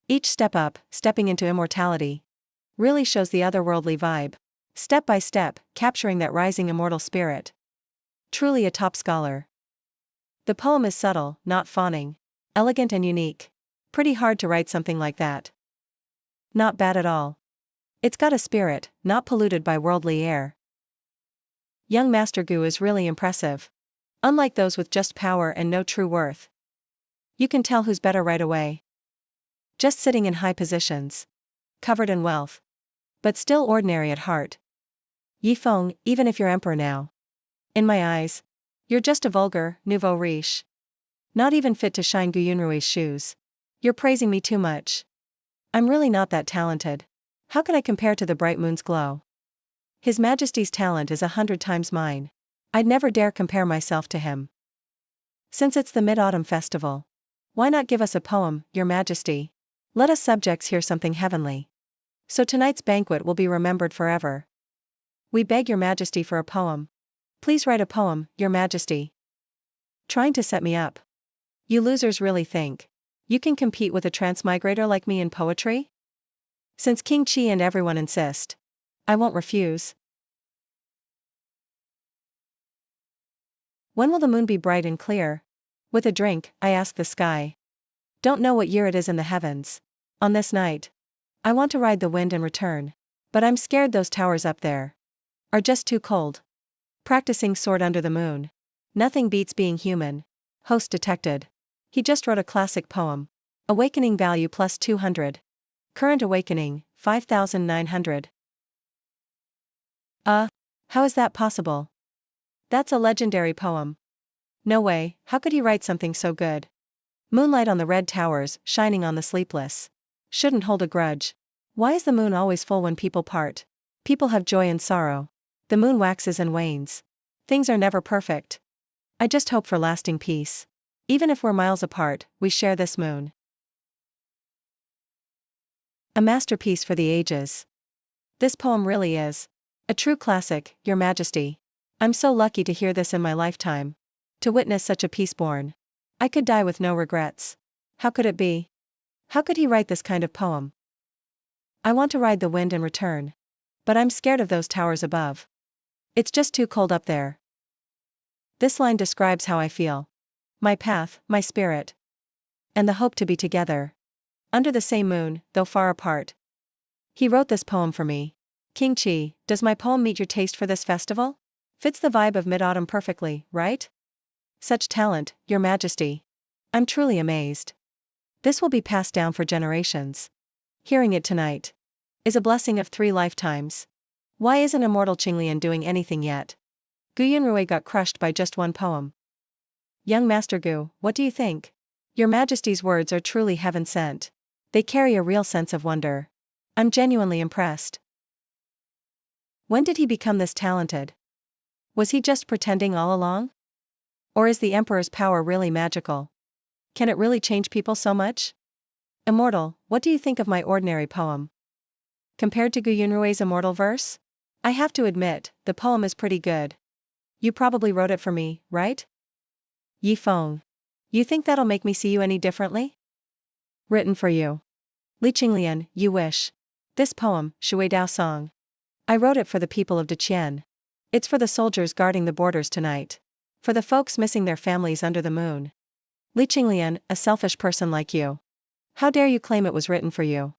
Each step up, stepping into immortality, really shows the otherworldly vibe. Step by step, capturing that rising immortal spirit. Truly a top scholar. The poem is subtle, not fawning. Elegant and unique. Pretty hard to write something like that. Not bad at all. It's got a spirit, not polluted by worldly air. Young Master Gu is really impressive. Unlike those with just power and no true worth. You can tell who's better right away. Just sitting in high positions. Covered in wealth. But still ordinary at heart. Yi Feng, even if you're emperor now. In my eyes, you're just a vulgar, nouveau riche. Not even fit to shine Gu Yunrui's shoes. You're praising me too much. I'm really not that talented. How can I compare to the bright moon's glow? His Majesty's talent is 100 times mine. I'd never dare compare myself to him. Since it's the Mid-Autumn Festival, why not give us a poem, Your Majesty? Let us subjects hear something heavenly. So tonight's banquet will be remembered forever. We beg Your Majesty for a poem. Please write a poem, Your Majesty. Trying to set me up. You losers really think you can compete with a transmigrator like me in poetry? Since King Qi and everyone insist, I won't refuse. When will the moon be bright and clear? With a drink, I ask the sky. Don't know what year it is in the heavens. On this night, I want to ride the wind and return. But I'm scared those towers up there are just too cold. Practicing sword under the moon. Nothing beats being human. Host detected. He just wrote a classic poem. Awakening value plus 200. Current awakening, 5,900. How is that possible? That's a legendary poem. No way, how could he write something so good? Moonlight on the red towers, shining on the sleepless. Shouldn't hold a grudge. Why is the moon always full when people part? People have joy and sorrow. The moon waxes and wanes. Things are never perfect. I just hope for lasting peace. Even if we're miles apart, we share this moon. A masterpiece for the ages. This poem really is a true classic, Your Majesty. I'm so lucky to hear this in my lifetime. To witness such a piece born. I could die with no regrets. How could it be? How could he write this kind of poem? I want to ride the wind and return. But I'm scared of those towers above. It's just too cold up there. This line describes how I feel. My path, my spirit. And the hope to be together. Under the same moon, though far apart. He wrote this poem for me. King Chi, does my poem meet your taste for this festival? Fits the vibe of mid-autumn perfectly, right? Such talent, Your Majesty. I'm truly amazed. This will be passed down for generations. Hearing it tonight is a blessing of 3 lifetimes. Why isn't immortal Qinglian doing anything yet? Gu Yunrui got crushed by just one poem. Young Master Gu, what do you think? Your Majesty's words are truly heaven sent. They carry a real sense of wonder. I'm genuinely impressed. When did he become this talented? Was he just pretending all along? Or is the Emperor's power really magical? Can it really change people so much? Immortal, what do you think of my ordinary poem? Compared to Gu Yunrui's immortal verse? I have to admit, the poem is pretty good. You probably wrote it for me, right? Yi Feng. You think that'll make me see you any differently? Written for you. Li Qinglian, you wish. This poem, Shui Dao Song. I wrote it for the people of Deqian. It's for the soldiers guarding the borders tonight. For the folks missing their families under the moon. Li Qinglian, a selfish person like you. How dare you claim it was written for you?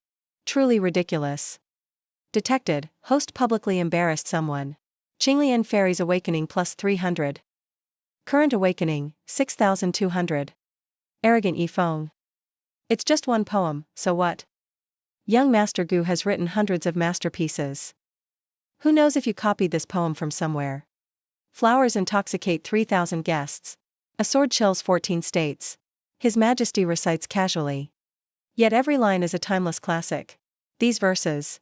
Truly ridiculous. Detected, host publicly embarrassed someone. Qinglian Fairies Awakening plus 300. Current Awakening, 6,200. Arrogant Yi Feng. It's just one poem, so what? Young Master Gu has written hundreds of masterpieces. Who knows if you copied this poem from somewhere? Flowers intoxicate 3,000 guests. A sword chills 14 states. His Majesty recites casually. Yet every line is a timeless classic. These verses.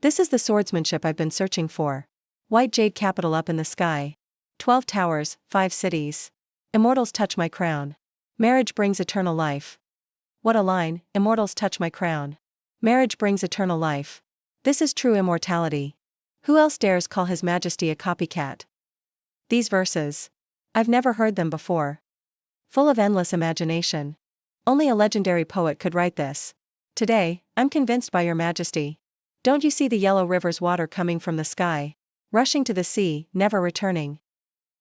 This is the swordsmanship I've been searching for. White jade capital up in the sky. 12 towers, 5 cities. Immortals touch my crown. Marriage brings eternal life. What a line, immortals touch my crown. Marriage brings eternal life. This is true immortality. Who else dares call His Majesty a copycat? These verses. I've never heard them before. Full of endless imagination. Only a legendary poet could write this. Today, I'm convinced by Your Majesty. Don't you see the yellow river's water coming from the sky? Rushing to the sea, never returning.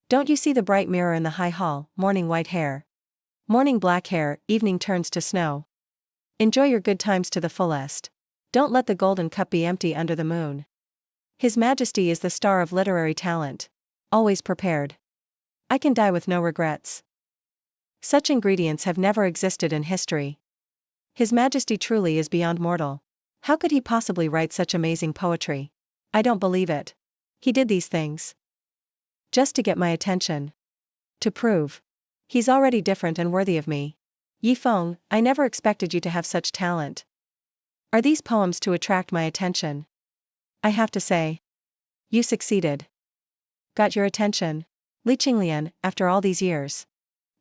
Don't you see the bright mirror in the high hall, morning white hair? Morning black hair, evening turns to snow. Enjoy your good times to the fullest. Don't let the golden cup be empty under the moon. His Majesty is the star of literary talent. Always prepared. I can die with no regrets. Such ingredients have never existed in history. His Majesty truly is beyond mortal. How could he possibly write such amazing poetry? I don't believe it. He did these things just to get my attention. To prove he's already different and worthy of me. Yi Feng, I never expected you to have such talent. Are these poems to attract my attention? I have to say, you succeeded. Got your attention. Li Qinglian, after all these years.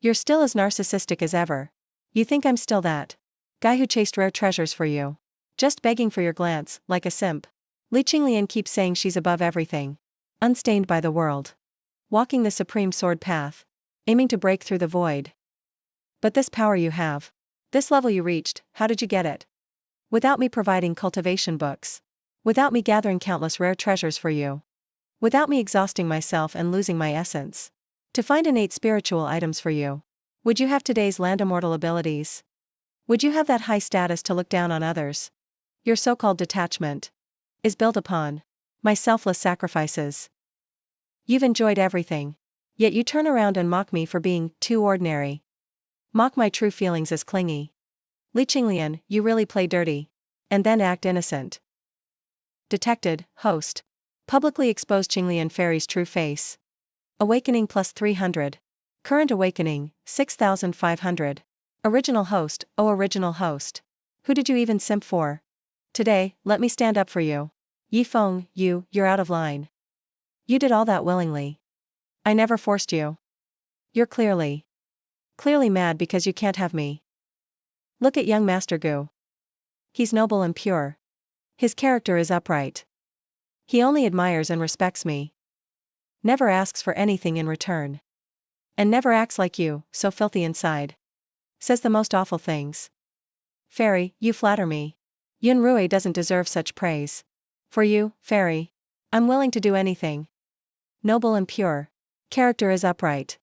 You're still as narcissistic as ever. You think I'm still that guy who chased rare treasures for you. Just begging for your glance, like a simp. Li Qinglian keeps saying she's above everything. Unstained by the world. Walking the supreme sword path. Aiming to break through the void. But this power you have. This level you reached, how did you get it? Without me providing cultivation books. Without me gathering countless rare treasures for you. Without me exhausting myself and losing my essence. To find innate spiritual items for you. Would you have today's land immortal abilities? Would you have that high status to look down on others? Your so-called detachment is built upon my selfless sacrifices. You've enjoyed everything. Yet you turn around and mock me for being too ordinary. Mock my true feelings as clingy. Li Qinglian, you really play dirty. And then act innocent. Detected, host. Publicly expose Qinglian Fairy's true face. Awakening plus 300. Current awakening, 6,500. Original host, oh original host. Who did you even simp for? Today, let me stand up for you. Yi Feng, you're out of line. You did all that willingly. I never forced you. You're clearly mad because you can't have me. Look at young Master Gu. He's noble and pure. His character is upright. He only admires and respects me. Never asks for anything in return. And never acts like you, so filthy inside. Says the most awful things. Fairy, you flatter me. Yun Rui doesn't deserve such praise. For you, Fairy, I'm willing to do anything. Noble and pure. Character is upright.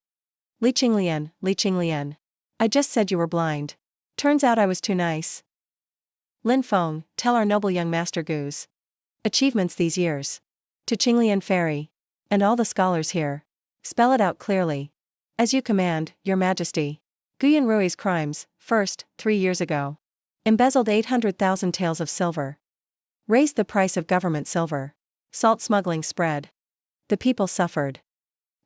Li Qinglian. I just said you were blind. Turns out I was too nice. Lin Feng, tell our noble young Master Gu's achievements these years. To Qinglian Fairy. And all the scholars here. Spell it out clearly. As you command, Your Majesty. Gu Yunrui's crimes, first, 3 years ago. Embezzled 800,000 taels of silver. Raised the price of government silver. Salt smuggling spread. The people suffered.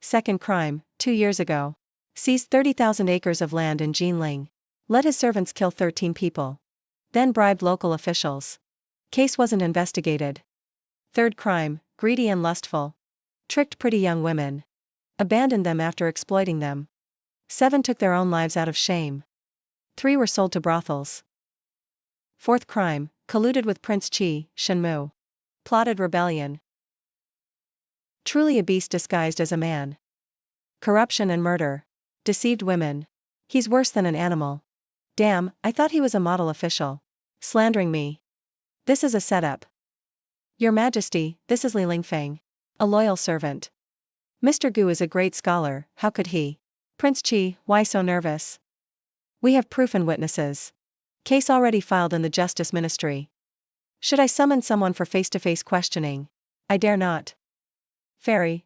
Second crime, 2 years ago. Seized 30,000 acres of land in Jinling. Let his servants kill 13 people. Then bribed local officials. Case wasn't investigated. Third crime, greedy and lustful. Tricked pretty young women. Abandoned them after exploiting them. 7 took their own lives out of shame. 3 were sold to brothels. Fourth crime, colluded with Prince Qi, Shenmu. Plotted rebellion. Truly a beast disguised as a man. Corruption and murder. Deceived women. He's worse than an animal. Damn, I thought he was a model official. Slandering me. This is a setup. Your Majesty, this is Li Lingfeng. A loyal servant. Mr. Gu is a great scholar, how could he? Prince Qi, why so nervous? We have proof and witnesses. Case already filed in the Justice Ministry. Should I summon someone for face-to-face questioning? I dare not. Fairy,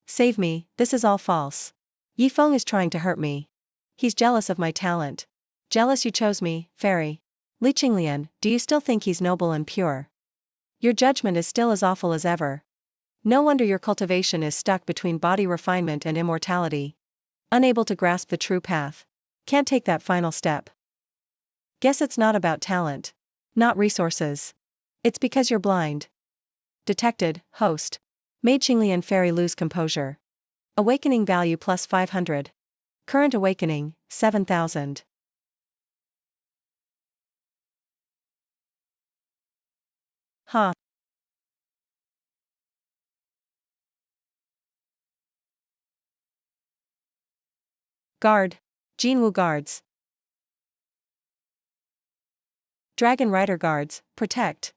save me, this is all false. Yi Feng is trying to hurt me. He's jealous of my talent. Jealous you chose me, Fairy. Li Qinglian, do you still think he's noble and pure? Your judgment is still as awful as ever. No wonder your cultivation is stuck between body refinement and immortality. Unable to grasp the true path. Can't take that final step. Guess it's not about talent. Not resources. It's because you're blind. Detected, host. Made Qinglian Fairy lose composure. Awakening value plus 500. Current awakening, 7,000. Huh. Guard. Jinwu guards. Dragon Rider guards, protect.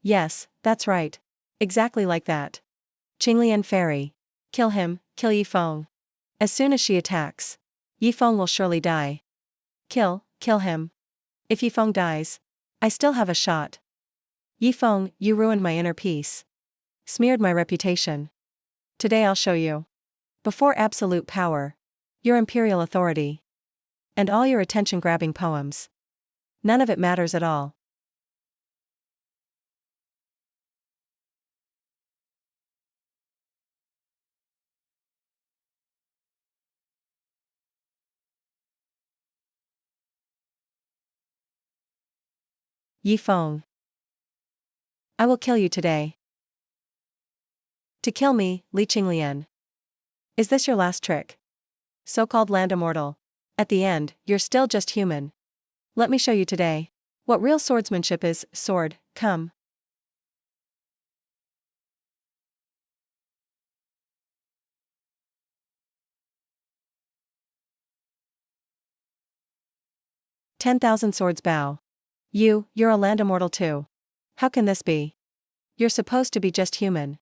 Yes, that's right. Exactly like that. Qinglian Fairy. Kill him, kill Yi Feng. As soon as she attacks. Yi Feng will surely die. Kill him. If Yi Feng dies, I still have a shot. Yi Feng, you ruined my inner peace. Smeared my reputation. Today I'll show you. Before absolute power. Your imperial authority. And all your attention-grabbing poems. None of it matters at all. Yi Feng. I will kill you today. To kill me, Li Qinglian. Is this your last trick? So-called land immortal. At the end, you're still just human. Let me show you today. What real swordsmanship is, sword, come. "10,000 swords bow. You're a land immortal too. How can this be? You're supposed to be just human.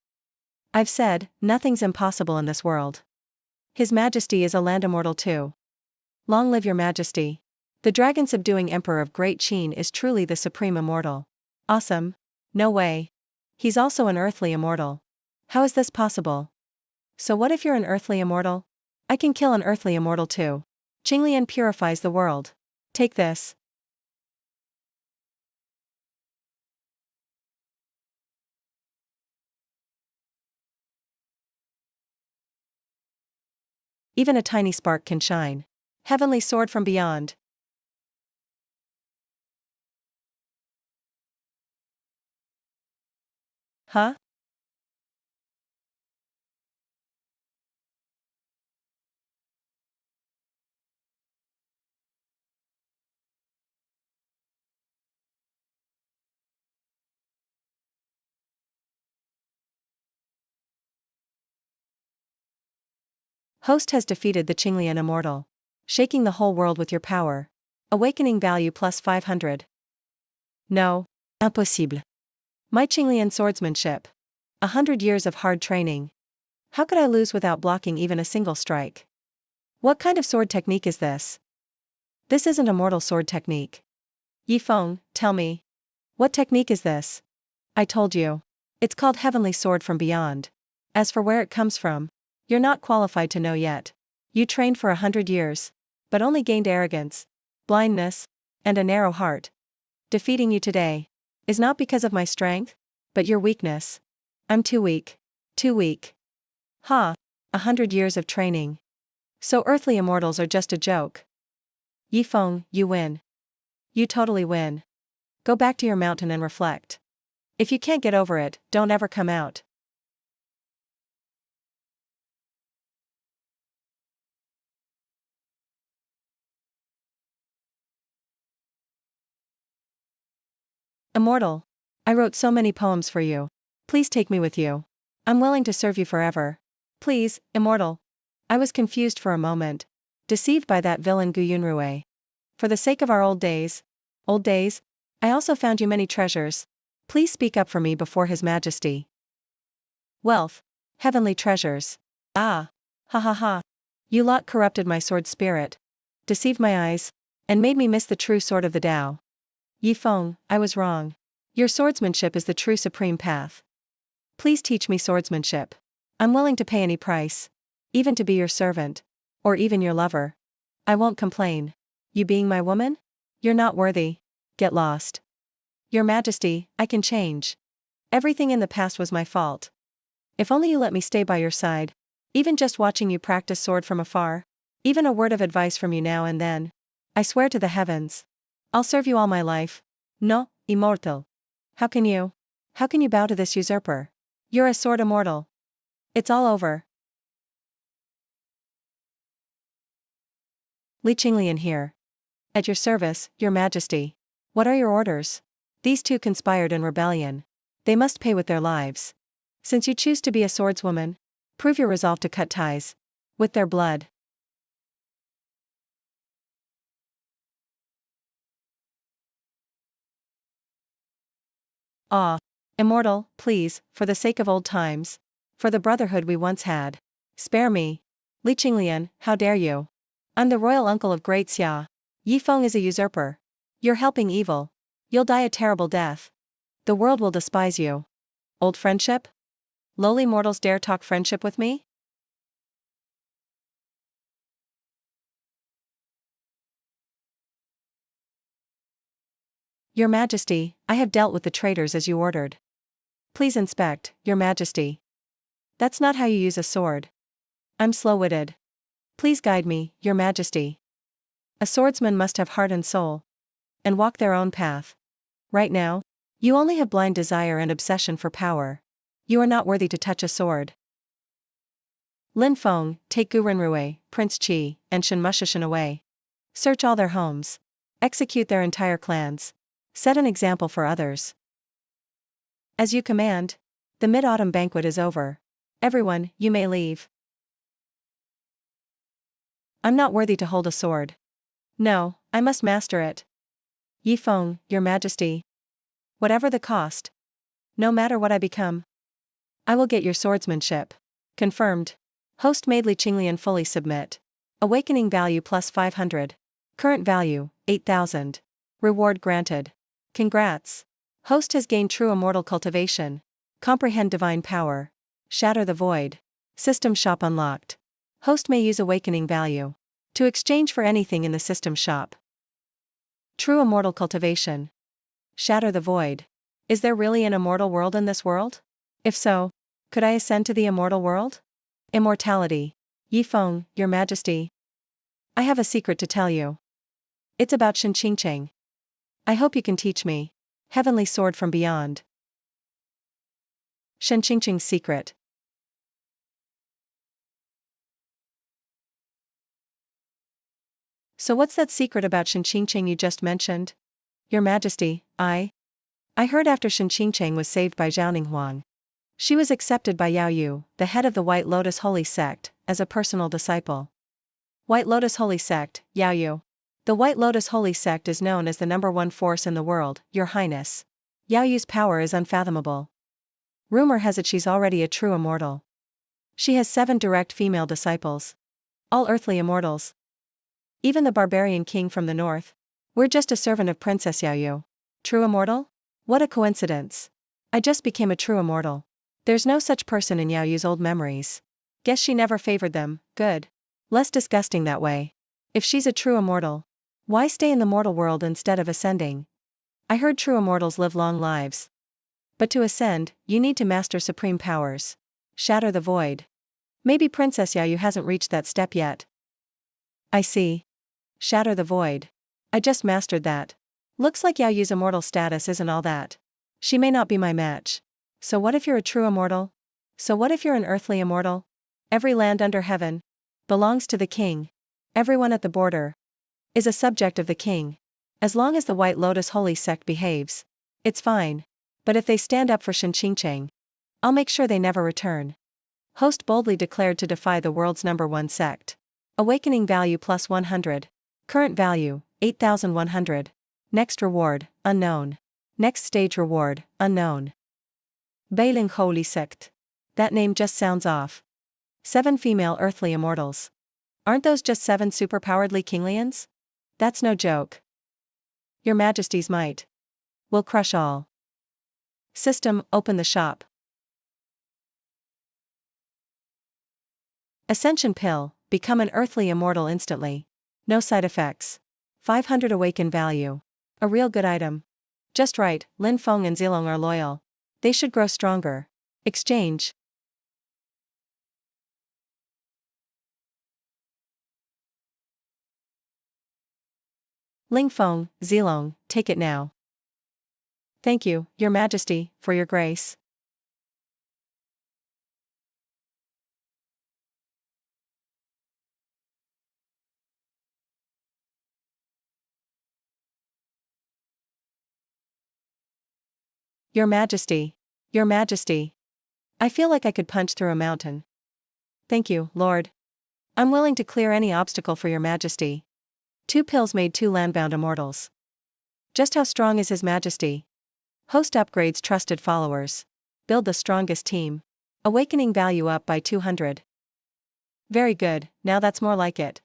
I've said, nothing's impossible in this world. His Majesty is a land immortal too. Long live your Majesty. The dragon subduing Emperor of Great Qin is truly the supreme immortal. Awesome. No way. He's also an earthly immortal. How is this possible? So what if you're an earthly immortal? I can kill an earthly immortal too. Qinglian purifies the world. Take this. Even a tiny spark can shine. Heavenly sword from beyond. Huh? Host has defeated the Qinglian immortal. Shaking the whole world with your power. Awakening value plus 500. No. Impossible. My Qinglian swordsmanship. 100 years of hard training. How could I lose without blocking even a single strike? What kind of sword technique is this? This isn't a mortal sword technique. Yifeng, tell me. What technique is this? I told you. It's called Heavenly Sword from Beyond. As for where it comes from, you're not qualified to know yet. You trained for 100 years, but only gained arrogance, blindness, and a narrow heart. Defeating you today is not because of my strength, but your weakness. I'm too weak. Too weak. Ha! 100 years of training. So earthly immortals are just a joke. Yifeng, you win. You totally win. Go back to your mountain and reflect. If you can't get over it, don't ever come out. Immortal. I wrote so many poems for you. Please take me with you. I'm willing to serve you forever. Please, immortal. I was confused for a moment. Deceived by that villain Guyunrue. For the sake of our old days, I also found you many treasures. Please speak up for me before His Majesty. Wealth. Heavenly treasures. Ah. Ha ha ha. You lot corrupted my sword spirit. Deceived my eyes. And made me miss the true sword of the Tao. Yifeng, I was wrong. Your swordsmanship is the true supreme path. Please teach me swordsmanship. I'm willing to pay any price. Even to be your servant. Or even your lover. I won't complain. You being my woman? You're not worthy. Get lost. Your Majesty, I can change. Everything in the past was my fault. If only you let me stay by your side. Even just watching you practice sword from afar. Even a word of advice from you now and then. I swear to the heavens. I'll serve you all my life. No, immortal. How can you bow to this usurper? You're a sword immortal. It's all over. Li Qinglian here. At your service, your Majesty. What are your orders? These two conspired in rebellion. They must pay with their lives. Since you choose to be a swordswoman, prove your resolve to cut ties with their blood. Ah, immortal, please, for the sake of old times, for the brotherhood we once had, spare me. Li Qinglian, how dare you? I'm the royal uncle of Great Xia. Yifeng is a usurper. You're helping evil. You'll die a terrible death. The world will despise you. Old friendship? Lowly mortals dare talk friendship with me? Your Majesty, I have dealt with the traitors as you ordered. Please inspect, Your Majesty. That's not how you use a sword. I'm slow-witted. Please guide me, Your Majesty. A swordsman must have heart and soul. And walk their own path. Right now, you only have blind desire and obsession for power. You are not worthy to touch a sword. Lin Feng, take Gurenrue, Prince Qi, and Shen Mushishan away. Search all their homes. Execute their entire clans. Set an example for others. As you command. The mid-autumn banquet is over. Everyone, you may leave. I'm not worthy to hold a sword. No, I must master it. Yifeng, Your Majesty. Whatever the cost. No matter what I become. I will get your swordsmanship. Confirmed. Host made Li Qinglian fully submit. Awakening value plus 500. Current value, 8,000. Reward granted. Congrats. Host has gained true immortal cultivation. Comprehend divine power. Shatter the void. System shop unlocked. Host may use awakening value to exchange for anything in the system shop. True immortal cultivation. Shatter the void. Is there really an immortal world in this world? If so, could I ascend to the immortal world? Immortality. Yifeng, Your Majesty. I have a secret to tell you. It's about Shenqingqing. I hope you can teach me. Heavenly sword from beyond. Shenqingqing's secret. So what's that secret about Shenqingqing you just mentioned? Your Majesty, I heard after Shenqingqing was saved by Zhao she was accepted by Yao Yu, the head of the White Lotus Holy Sect, as a personal disciple. White Lotus Holy Sect, Yao Yu. The White Lotus Holy Sect is known as the #1 force in the world, Your Highness. Yao Yu's power is unfathomable. Rumor has it she's already a true immortal. She has 7 direct female disciples. All earthly immortals. Even the barbarian king from the north. We're just a servant of Princess Yao Yu. True immortal? What a coincidence. I just became a true immortal. There's no such person in Yao Yu's old memories. Guess she never favored them, good. Less disgusting that way. If she's a true immortal, why stay in the mortal world instead of ascending? I heard true immortals live long lives. But to ascend, you need to master supreme powers. Shatter the void. Maybe Princess Yao Yu hasn't reached that step yet. I see. Shatter the void. I just mastered that. Looks like Yao Yu's immortal status isn't all that. She may not be my match. So what if you're a true immortal? So what if you're an earthly immortal? Every land under heaven belongs to the king. Everyone at the border is a subject of the king. As long as the White Lotus Holy Sect behaves, it's fine. But if they stand up for Shenqingqing, I'll make sure they never return. Host boldly declared to defy the world's #1 sect. Awakening value plus 100. Current value, 8,100. Next reward, unknown. Next stage reward, unknown. Bailing Holy Sect. That name just sounds off. 7 female earthly immortals. Aren't those just 7 superpoweredly kinglians? That's no joke. Your Majesty's might will crush all. System, open the shop. Ascension pill, become an earthly immortal instantly. No side effects. 500 awaken value. A real good item. Just right, Lin Feng and Zilong are loyal. They should grow stronger. Exchange. Ling Feng, Zilong, take it now. Thank you, Your Majesty, for your grace. Your Majesty. Your Majesty. I feel like I could punch through a mountain. Thank you, Lord. I'm willing to clear any obstacle for Your Majesty. 2 pills made 2 landbound immortals. Just how strong is His Majesty? Host upgrades trusted followers. Build the strongest team. Awakening value up by 200. Very good, now that's more like it.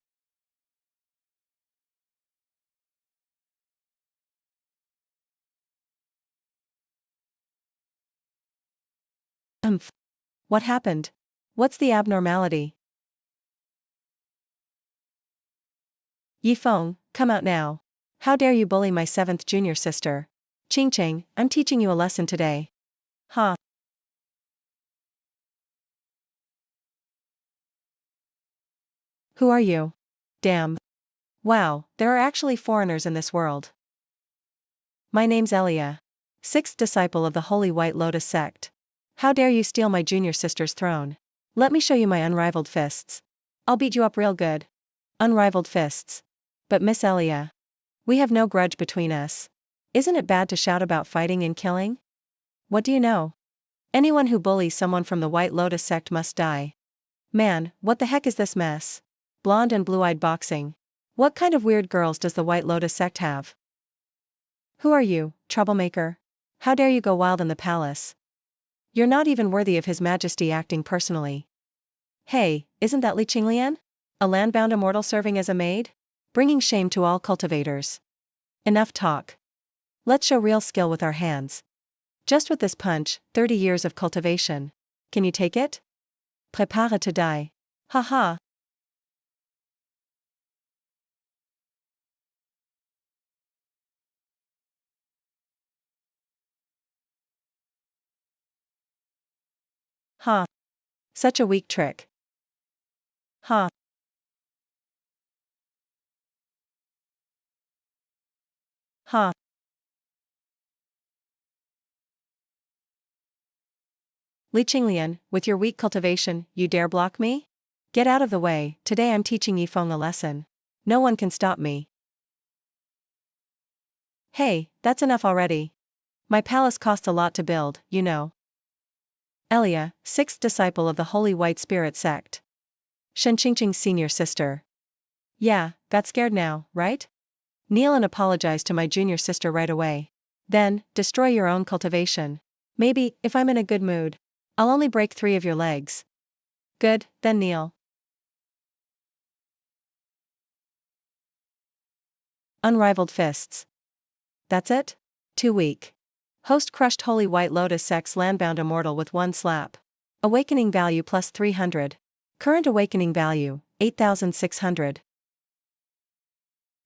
What happened? What's the abnormality? Yifeng, come out now. How dare you bully my 7th junior sister? Qingqing, I'm teaching you a lesson today. Ha. Who are you? Damn. Wow, there are actually foreigners in this world. My name's Elia. 6th disciple of the Holy White Lotus Sect. How dare you steal my junior sister's throne? Let me show you my unrivaled fists. I'll beat you up real good. Unrivaled fists. But Miss Elia, we have no grudge between us. Isn't it bad to shout about fighting and killing? What do you know? Anyone who bullies someone from the White Lotus Sect must die. Man, what the heck is this mess? Blonde and blue-eyed boxing. What kind of weird girls does the White Lotus Sect have? Who are you, troublemaker? How dare you go wild in the palace? You're not even worthy of His Majesty acting personally. Hey, isn't that Li Qinglian? A landbound immortal serving as a maid? Bringing shame to all cultivators. Enough talk. Let's show real skill with our hands. Just with this punch, 30 years of cultivation. Can you take it? Prépare to die. Ha ha. Ha. Such a weak trick. Ha. Ha. Li Qinglian, with your weak cultivation, you dare block me? Get out of the way, today I'm teaching Yifeng a lesson. No one can stop me. Hey, that's enough already. My palace cost a lot to build, you know. Elia, sixth disciple of the Holy White Spirit sect. Shen Qingqing's senior sister. Yeah, got scared now, right? Kneel and apologize to my junior sister right away. Then, destroy your own cultivation. Maybe, if I'm in a good mood, I'll only break 3 of your legs. Good, then kneel. Unrivaled fists. That's it? Too weak. Host crushed Holy White Lotus sect's landbound immortal with 1 slap. Awakening value plus 300. Current awakening value, 8,600.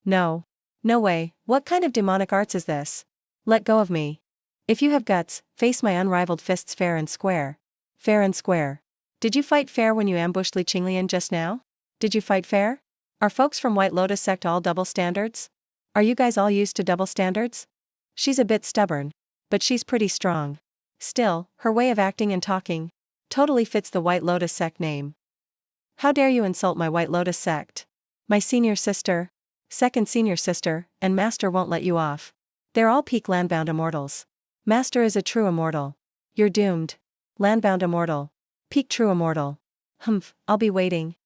No. No way, what kind of demonic arts is this? Let go of me. If you have guts, face my unrivaled fists fair and square. Fair and square. Did you fight fair when you ambushed Li Qinglian just now? Did you fight fair? Are folks from White Lotus sect all double standards? Are you guys all used to double standards? She's a bit stubborn, but she's pretty strong. Still, her way of acting and talking totally fits the White Lotus sect name. How dare you insult my White Lotus sect? My senior sister, second senior sister, and master won't let you off. They're all peak landbound immortals. Master is a true immortal. You're doomed. Landbound immortal. Peak true immortal. Humph, I'll be waiting.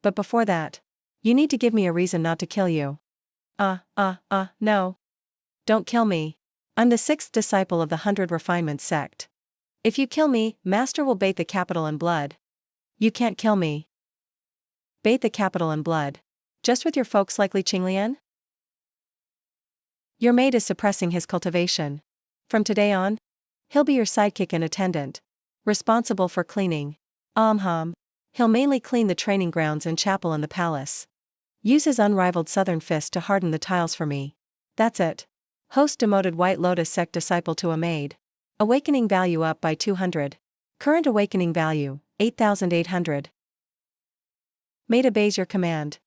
But before that, you need to give me a reason not to kill you. No. Don't kill me. I'm the 6th disciple of the 100 Refinements sect. If you kill me, Master will bathe the capital in blood. You can't kill me. Bathe the capital in blood. Just with your folks like Li Qinglian? Your maid is suppressing his cultivation. From today on, he'll be your sidekick and attendant. Responsible for cleaning. He'll mainly clean the training grounds and chapel in the palace. Use his unrivaled southern fist to harden the tiles for me. That's it. Host demoted White Lotus sect disciple to a maid. Awakening value up by 200. Current awakening value, 8,800. Maid obeys your command.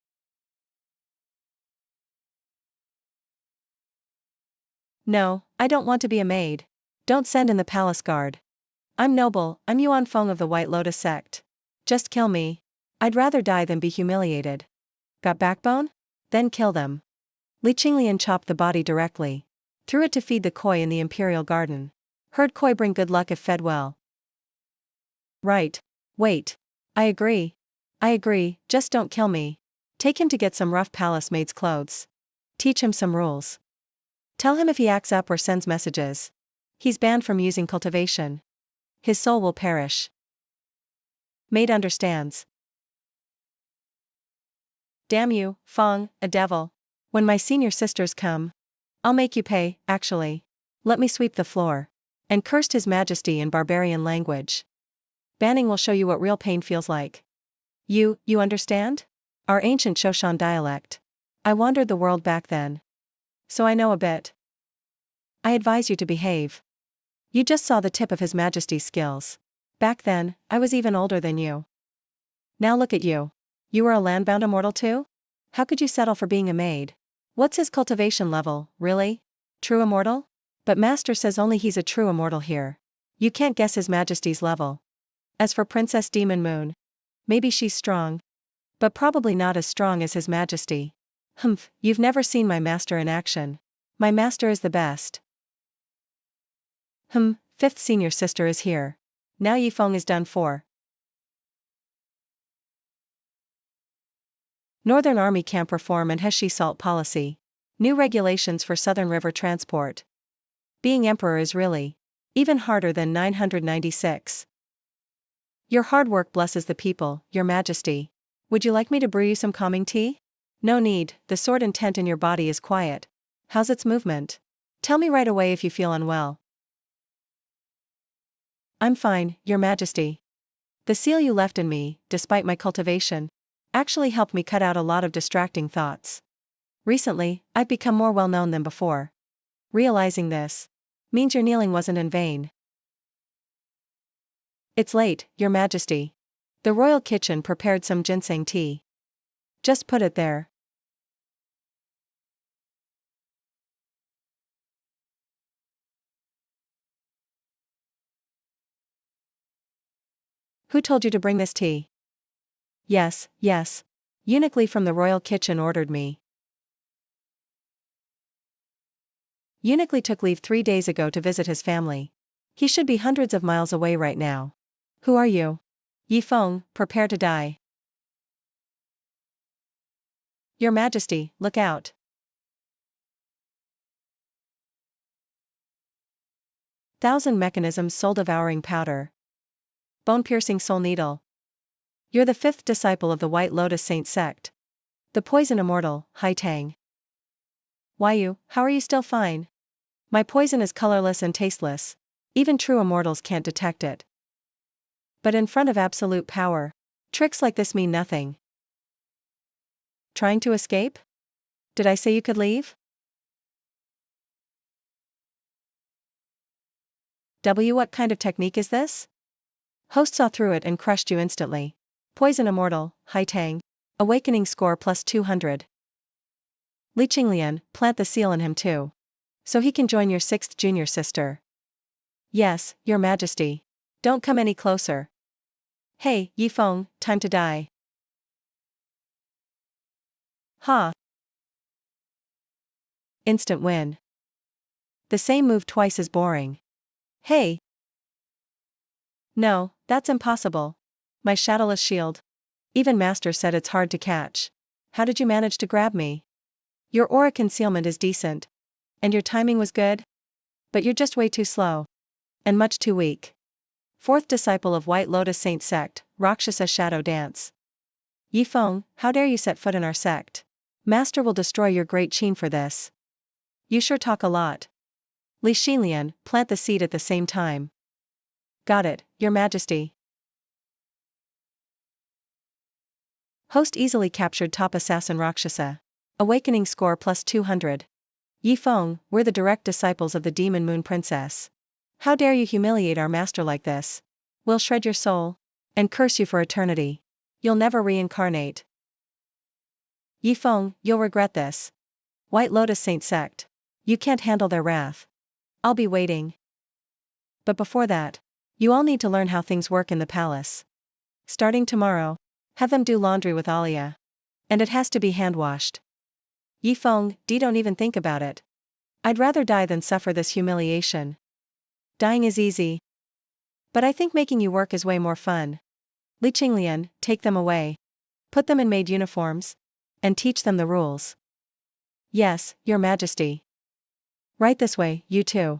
No, I don't want to be a maid. Don't send in the palace guard. I'm noble, I'm Yuan Feng of the White Lotus sect. Just kill me. I'd rather die than be humiliated. Got backbone? Then kill them. Li Qinglian chopped the body directly. Threw it to feed the koi in the imperial garden. Heard koi bring good luck if fed well. Right. Wait. I agree, just don't kill me. Take him to get some rough palace maid's clothes. Teach him some rules. Tell him if he acts up or sends messages, he's banned from using cultivation. His soul will perish. Maid understands. Damn you, Feng, a devil. When my senior sisters come, I'll make you pay, actually. Let me sweep the floor. And cursed his majesty in barbarian language. Banning will show you what real pain feels like. You understand? Our ancient Shoshan dialect. I wandered the world back then. So I know a bit. I advise you to behave. You just saw the tip of His Majesty's skills. Back then, I was even older than you. Now look at you. You were a landbound immortal too? How could you settle for being a maid? What's his cultivation level, really? True immortal? But Master says only he's a true immortal here. You can't guess His Majesty's level. As for Princess Demon Moon, maybe she's strong, but probably not as strong as His Majesty. Humph, you've never seen my master in action. My master is the best. Fifth senior sister is here. Now Yifeng is done for. Northern Army Camp Reform and Heshi Salt Policy. New regulations for Southern River transport. Being emperor is really even harder than 996. Your hard work blesses the people, Your Majesty. Would you like me to brew you some calming tea? No need, the sword intent in your body is quiet. How's its movement? Tell me right away if you feel unwell. I'm fine, Your Majesty. The seal you left in me, despite my cultivation, actually helped me cut out a lot of distracting thoughts. Recently, I've become more well-known than before. Realizing this means your kneeling wasn't in vain. It's late, Your Majesty. The royal kitchen prepared some ginseng tea. Just put it there. Who told you to bring this tea? Yes, yes. Eunuch from the royal kitchen ordered me. Eunuch took leave 3 days ago to visit his family. He should be hundreds of miles away right now. Who are you? Yi Feng, prepare to die. Your Majesty, look out. Thousand mechanisms soul devouring powder. Bone-piercing soul needle. You're the 5th disciple of the White Lotus Saint sect. The poison immortal, Hai Tang. Why you, how are you still fine? My poison is colorless and tasteless. Even true immortals can't detect it. But in front of absolute power, tricks like this mean nothing. Trying to escape? Did I say you could leave? What kind of technique is this? Host saw through it and crushed you instantly. Poison immortal, Hai Tang. Awakening score plus 200. Li Qinglian, plant the seal in him too. So he can join your 6th junior sister. Yes, your Majesty. Don't come any closer. Hey, Yi Feng, time to die. Ha! Instant win. The same move twice is boring. Hey! No, that's impossible. My shadowless shield. Even Master said it's hard to catch. How did you manage to grab me? Your aura concealment is decent. And your timing was good? But you're just way too slow. And much too weak. 4th disciple of White Lotus Saint sect, Rakshasa Shadow Dance. Yi Feng, how dare you set foot in our sect? Master will destroy your great Qin for this. You sure talk a lot. Li Xinlian, plant the seed at the same time. Got it, your Majesty. Host easily captured top assassin Rakshasa. Awakening score plus 200. Yi Feng, we're the direct disciples of the demon moon princess. How dare you humiliate our master like this? We'll shred your soul. And curse you for eternity. You'll never reincarnate. Yi Feng, you'll regret this. White Lotus Saint sect. You can't handle their wrath. I'll be waiting. But before that, you all need to learn how things work in the palace. Starting tomorrow, have them do laundry with Alia. And it has to be hand-washed. Yi Feng, don't even think about it. I'd rather die than suffer this humiliation. Dying is easy. But I think making you work is way more fun. Li Qinglian, take them away. Put them in maid uniforms. And teach them the rules. Yes, your Majesty. Right this way, you too.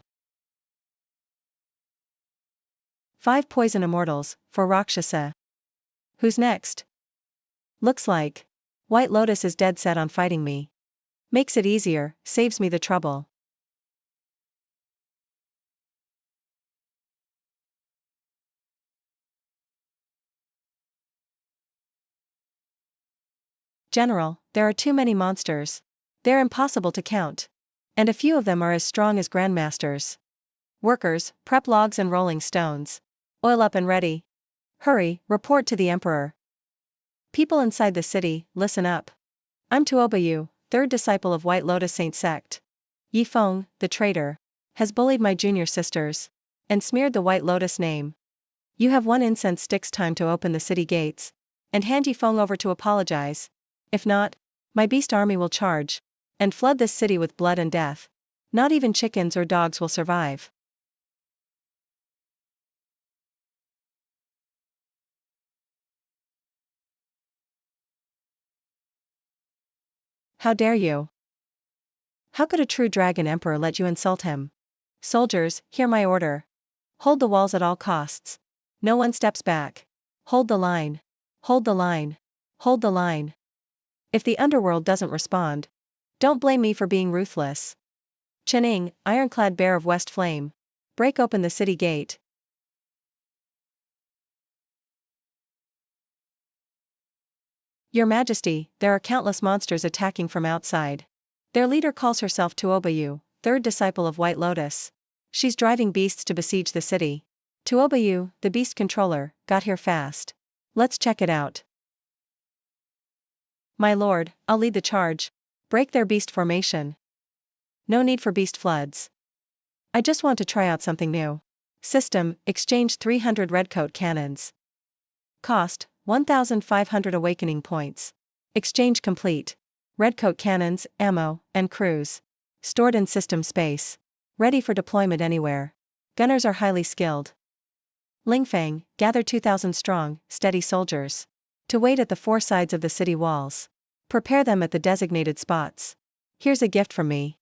5 poison immortals, for Rakshasa. Who's next? Looks like White Lotus is dead set on fighting me. Makes it easier, saves me the trouble. General, there are too many monsters. They're impossible to count. And a few of them are as strong as grandmasters. Workers, prep logs and rolling stones. Oil up and ready. Hurry, report to the Emperor. People inside the city, listen up. I'm Tuobayu, 3rd disciple of White Lotus Saint sect. Yi Feng, the traitor, has bullied my junior sisters. And smeared the White Lotus name. You have 1 incense stick's time to open the city gates. And hand Yi Feng over to apologize. If not, my beast army will charge. And flood this city with blood and death. Not even chickens or dogs will survive. How dare you? How could a true dragon emperor let you insult him? Soldiers, hear my order. Hold the walls at all costs. No one steps back. Hold the line. Hold the line. Hold the line. If the underworld doesn't respond, don't blame me for being ruthless. Chening, ironclad bear of West Flame. Break open the city gate. Your Majesty, there are countless monsters attacking from outside. Their leader calls herself Tuobayu, 3rd disciple of White Lotus. She's driving beasts to besiege the city. Tuobayu, the beast controller, got here fast. Let's check it out. My lord, I'll lead the charge. Break their beast formation. No need for beast floods. I just want to try out something new. System, exchange 300 redcoat cannons. Cost, 1,500 awakening points. Exchange complete. Redcoat cannons, ammo, and crews. Stored in system space. Ready for deployment anywhere. Gunners are highly skilled. Lingfang, gather 2,000 strong, steady soldiers. To wait at the four sides of the city walls. Prepare them at the designated spots. Here's a gift from me.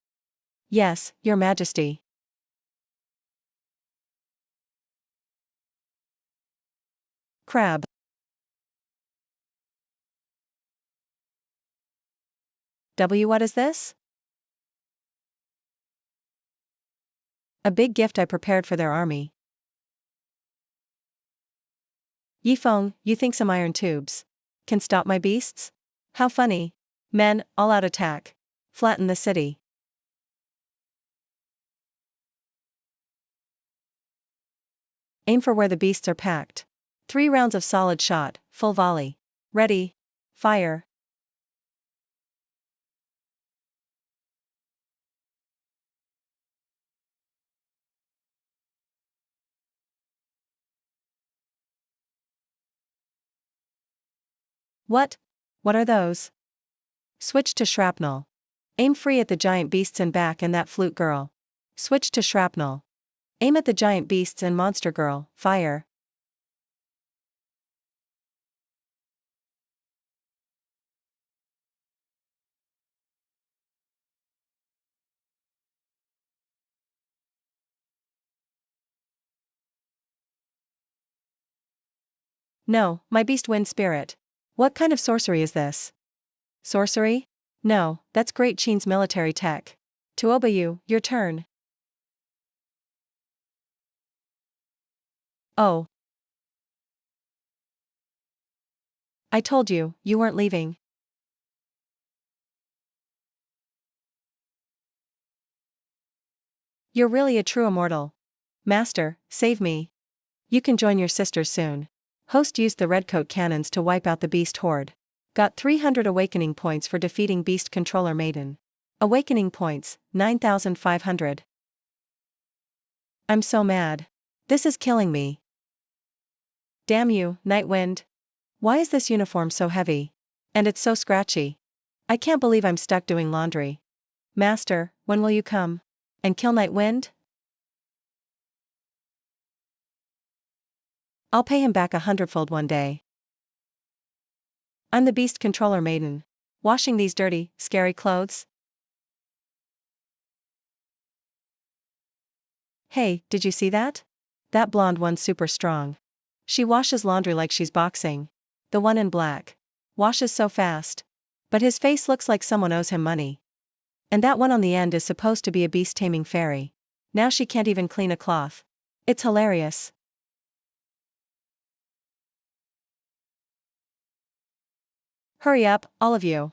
Yes, your majesty. Crab. What is this? A big gift I prepared for their army. Yifeng, you think some iron tubes can stop my beasts? How funny. Men, all out attack. Flatten the city. Aim for where the beasts are packed. 3 rounds of solid shot, full volley. Ready. Fire. What? What are those? Switch to shrapnel. Aim free at the giant beasts and back and that flute girl. Switch to shrapnel. Aim at the giant beasts and monster girl. Fire. No, my beast wind spirit. What kind of sorcery is this? Sorcery? No, that's Great Qin's military tech. Tuobayu, your turn. Oh. I told you, you weren't leaving. You're really a true immortal. Master, save me. You can join your sisters soon. Host used the redcoat cannons to wipe out the beast horde. Got 300 awakening points for defeating beast controller maiden. Awakening points, 9,500. I'm so mad. This is killing me. Damn you, Nightwind. Why is this uniform so heavy? And it's so scratchy. I can't believe I'm stuck doing laundry. Master, when will you come? And kill Nightwind? I'll pay him back 100-fold one day. I'm the beast controller maiden. Washing these dirty, scary clothes? Hey, did you see that? That blonde one's super strong. She washes laundry like she's boxing. The one in black. Washes so fast. But his face looks like someone owes him money. And that one on the end is supposed to be a beast-taming fairy. Now she can't even clean a cloth. It's hilarious. Hurry up, all of you.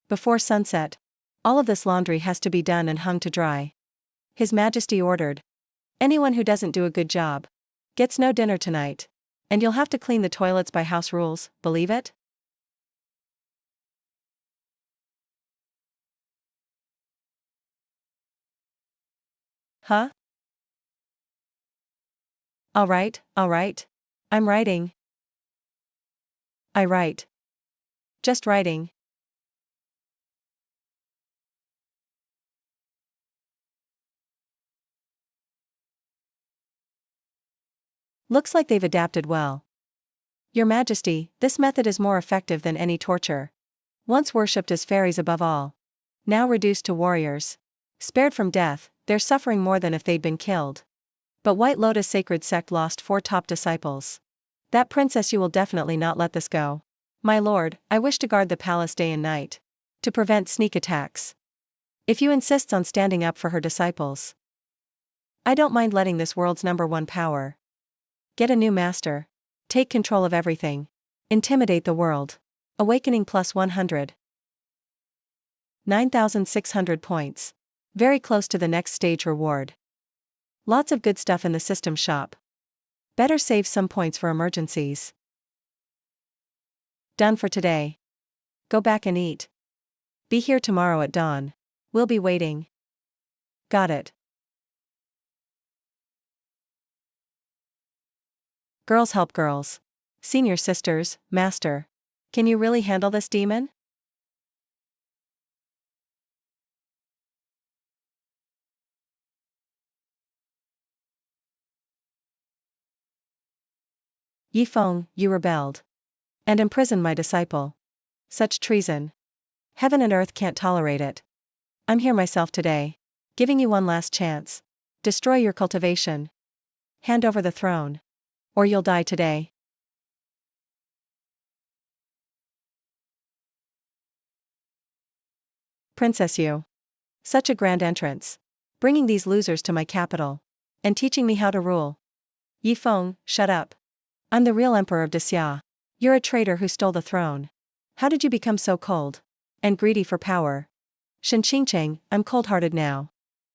Before sunset. All of this laundry has to be done and hung to dry. His Majesty ordered. Anyone who doesn't do a good job gets no dinner tonight. And you'll have to clean the toilets by house rules, believe it? Huh? Alright. I'm writing. I write. Just writing. Looks like they've adapted well. Your Majesty, this method is more effective than any torture. Once worshipped as fairies above all. Now reduced to warriors. Spared from death, they're suffering more than if they'd been killed. But White Lotus Sacred Sect lost 4 top disciples. That princess, you will definitely not let this go. My lord, I wish to guard the palace day and night. To prevent sneak attacks. If you insist on standing up for her disciples, I don't mind letting this world's #1 power. Get a new master. Take control of everything. Intimidate the world. Awakening plus 100. 9,600 points. Very close to the next stage reward. Lots of good stuff in the system shop. Better save some points for emergencies. Done for today. Go back and eat. Be here tomorrow at dawn. We'll be waiting. Got it. Girls help girls. Senior sisters, master. Can you really handle this demon? Yi Feng, you rebelled. And imprisoned my disciple. Such treason. Heaven and earth can't tolerate it. I'm here myself today. Giving you one last chance. Destroy your cultivation. Hand over the throne. Or you'll die today. Princess Yu. Such a grand entrance. Bringing these losers to my capital. And teaching me how to rule. Yi Feng, shut up. I'm the real emperor of Xia. You're a traitor who stole the throne. How did you become so cold? And greedy for power? Shen Qingcheng, I'm cold-hearted now.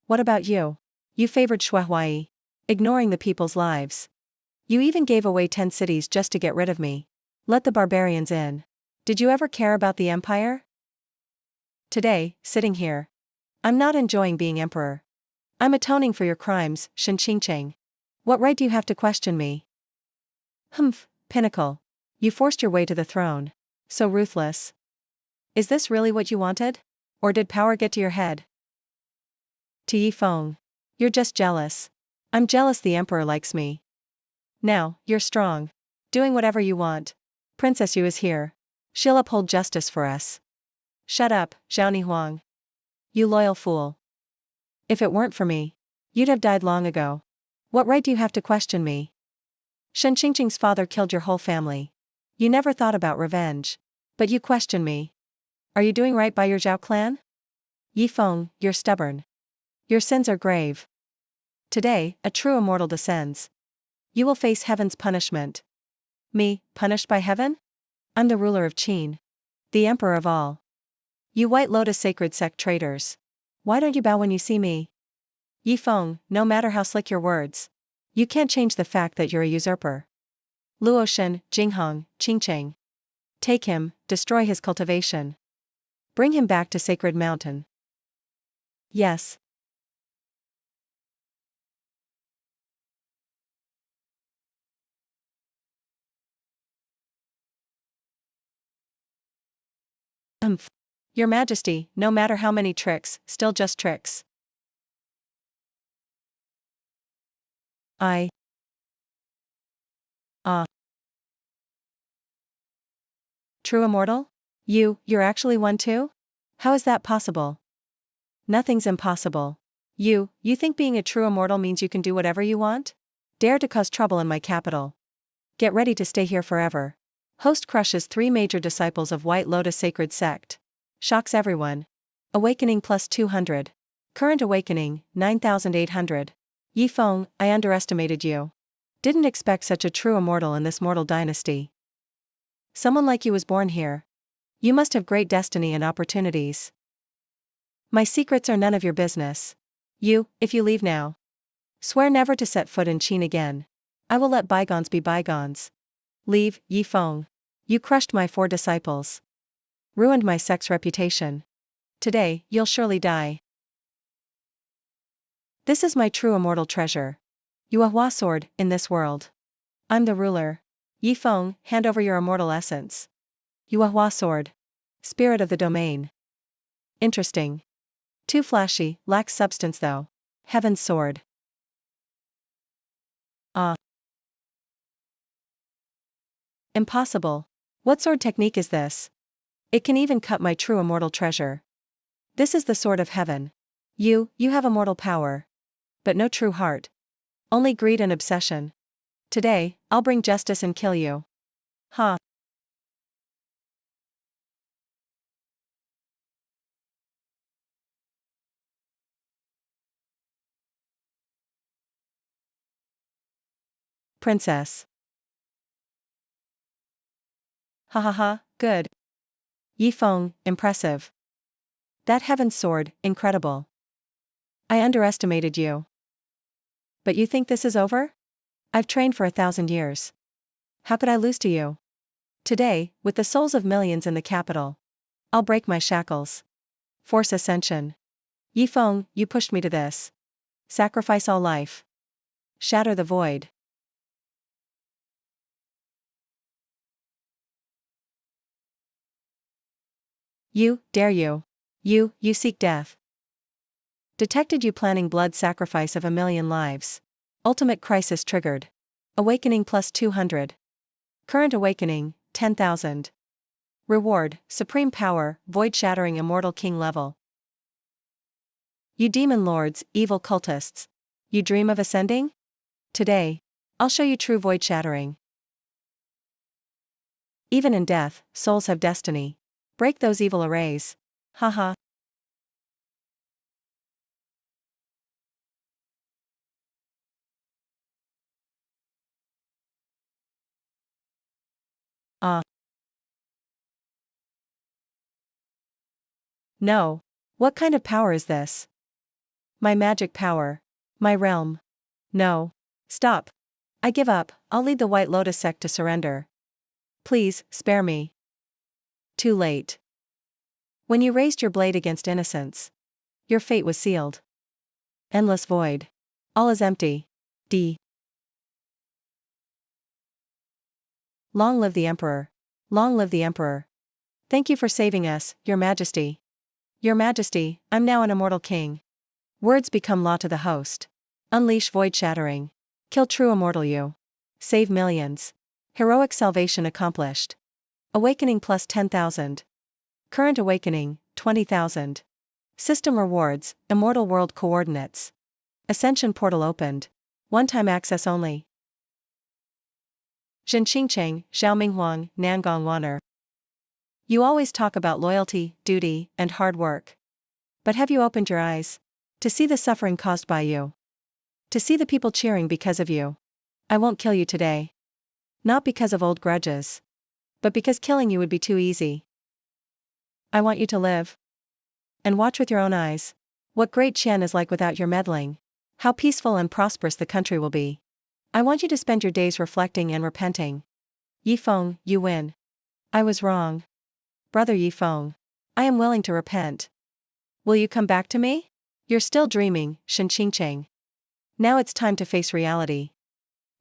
What about you? You favored Shuai, ignoring the people's lives. You even gave away 10 cities just to get rid of me. Let the barbarians in. Did you ever care about the empire? Today, sitting here. I'm not enjoying being emperor. I'm atoning for your crimes, Shen Qingcheng. What right do you have to question me? Humph, pinnacle. You forced your way to the throne. So ruthless. Is this really what you wanted? Or did power get to your head? To Yi Feng. You're just jealous. I'm jealous the emperor likes me. Now, you're strong. Doing whatever you want. Princess Yu is here. She'll uphold justice for us. Shut up, Zhao Nihuang. You loyal fool. If it weren't for me, you'd have died long ago. What right do you have to question me? Shen Qingqing's father killed your whole family. You never thought about revenge. But you question me. Are you doing right by your Zhao clan? Yi Feng, you're stubborn. Your sins are grave. Today, a true immortal descends. You will face heaven's punishment. Me, punished by heaven? I'm the ruler of Qin. The emperor of all. You White Lotus sacred sect traitors. Why don't you bow when you see me? Yi Feng, no matter how slick your words. You can't change the fact that you're a usurper. Luoshen, Jinghong, Qingcheng. Take him, destroy his cultivation. Bring him back to Sacred Mountain. Yes. Umph. Your Majesty, no matter how many tricks, still just tricks. I. True immortal? You're actually one too? How is that possible? Nothing's impossible. You think being a true immortal means you can do whatever you want? Dare to cause trouble in my capital. Get ready to stay here forever. Host crushes 3 major disciples of White Lotus Sacred Sect. Shocks everyone. Awakening plus 200. Current awakening, 9,800. Yi Feng, I underestimated you. Didn't expect such a true immortal in this mortal dynasty. Someone like you was born here. You must have great destiny and opportunities. My secrets are none of your business. If you leave now. Swear never to set foot in Qin again. I will let bygones be bygones. Leave, Yi Feng. You crushed my 4 disciples. Ruined my sect's reputation. Today, you'll surely die. This is my true immortal treasure. Yuehua sword, in this world. I'm the ruler. Yi Feng, hand over your immortal essence. Yuehua sword. Spirit of the domain. Interesting. Too flashy, lacks substance though. Heaven's sword. Impossible. What sword technique is this? It can even cut my true immortal treasure. This is the sword of heaven. You have immortal power. But no true heart. Only greed and obsession. Today, I'll bring justice and kill you. Ha. Princess. Ha ha ha, good. Yi Feng, impressive. That heaven's sword, incredible. I underestimated you. But you think this is over? I've trained for 1,000 years. How could I lose to you? Today, with the souls of millions in the capital, I'll break my shackles. Force ascension. Yifeng, you pushed me to this. Sacrifice all life. Shatter the void. You, dare you. You seek death. Detected you planning blood sacrifice of 1,000,000 lives. Ultimate crisis triggered. Awakening plus 200. Current awakening, 10,000. Reward, supreme power, void-shattering immortal king level. You demon lords, evil cultists. You dream of ascending? Today, I'll show you true void-shattering. Even in death, souls have destiny. Break those evil arrays. Haha. Ah. No. What kind of power is this? My magic power. My realm. No. Stop. I give up, I'll lead the White Lotus sect to surrender. Please, spare me. Too late. When you raised your blade against innocence, your fate was sealed. Endless void. All is empty. D. Long live the Emperor. Long live the Emperor. Thank you for saving us, Your Majesty. Your Majesty, I'm now an immortal king. Words become law to the host. Unleash void shattering. Kill true immortal you. Save millions. Heroic salvation accomplished. Awakening plus 10,000. Current awakening, 20,000. System rewards, immortal world coordinates. Ascension portal opened. One-time access only. Zhenqingcheng, Xiaominghuang, Nangong Waner. You always talk about loyalty, duty, and hard work. But have you opened your eyes? To see the suffering caused by you. To see the people cheering because of you. I won't kill you today. Not because of old grudges. But because killing you would be too easy. I want you to live. And watch with your own eyes. What Great Qian is like without your meddling. How peaceful and prosperous the country will be. I want you to spend your days reflecting and repenting. Yifeng, you win. I was wrong. Brother Yifeng. I am willing to repent. Will you come back to me? You're still dreaming, Shenqingcheng. Now it's time to face reality.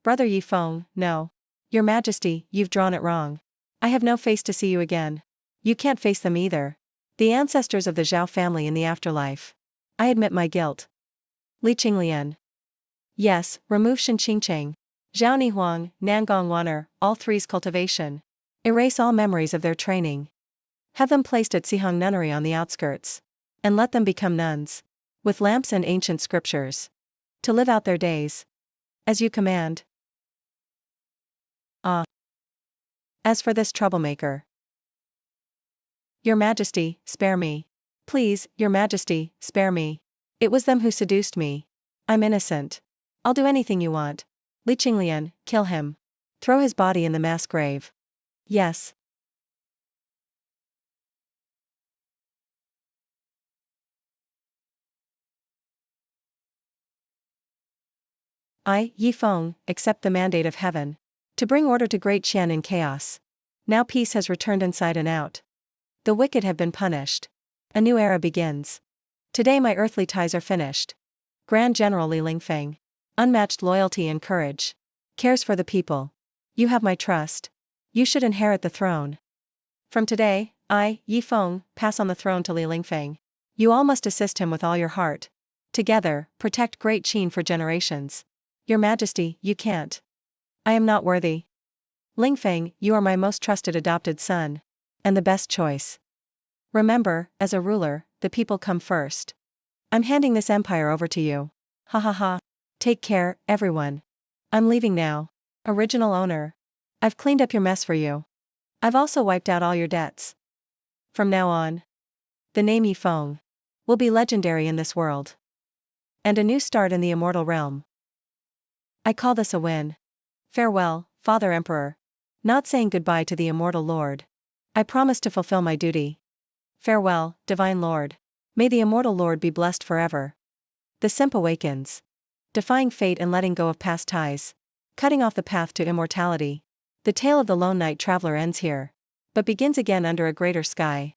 Brother Yifeng, no. Your Majesty, you've drawn it wrong. I have no face to see you again. You can't face them either. The ancestors of the Zhao family in the afterlife. I admit my guilt. Li Qinglian. Yes, remove Shenqingcheng. Zhao Nihuang, Nangong Waner, all three's cultivation. Erase all memories of their training. Have them placed at Sihong Nunnery on the outskirts. And let them become nuns. With lamps and ancient scriptures. To live out their days. As you command. Ah. As for this troublemaker. Your Majesty, spare me. Please, Your Majesty, spare me. It was them who seduced me. I'm innocent. I'll do anything you want. Li Qinglian, kill him. Throw his body in the mass grave. Yes. I, Yifeng, accept the mandate of heaven. To bring order to Great Qian in chaos. Now peace has returned inside and out. The wicked have been punished. A new era begins. Today my earthly ties are finished. Grand General Li Lingfeng. Unmatched loyalty and courage. Cares for the people. You have my trust. You should inherit the throne. From today, I, Yifeng, pass on the throne to Li Lingfeng. You all must assist him with all your heart. Together, protect Great Qin for generations. Your Majesty, you can't. I am not worthy. Lingfeng, you are my most trusted adopted son. And the best choice. Remember, as a ruler, the people come first. I'm handing this empire over to you. Ha ha ha. Take care, everyone. I'm leaving now. Original owner. I've cleaned up your mess for you. I've also wiped out all your debts. From now on, the name Yifeng will be legendary in this world. And a new start in the immortal realm. I call this a win. Farewell, Father Emperor. Not saying goodbye to the immortal Lord. I promise to fulfill my duty. Farewell, Divine Lord. May the immortal Lord be blessed forever. The simp awakens. Defying fate and letting go of past ties. Cutting off the path to immortality. The tale of the lone night traveler ends here, but begins again under a greater sky.